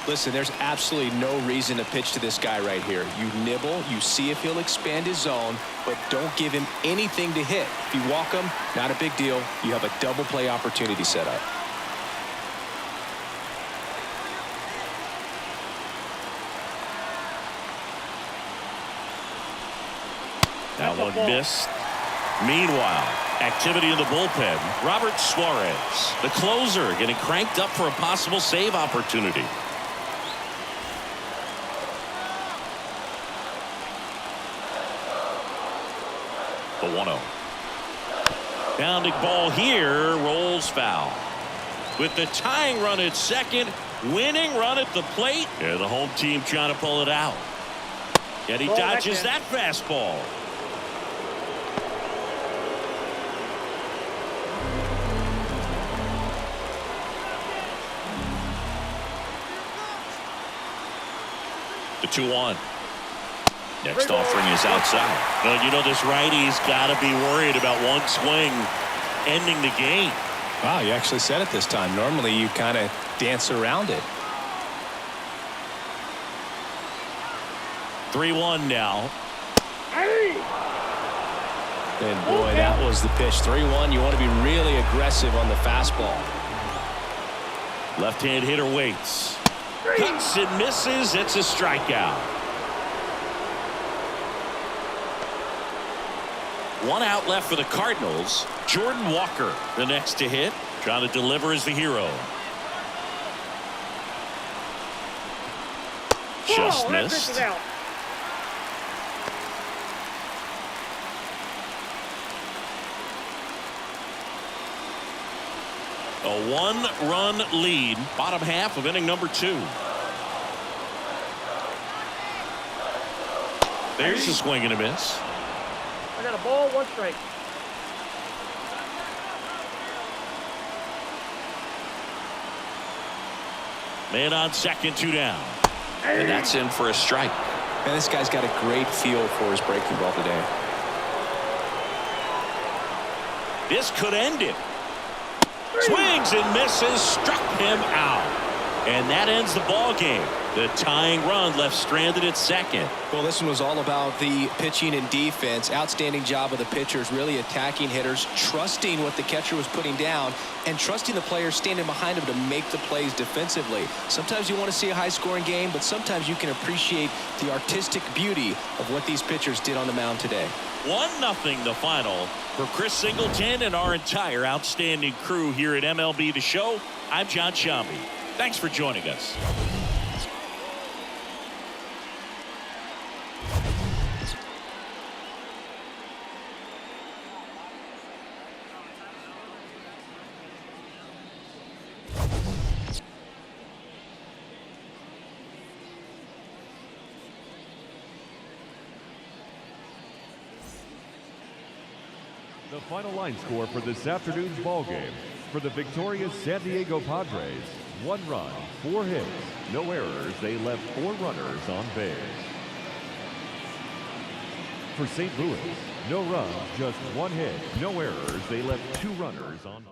Listen, there's absolutely no reason to pitch to this guy right here. You nibble, you see if he'll expand his zone, but don't give him anything to hit. If you walk him, not a big deal. You have a double play opportunity set up. That one missed. Meanwhile, activity in the bullpen. Robert Suarez, the closer, getting cranked up for a possible save opportunity. The 1-0. Pounding ball here, rolls foul. With the tying run at second, winning run at the plate, and the home team trying to pull it out. And he dodges that fastball. The 2-1. Next offering is outside. Well, you know, this righty's got to be worried about one swing ending the game. Wow, you actually said it this time. Normally you kind of dance around it. 3-1 now. And boy, that was the pitch. 3-1. You want to be really aggressive on the fastball. Left-hand hitter waits. Cuts and misses. It's a strikeout. 1 out left for the Cardinals. Jordan Walker, the next to hit. Trying to deliver as the hero. Just missed. A 1-run lead, bottom half of inning number 2. There's a swing and a miss. I got a ball, 1 strike. Man on second, 2 down. And that's in for a strike. Man, this guy's got a great feel for his breaking ball today. This could end it. Swings and misses, struck him out. And that ends the ball game. The tying run left stranded at second. Well, this one was all about the pitching and defense. Outstanding job of the pitchers, really attacking hitters, trusting what the catcher was putting down, and trusting the players standing behind him to make the plays defensively. Sometimes you want to see a high-scoring game, but sometimes you can appreciate the artistic beauty of what these pitchers did on the mound today. 1-0 the final. For Chris Singleton and our entire outstanding crew here at MLB The Show, I'm John Shambi. Thanks for joining us. The final line score for this afternoon's ball game. For the victorious San Diego Padres, 1 run, 4 hits, no errors. They left 4 runners on base. For St. Louis, no runs, just 1 hit, no errors. They left 2 runners on base.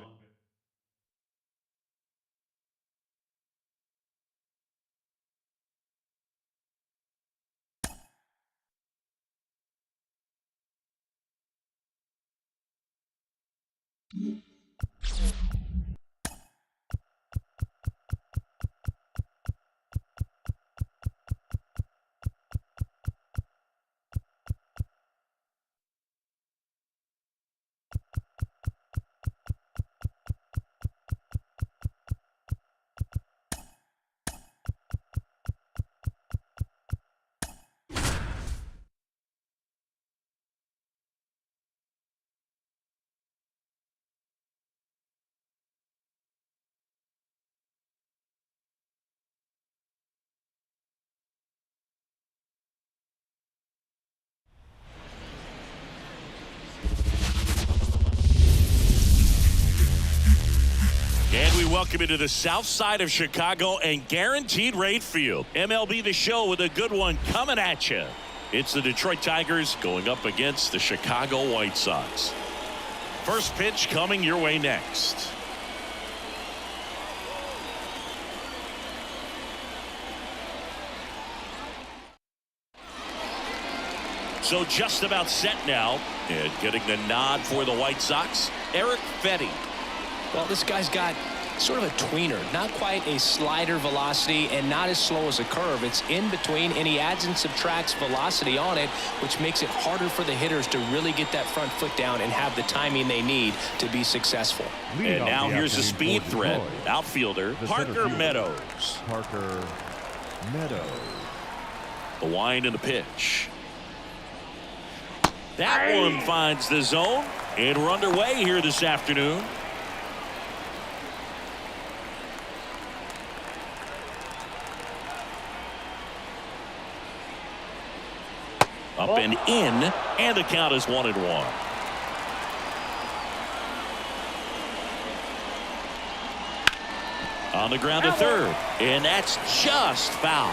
And we welcome you to the south side of Chicago and Guaranteed Rate Field. MLB The Show with a good one coming at you. It's the Detroit Tigers going up against the Chicago White Sox. First pitch coming your way next. So just about set now, and getting the nod for the White Sox, Eric Fetty. Well, this guy's got sort of a tweener, not quite a slider velocity and not as slow as a curve. It's in between, and he adds and subtracts velocity on it, which makes it harder for the hitters to really get that front foot down and have the timing they need to be successful. And now here's a speed threat, outfielder Parker Meadows. Parker Meadows. The wind and the pitch. That one finds the zone, and we're underway here this afternoon. Up and in, and the count is 1-1. On the ground to third, and that's just foul.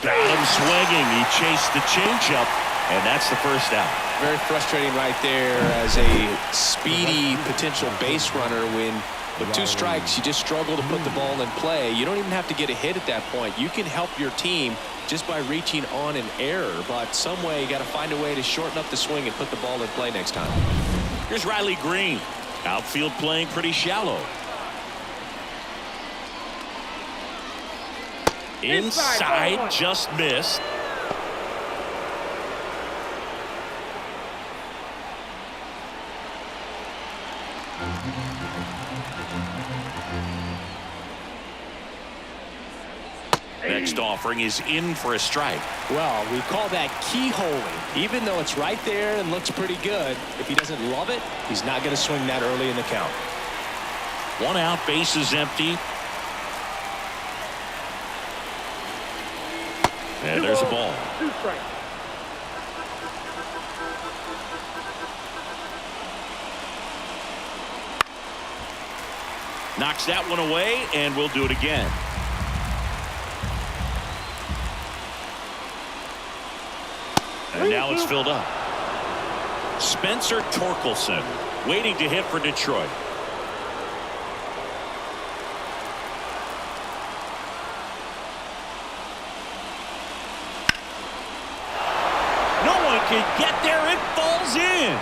Got him swinging. He chased the changeup, and that's the first out. Very frustrating right there as a speedy potential base runner when with 2 strikes you just struggle to put the ball in play. You don't even have to get a hit at that point. You can help your team just by reaching on an error, but some way you got to find a way to shorten up the swing and put the ball in play next time. Here's Riley Green. Outfield playing pretty shallow. Inside, just missed. Next offering is in for a strike. Well, we call that keyholing. Even though it's right there and looks pretty good, if he doesn't love it, he's not going to swing that early in the count. 1 out, bases empty. And there's a ball. 2 strikes. Knocks that one away, and we'll do it again. And now it's filled up. Spencer Torkelson waiting to hit for Detroit. No one can get there. It falls in.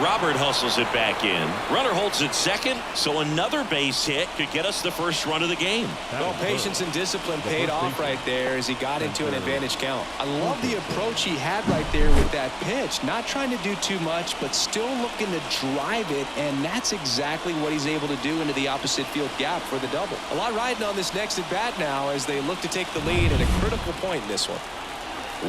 Robert hustles it back in. Runner holds it second, so another base hit could get us the first run of the game. Well, patience and discipline paid off right there as he got into an advantage count. I love the approach he had right there with that pitch. Not trying to do too much, but still looking to drive it, and that's exactly what he's able to do into the opposite field gap for the double. A lot riding on this next at-bat now as they look to take the lead at a critical point in this one.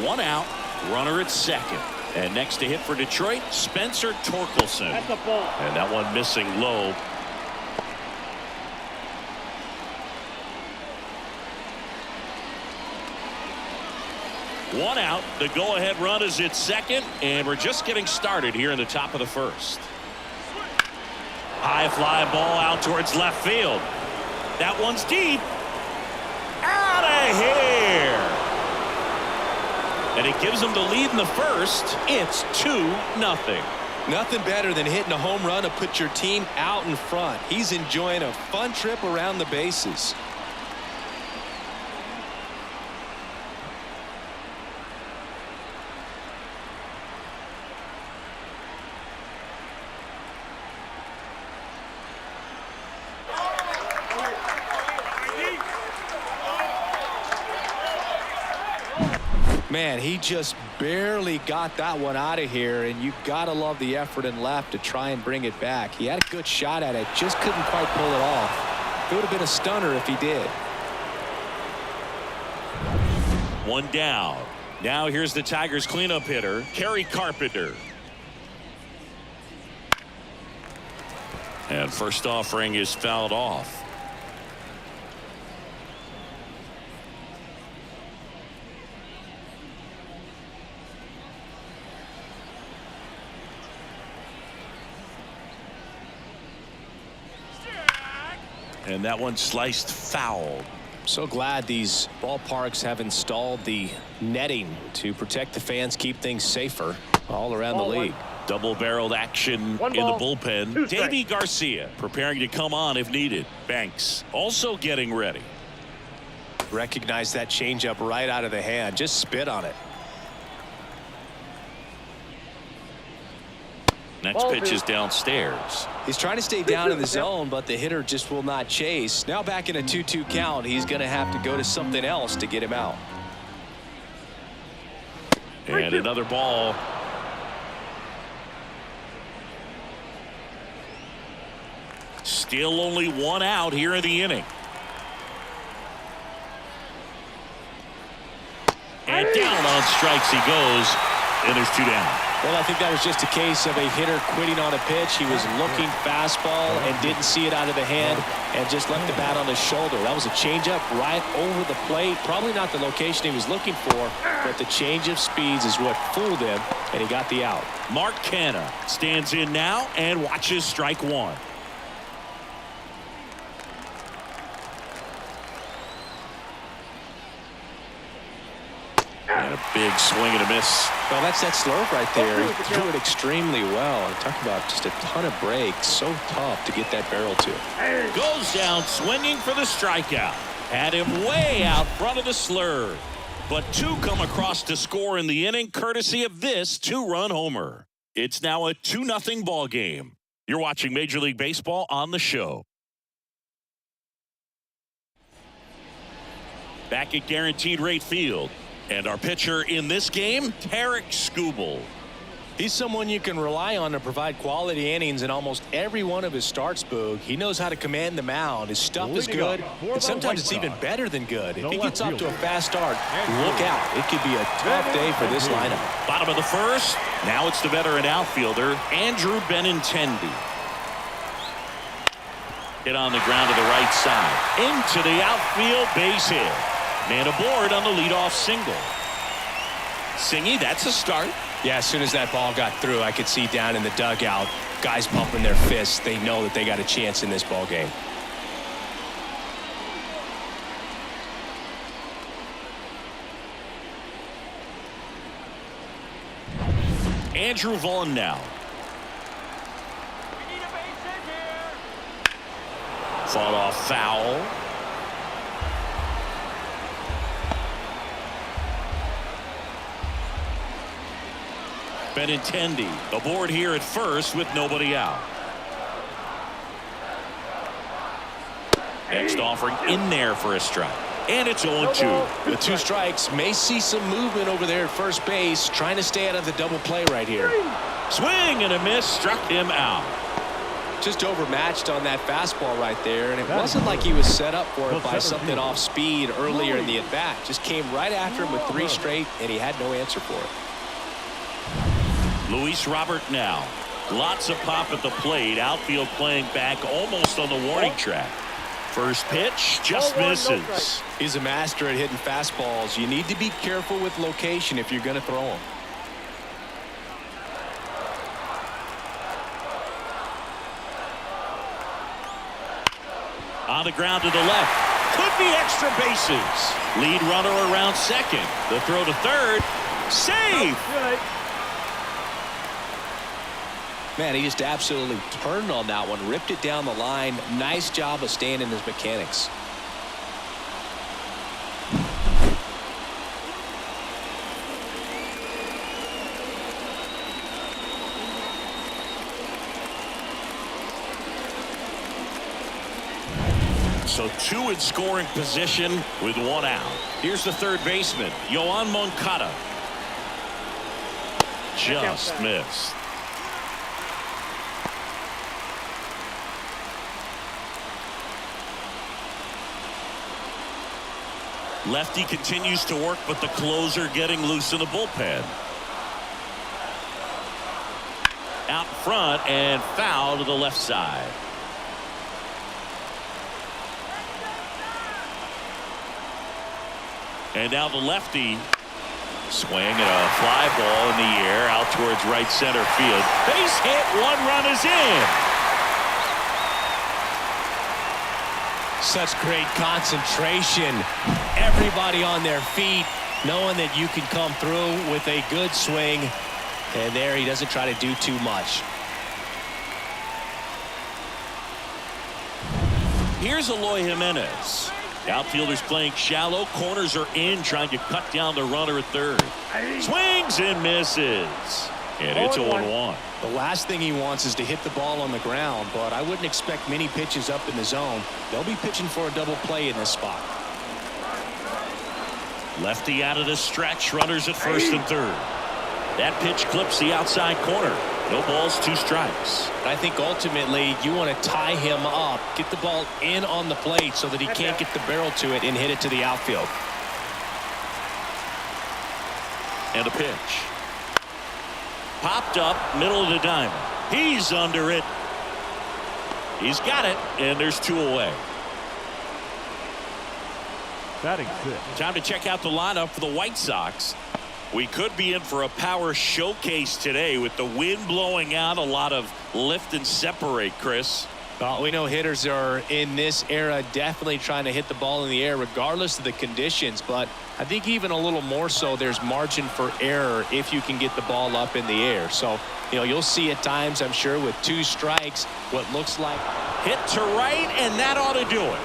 1 out, runner at second. And next to hit for Detroit, Spencer Torkelson. That's a ball. And that one missing low. One out. The go-ahead run is at second, and we're just getting started here in the top of the first. High fly ball out towards left field. That one's deep. Out of here. And it gives them the lead in the first. It's 2-0. Nothing better than hitting a home run to put your team out in front. He's enjoying a fun trip around the bases. Man, he just barely got that one out of here, and you gotta love the effort in left to try and bring it back. He had a good shot at it, just couldn't quite pull it off. It would have been a stunner if he did. One down. Now here's the Tigers cleanup hitter, Kerry Carpenter. And first offering is fouled off. And that one sliced foul. So glad these ballparks have installed the netting to protect the fans, keep things safer all around the league. Double-barreled action in the bullpen. Davy Garcia preparing to come on if needed. Banks also getting ready. Recognize that changeup right out of the hand. Just spit on it. Next pitch is downstairs. He's trying to stay down in the zone, but the hitter just will not chase. Now back in a 2-2 count, he's going to have to go to something else to get him out. And another ball. Still only one out here in the inning. And down on strikes he goes, and there's two down. Well, I think that was just a case of a hitter quitting on a pitch. He was looking fastball and didn't see it out of the hand and just left the bat on his shoulder. That was a changeup right over the plate. Probably not the location he was looking for, but the change of speeds is what fooled him, and he got the out. Mark Canha stands in now and watches strike one. And a big swing and a miss. Well, that's that slurve right there. He threw it extremely well. And talk about just a ton of breaks. So tough to get that barrel to. Goes down swinging for the strikeout. Had him way out front of the slurve. But two come across to score in the inning courtesy of this two-run homer. It's now a 2-0 ball game. You're watching Major League Baseball on the show. Back at Guaranteed Rate Field. And our pitcher in this game, Tarik Skubal. He's someone you can rely on to provide quality innings in almost every one of his starts, Boog. He knows how to command the mound. His stuff is good, and sometimes it's even better than good. If he gets off to a fast start, look out. It could be a tough day for this lineup. Bottom of the first. Now it's the veteran outfielder, Andrew Benintendi. Hit on the ground to the right side. Into the outfield, base hit. Man aboard on the leadoff single. Singy, that's a start. Yeah, as soon as that ball got through, I could see down in the dugout, guys pumping their fists. They know that they got a chance in this ball game. Andrew Vaughn now. Fought off foul. Benintendi aboard here at first with nobody out. Next offering in there for a strike. And it's 0-2. The two strikes may see some movement over there at first base, trying to stay out of the double play right here. Swing and a miss, struck him out. Just overmatched on that fastball right there, and it wasn't like he was set up for it by something off speed earlier in the at-bat. Just came right after him with three straight, and he had no answer for it. Luis Robert now. Lots of pop at the plate. Outfield playing back almost on the warning track. First pitch just misses. He's a master at hitting fastballs. You need to be careful with location if you're going to throw them. On the ground to the left. Could be extra bases. Lead runner around second. The throw to third. Safe. Man, he just absolutely turned on that one, ripped it down the line. Nice job of staying in his mechanics. So two in scoring position with one out. Here's the third baseman, Yoan Moncada. just missed. Lefty continues to work, but the closer getting loose in the bullpen. Out front and foul to the left side. And now the lefty swing and a fly ball in the air out towards right center field. Base hit, 1 run is in. Such great concentration. Everybody on their feet, knowing that you can come through with a good swing. And there he doesn't try to do too much. Here's Eloy Jimenez. Outfielders playing shallow. Corners are in, trying to cut down the runner at third. Swings and misses. And it's 0-1. The last thing he wants is to hit the ball on the ground, but I wouldn't expect many pitches up in the zone. They'll be pitching for a double play in this spot. Lefty out of the stretch. Runners at first and third. That pitch clips the outside corner. No balls, 2 strikes. I think ultimately you want to tie him up, get the ball in on the plate so that he can't get the barrel to it and hit it to the outfield. And a pitch. Popped up, middle of the diamond. He's under it. He's got it, and there's 2 away. Batting 6. Time to check out the lineup for the White Sox. We could be in for a power showcase today with the wind blowing out. A lot of lift and separate, Chris. Well, we know hitters are in this era definitely trying to hit the ball in the air regardless of the conditions, but I think even a little more so there's margin for error if you can get the ball up in the air. So, you know, you'll see at times, I'm sure, with 2 strikes, what looks like hit to right, and that ought to do it.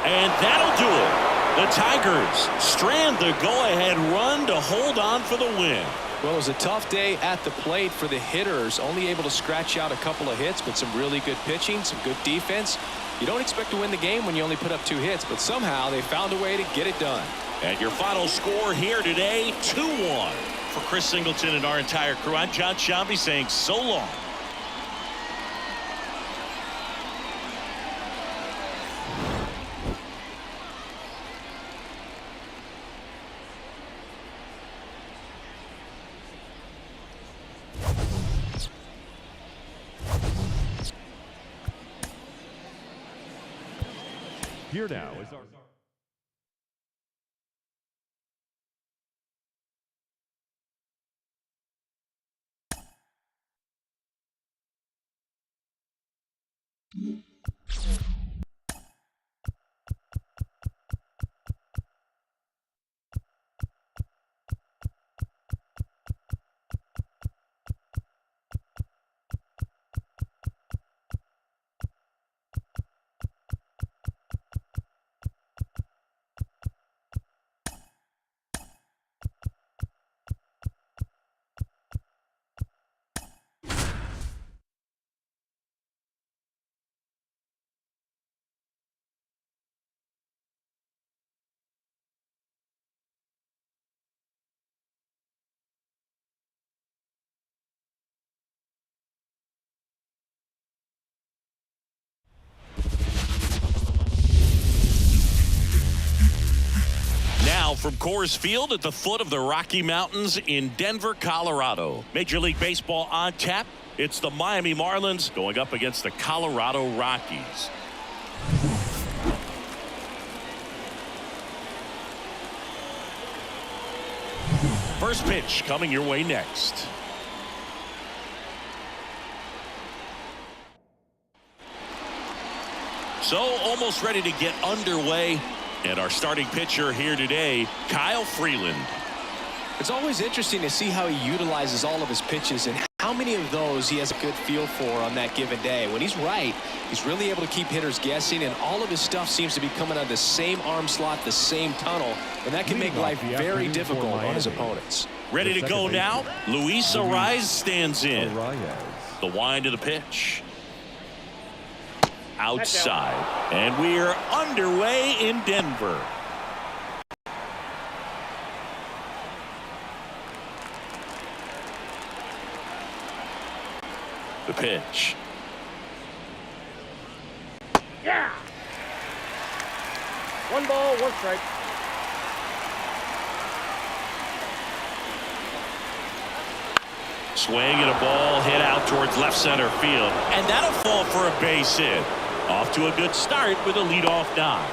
And that'll do it. The Tigers strand the go-ahead run to hold on for the win. Well, it was a tough day at the plate for the hitters, only able to scratch out a couple of hits, but some really good pitching, some good defense. You don't expect to win the game when you only put up 2 hits, but somehow they found a way to get it done. And your final score here today, 2-1. For Chris Singleton and our entire crew, I'm John Shambi saying so long. Here now is our... Now from Coors Field at the foot of the Rocky Mountains in Denver, Colorado. Major League Baseball on tap. It's the Miami Marlins going up against the Colorado Rockies. First pitch coming your way next. So almost ready to get underway. And our starting pitcher here today, Kyle Freeland. It's always interesting to see how he utilizes all of his pitches and how many of those he has a good feel for on that given day. When he's right, he's really able to keep hitters guessing, and all of his stuff seems to be coming out of the same arm slot, the same tunnel, and that can make life very difficult on his opponents. Ready to go now. Luis Arraez stands in. The wind of the pitch. Outside, and we are underway in Denver. The pitch. Yeah. 1 ball, 1 strike. Swing and a ball hit out towards left center field. And that'll fall for a base hit. Off to a good start with a leadoff knock.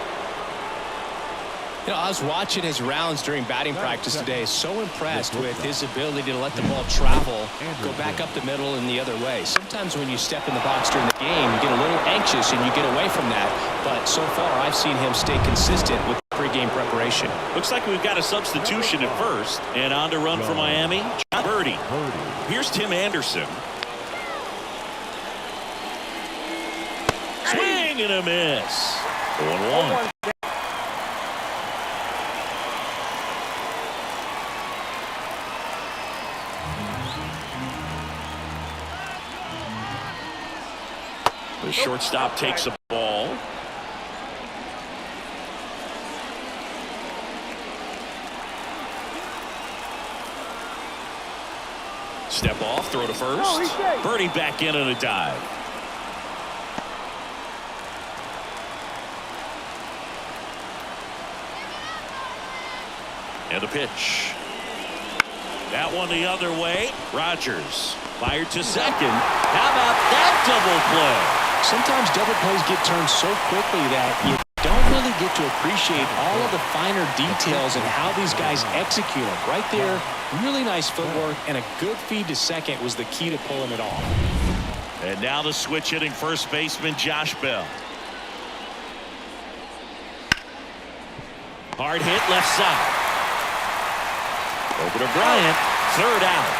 You know, I was watching his rounds during batting practice today. So impressed with his ability to let the ball travel, go back up the middle and the other way. Sometimes when you step in the box during the game, you get a little anxious and you get away from that. But so far, I've seen him stay consistent with pregame preparation. Looks like we've got a substitution at first. And on to run for Miami, John Birdie. Here's Tim Anderson. Swing and a miss. 1-1. The shortstop takes a ball. Step off, throw to first. Birdie back in on a dive. And the pitch. That one the other way. Rogers fired to second. How about that double play? Sometimes double plays get turned so quickly that you don't really get to appreciate all of the finer details and how these guys execute them. Right there, really nice footwork, and a good feed to second was the key to pulling it off. And now the switch hitting first baseman Josh Bell. Hard hit left side. Over to Bryant. Third out.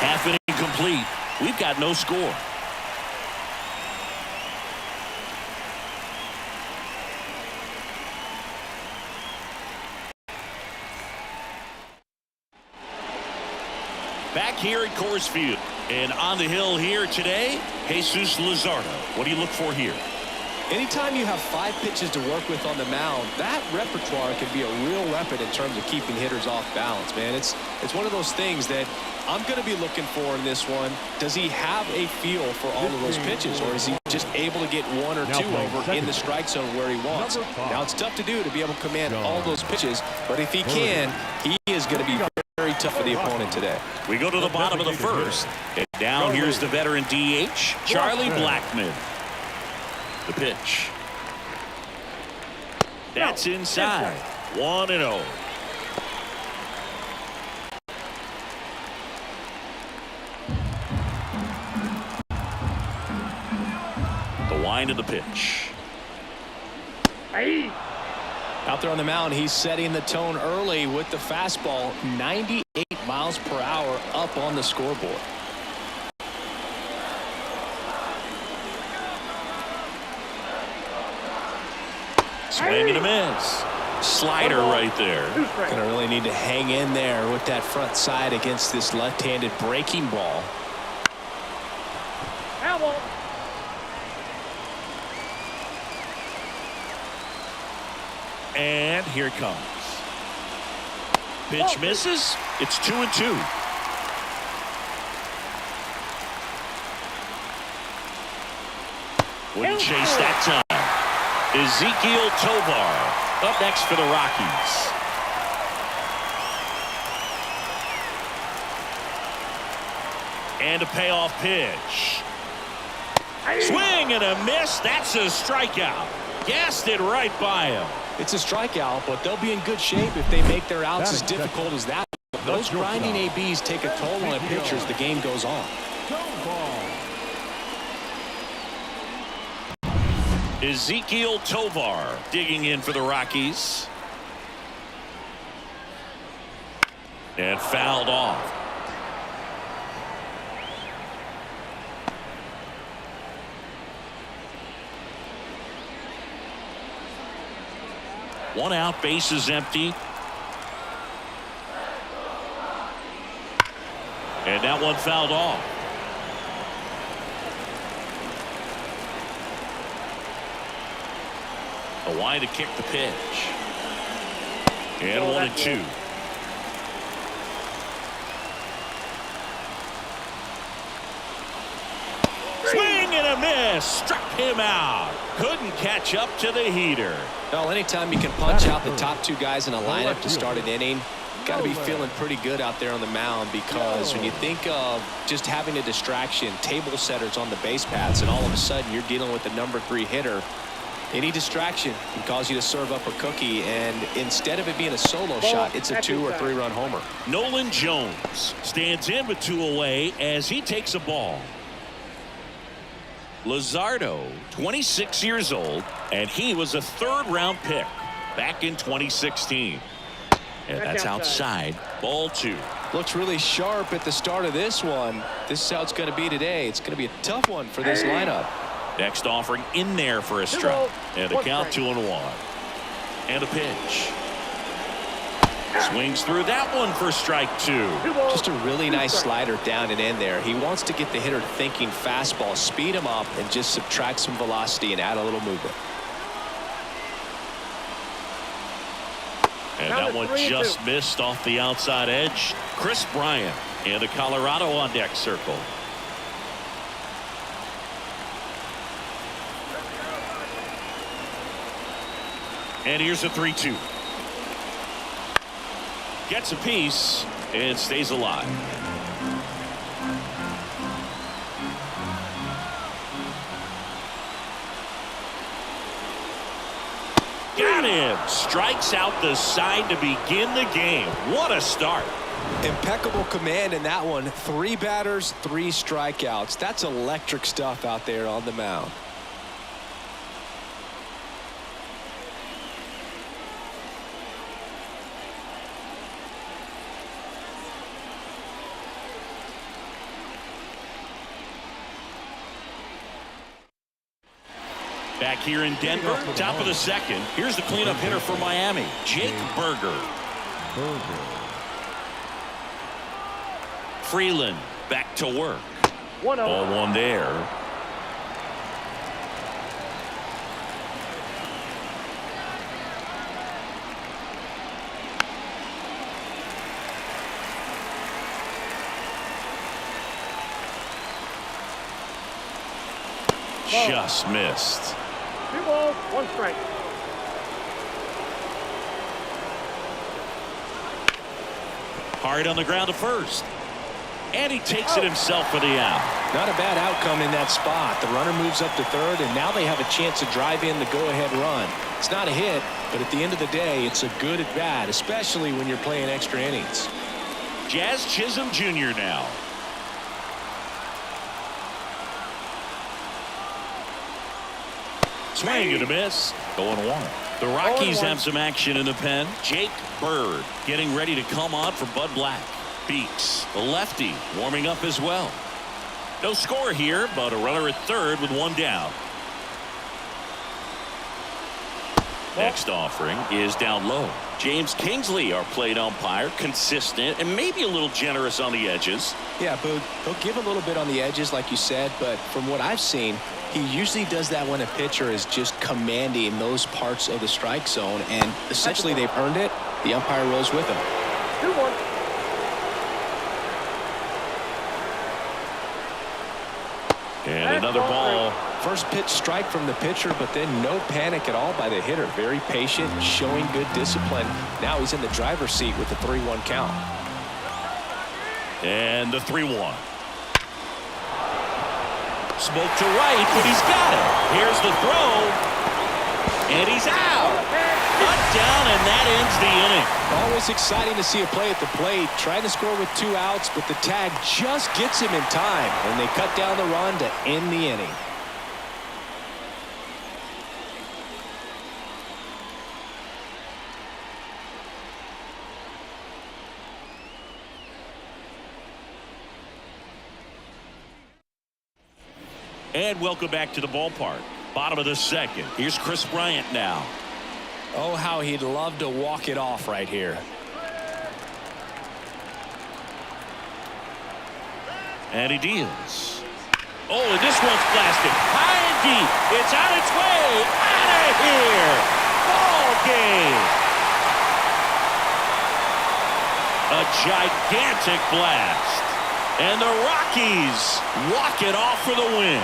Half inning complete. We've got no score. Back here at Coors Field. And on the hill here today, Jesus Luzardo. What do you look for here? Anytime you have 5 pitches to work with on the mound, that repertoire can be a real weapon in terms of keeping hitters off balance, man. It's one of those things that I'm going to be looking for in this one. Does he have a feel for all of those pitches, or is he just able to get 1 or 2 over in the strike zone where he wants? Now, it's tough to do to be able to command all those pitches, but if he can, he is going to be very tough for the opponent today. We go to the bottom of the first. And down here's the veteran DH, Charlie Blackmon. The pitch. That's inside. 1-0. The wind of the pitch. Out there on the mound, he's setting the tone early with the fastball. 98 miles per hour up on the scoreboard. Swing and a miss. Slider right there. Gonna really need to hang in there with that front side against this left-handed breaking ball. And here it comes. Pitch misses. It's 2-2. Wouldn't chase that time. Ezekiel Tovar up next for the Rockies. And a payoff pitch. Swing and a miss. That's a strikeout. Gassed it right by him. It's a strikeout, but they'll be in good shape if they make their outs as difficult as that. Those grinding ABs take a toll on a pitcher as the game goes on. Ezekiel Tovar digging in for the Rockies. And fouled off. One out, base is empty. And that one fouled off. A wind to kick the pitch. And 1-2. a miss. Struck him out. Couldn't catch up to the heater. Well, anytime you can punch out the top two guys in a lineup to start an inning, got to be feeling pretty good out there on the mound, because when you think of just having a distraction, table setters on the base paths, and all of a sudden you're dealing with the #3 hitter, any distraction can cause you to serve up a cookie, and instead of it being a solo shot, it's a 2 or 3 run homer. Nolan Jones stands in with 2 away as he takes a ball. Luzardo, 26 years old, and he was a 3rd-round pick back in 2016. And that's outside. Ball 2. Looks really sharp at the start of this one. This is how it's going to be today. It's going to be a tough one for this lineup. Next offering in there for a strike. And a count 2-1. And a pitch. Swings through that one for strike 2. Just a really nice slider down and in there. He wants to get the hitter thinking fastball, speed him up, and just subtract some velocity and add a little movement. And that one just missed off the outside edge. Chris Bryant and the Colorado on deck circle. And here's a 3-2. Gets a piece and stays alive. Got him. Strikes out the side to begin the game. What a start. Impeccable command in that one. 3 batters, 3 strikeouts. That's electric stuff out there on the mound. Back here in Denver, top of the 2nd. Here's the cleanup hitter for Miami, Jake Berger. Freeland back to work. 0-1 there. Just missed. 2 balls, 1 strike. Hard on the ground to first. And he takes it himself for the out. Not a bad outcome in that spot. The runner moves up to 3rd, and now they have a chance to drive in the go-ahead run. It's not a hit, but at the end of the day, it's a good at bat, especially when you're playing extra innings. Jazz Chisholm Jr. now. Swing and a miss. 0-1. The Rockies have some action in the pen. Jake Bird getting ready to come on for Bud Black. Beeks, the lefty, warming up as well. No score here, but a runner at 3rd with 1 down. Next offering is down low. James Kingsley, our plate umpire, consistent and maybe a little generous on the edges. Yeah, but he'll give a little bit on the edges, like you said, but from what I've seen, he usually does that when a pitcher is just commanding those parts of the strike zone, and essentially they've earned it. The umpire rolls with him. 2-1. And another ball. First pitch strike from the pitcher, but then no panic at all by the hitter. Very patient, showing good discipline. Now he's in the driver's seat with the 3-1 count. And the 3-1. Smoke to right, but he's got it. Here's the throw. And he's out. Cut down, and that ends the inning. Always exciting to see a play at the plate. Trying to score with 2 outs, but the tag just gets him in time, and they cut down the run to end the inning. And welcome back to the ballpark. Bottom of the 2nd. Here's Chris Bryant now. Oh, how he'd love to walk it off right here. And he deals. Oh, and this one's blasted. High and deep. It's on its way. Out of here. Ball game. A gigantic blast. And the Rockies walk it off for the win.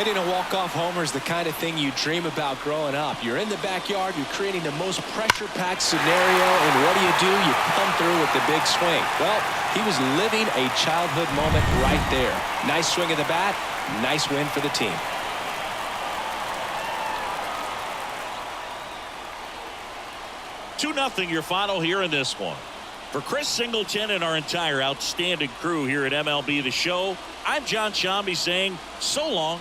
Hitting a walk-off homer is the kind of thing you dream about growing up. You're in the backyard, you're creating the most pressure-packed scenario, and what do? You come through with the big swing. Well, he was living a childhood moment right there. Nice swing of the bat, nice win for the team. Two 2-0 your final here in this one. For Chris Singleton and our entire outstanding crew here at MLB The Show, I'm John Shambi saying so long.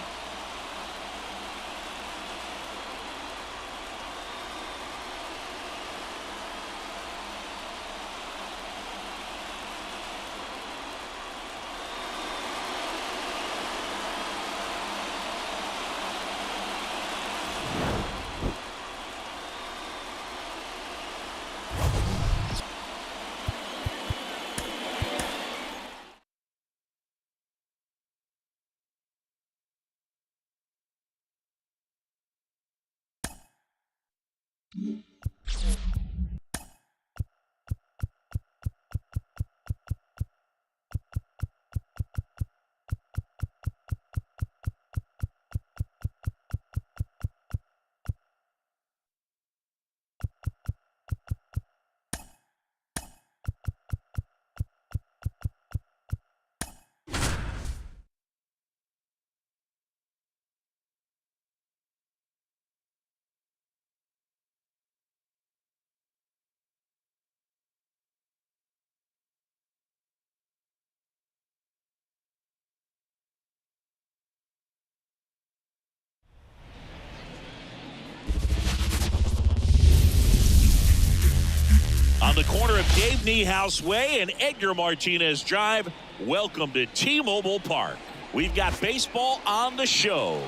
On the corner of Dave Niehaus Way and Edgar Martinez Drive, welcome to T-Mobile Park. We've got baseball on the show.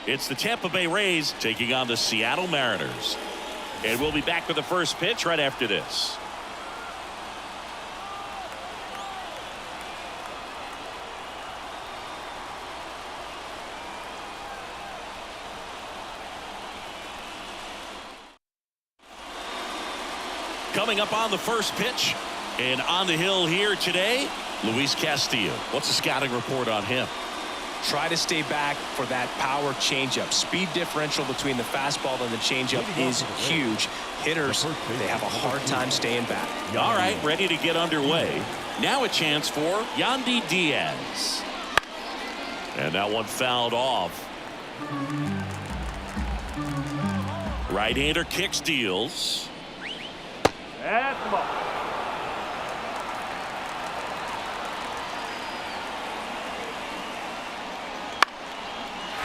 It's the Tampa Bay Rays taking on the Seattle Mariners. And we'll be back with the first pitch right after this. Coming up on the first pitch and on the hill here today, Luis Castillo. What's the scouting report on him? Try to stay back for that power changeup. Speed differential between the fastball and the changeup is huge. Hitters, they have a hard time staying back. All right, ready to get underway. Now a chance for Yandy Diaz. And that one fouled off. Right-hander kicks, deals. That's the ball.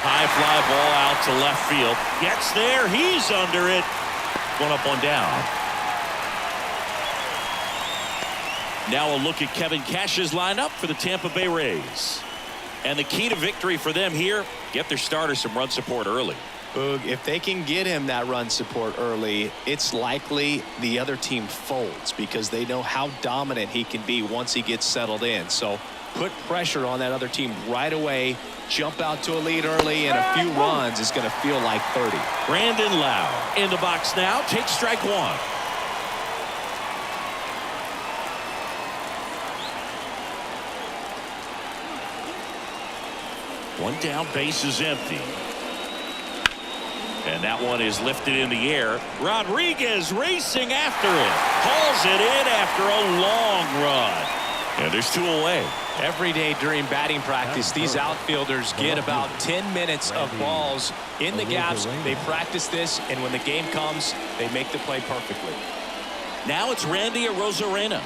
High fly ball out to left field. Gets there. He's under it. One up, one down. Now a look at Kevin Cash's lineup for the Tampa Bay Rays. And the key to victory for them here, get their starter some run support early. Boog, if they can get him that run support early, it's likely the other team folds because they know how dominant he can be once he gets settled in. So put pressure on that other team right away. Jump out to a lead early, and a few runs is going to feel like 30. Brandon Lau in the box now. Takes strike one. One down, base is empty. And that one is lifted in the air. Rodriguez racing after it. Hauls it in after a long run. And there's two away. Every day during batting practice, these outfielders get about 10 minutes of balls in the gaps. They practice this, and when the game comes, they make the play perfectly. Now it's Randy Arozarena.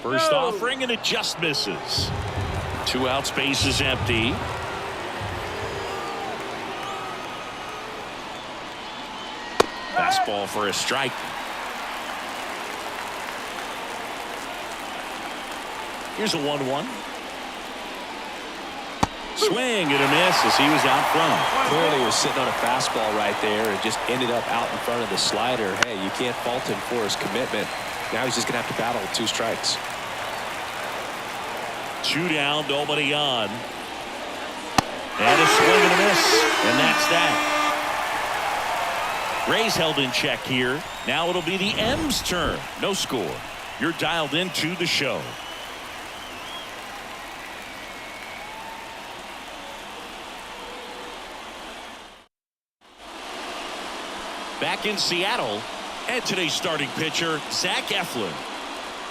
First offering, and it just misses. 2 outs, base is empty. Fastball for a strike. Here's a 1-1. Swing and a miss as he was out front. Clearly was sitting on a fastball right there and just ended up out in front of the slider. Hey, you can't fault him for his commitment. Now he's just going to have to battle with 2 strikes. 2 down, nobody on. And a swing and a miss. And that's that. Rays held in check here. Now it'll be the M's turn. No score. You're dialed into the show. Back in Seattle, and today's starting pitcher, Zach Eflin.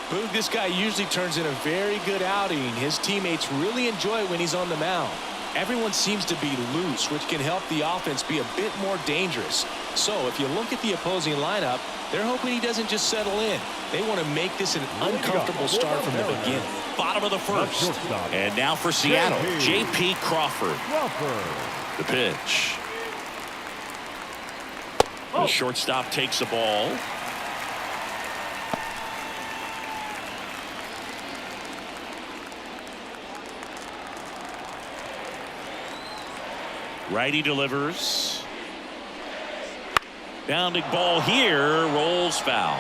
Boog, this guy usually turns in a very good outing. His teammates really enjoy it when he's on the mound. Everyone seems to be loose, which can help the offense be a bit more dangerous. So if you look at the opposing lineup, they're hoping he doesn't just settle in. They want to make this an uncomfortable start from the beginning. Bottom of the first. And now for Seattle, J.P. Crawford. The pitch. The shortstop takes the ball. Righty delivers. Bounding ball here, rolls foul.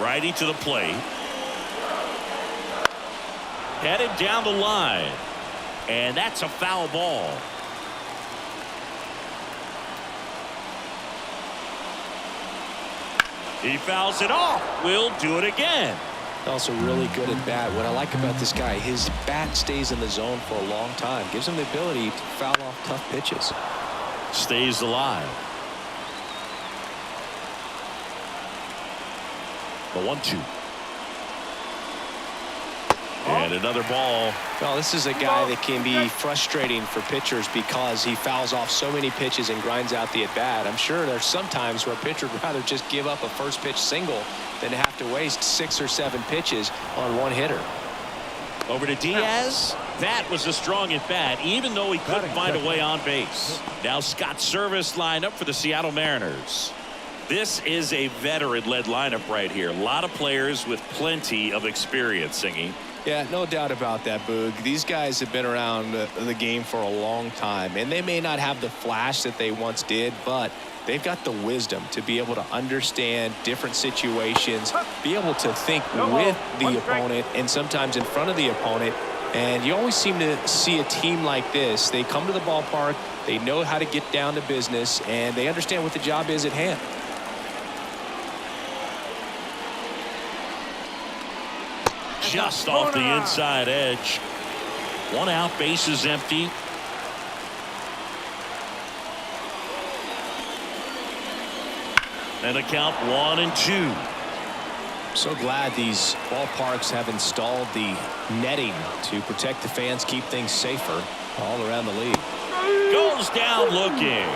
Righty to the plate. Headed down the line. And that's a foul ball. He fouls it off. We'll do it again. Also really good at bat. What I like about this guy, his bat stays in the zone for a long time. Gives him the ability to foul off tough pitches. Stays alive. The 1-2. And another ball. Well, this is a guy that can be frustrating for pitchers because he fouls off so many pitches and grinds out the at-bat. I'm sure there's some times where a pitcher would rather just give up a first pitch single than to have to waste 6 or 7 pitches on one hitter. Over to Diaz. That was a strong at-bat, even though he couldn't find a way on base. Now Scott Service lined up for the Seattle Mariners. This is a veteran-led lineup right here. A lot of players with plenty of experience, Singy. Yeah, no doubt about that, Boog. These guys have been around the game for a long time, and they may not have the flash that they once did, but they've got the wisdom to be able to understand different situations, be able to think with the opponent and sometimes in front of the opponent. And you always seem to see a team like this. They come to the ballpark, they know how to get down to business, and they understand what the job is at hand. Just off the inside edge. 1 out, base is empty. And a count 1-2. So glad these ballparks have installed the netting to protect the fans, keep things safer all around the league. Goes down looking.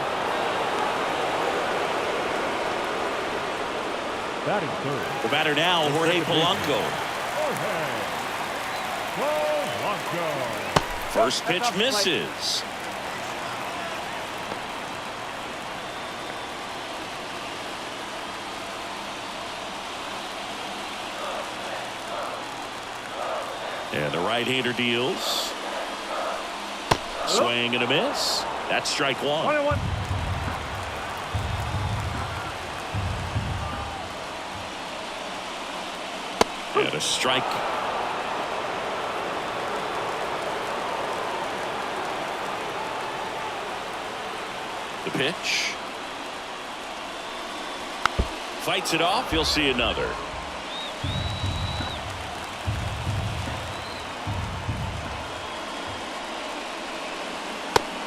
Batting third. The batter now, Jorge Polanco. First pitch misses. And the right-hander deals. Swing and a miss. That's strike 1. And a strike. The pitch. Fights it off. You'll see another.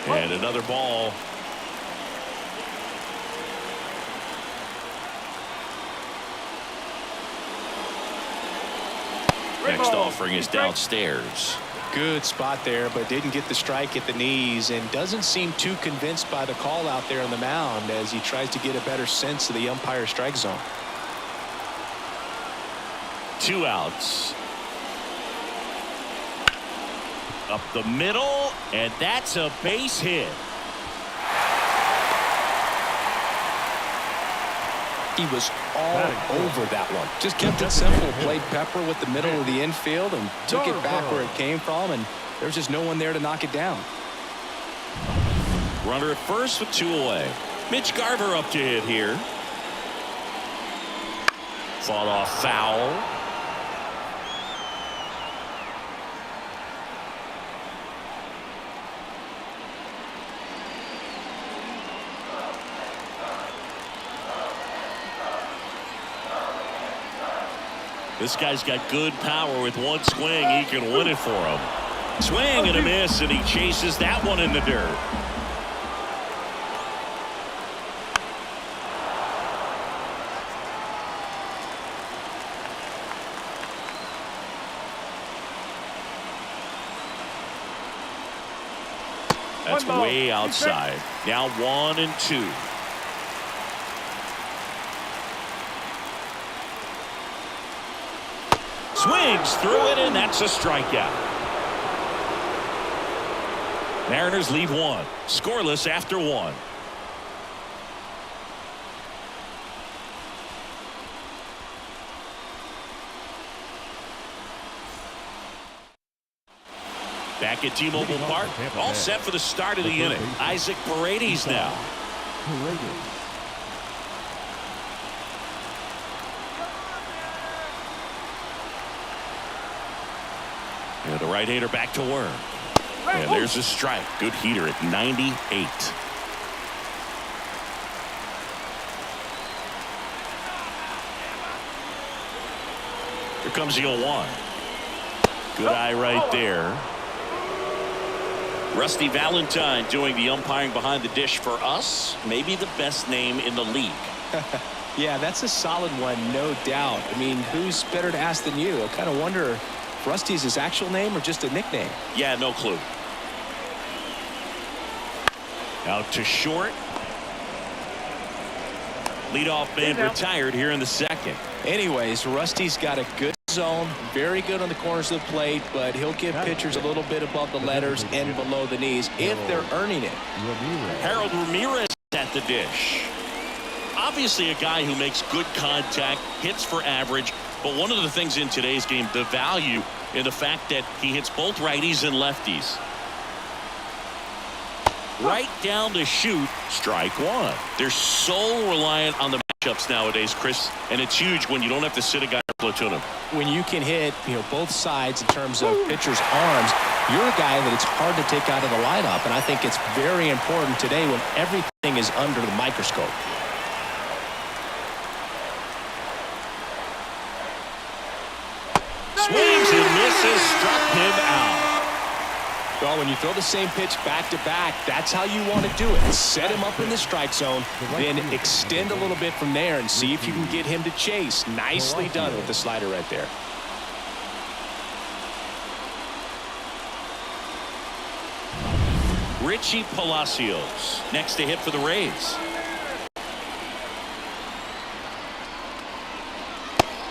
And another ball. Next offering is downstairs. Good spot there, but didn't get the strike at the knees and doesn't seem too convinced by the call out there on the mound as he tries to get a better sense of the umpire strike zone. 2 outs. Up the middle, and that's a base hit. He was all over that one. Just kept it simple, played pepper with the middle of the infield and took it back where it came from, and there's just no one there to knock it down. Runner at first with 2 away. Mitch Garver up to hit here. Fought off foul. This guy's got good power. With one swing, he can win it for him. Swing and a miss, and he chases that one in the dirt. That's way outside. Now 1-2. Swings through it, and that's a strikeout. Mariners leave one. Scoreless after one. Back at T-Mobile Park, all set for the start of the inning. Isaac Paredes now. And the right-hander back to work. And there's a strike. Good heater at 98. Here comes the 0-1. Good eye right there. Rusty Valentine doing the umpiring behind the dish for us. Maybe the best name in the league. Yeah, that's a solid one, no doubt. I mean, who's better to ask than you? I kind of wonder if Rusty's his actual name or just a nickname. Yeah, no clue. Out to short. Leadoff man retired here in the second. Anyways, Rusty's got a good zone, very good on the corners of the plate, but he'll give pitchers a little bit above the letters and below the knees if they're earning it. Harold Ramirez at the dish. Obviously a guy who makes good contact, hits for average, but one of the things in today's game, the value in the fact that he hits both righties and lefties. Right down the chute, strike one. They're so reliant on the matchups nowadays, Chris, and it's huge when you don't have to sit a guy or platoon him. When you can hit, both sides in terms of pitchers' arms, you're a guy that it's hard to take out of the lineup, and I think it's very important today when everything is under the microscope. Swings and misses, struck him out. Well, when you throw the same pitch back-to-back, that's how you want to do it. Set him up in the strike zone, then extend a little bit from there and see if you can get him to chase. Nicely done with the slider right there. Richie Palacios next to hit for the Rays.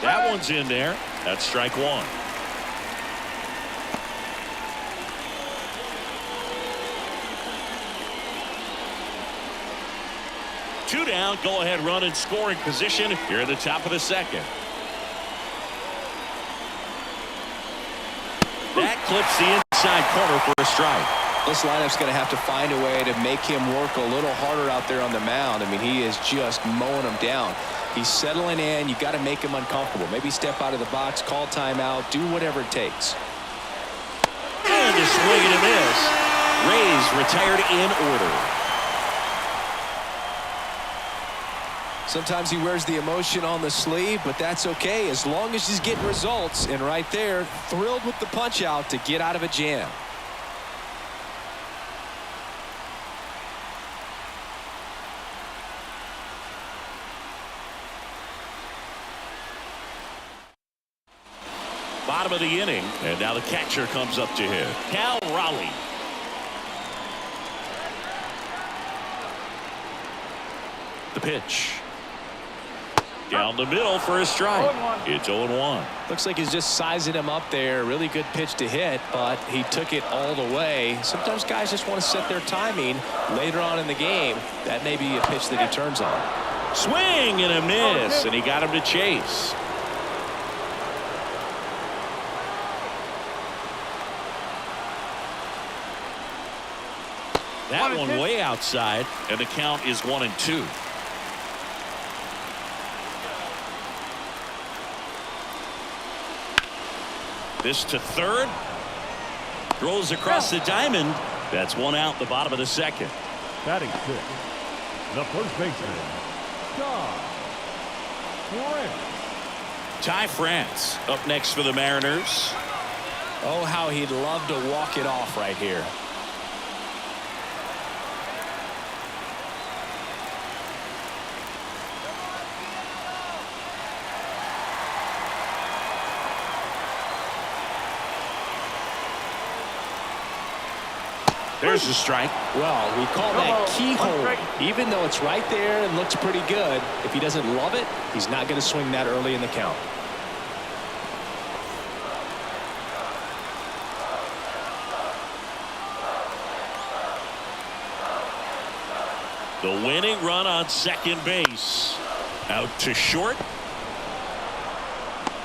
That one's in there. That's strike one. Two down, go ahead run in scoring position here at the top of the second. That clips the inside corner for a strike. This lineup's going to have to find a way to make him work a little harder out there on the mound. I mean, he is just mowing them down. He's settling in. You got to make him uncomfortable. Maybe step out of the box, call timeout, do whatever it takes. And a swing and a miss. Rays retired in order. Sometimes he wears the emotion on the sleeve, but that's okay as long as he's getting results. And right there, thrilled with the punch out to get out of a jam. Bottom of the inning, and now the catcher comes up to hit. Cal Raleigh. The pitch. Down the middle for a strike. It's 0-1. Looks like he's just sizing him up there. Really good pitch to hit, but he took it all the way. Sometimes guys just want to set their timing later on in the game. That may be a pitch that he turns on. Swing and a miss, and he got him to chase. That one way outside, and the count is 1-2. This to third. Throws across the diamond. That's one out, the bottom of the second. Batting six, the first baseman, John Brent. Ty France up next for the Mariners. Oh, how he'd love to walk it off right here. There's a strike. Well, we call that keyhole. Even though it's right there and looks pretty good, if he doesn't love it, he's not going to swing that early in the count. The winning run on second base. Out to short.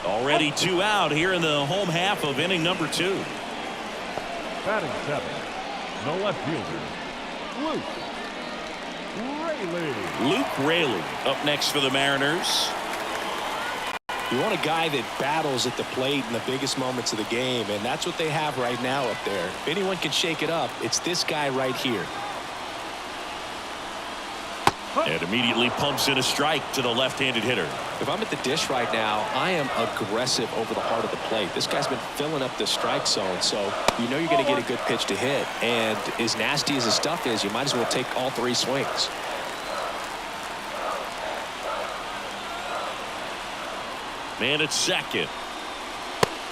Already 2 out here in the home half of inning number 2. Batting 7th, the left fielder, Luke Raley. Luke Raley up next for the Mariners. You want a guy that battles at the plate in the biggest moments of the game, and that's what they have right now up there. If anyone can shake it up, it's this guy right here. And immediately pumps in a strike to the left-handed hitter. If I'm at the dish right now, I am aggressive over the heart of the plate. This guy's been filling up the strike zone, so you know you're going to get a good pitch to hit. And as nasty as the stuff is, you might as well take all 3 swings. Man at second.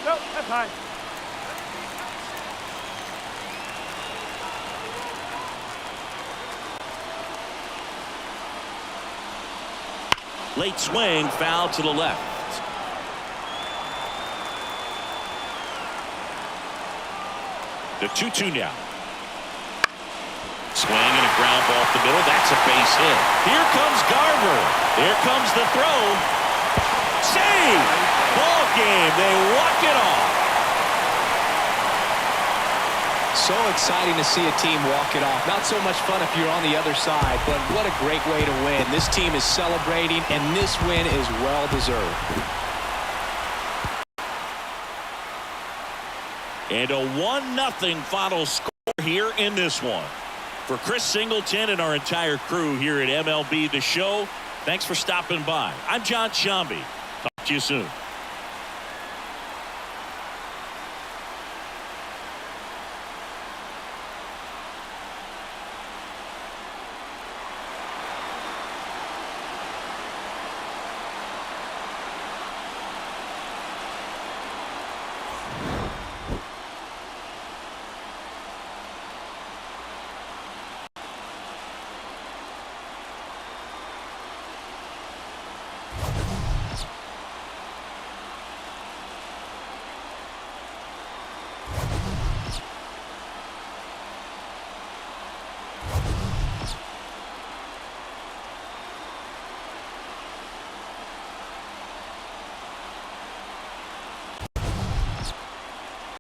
Nope, that's high. Late swing, foul to the left. The 2-2 now. Swing and a ground ball off the middle. That's a base hit. Here comes Garver. Here comes the throw. Save! Ball game. They walk it off. So exciting to see a team walk it off. Not so much fun if you're on the other side, but what a great way to win. This team is celebrating, and this win is well deserved. And a 1-0 final score here in this one. For Chris Singleton and our entire crew here at MLB The Show, thanks for stopping by. I'm John Shambi. Talk to you soon.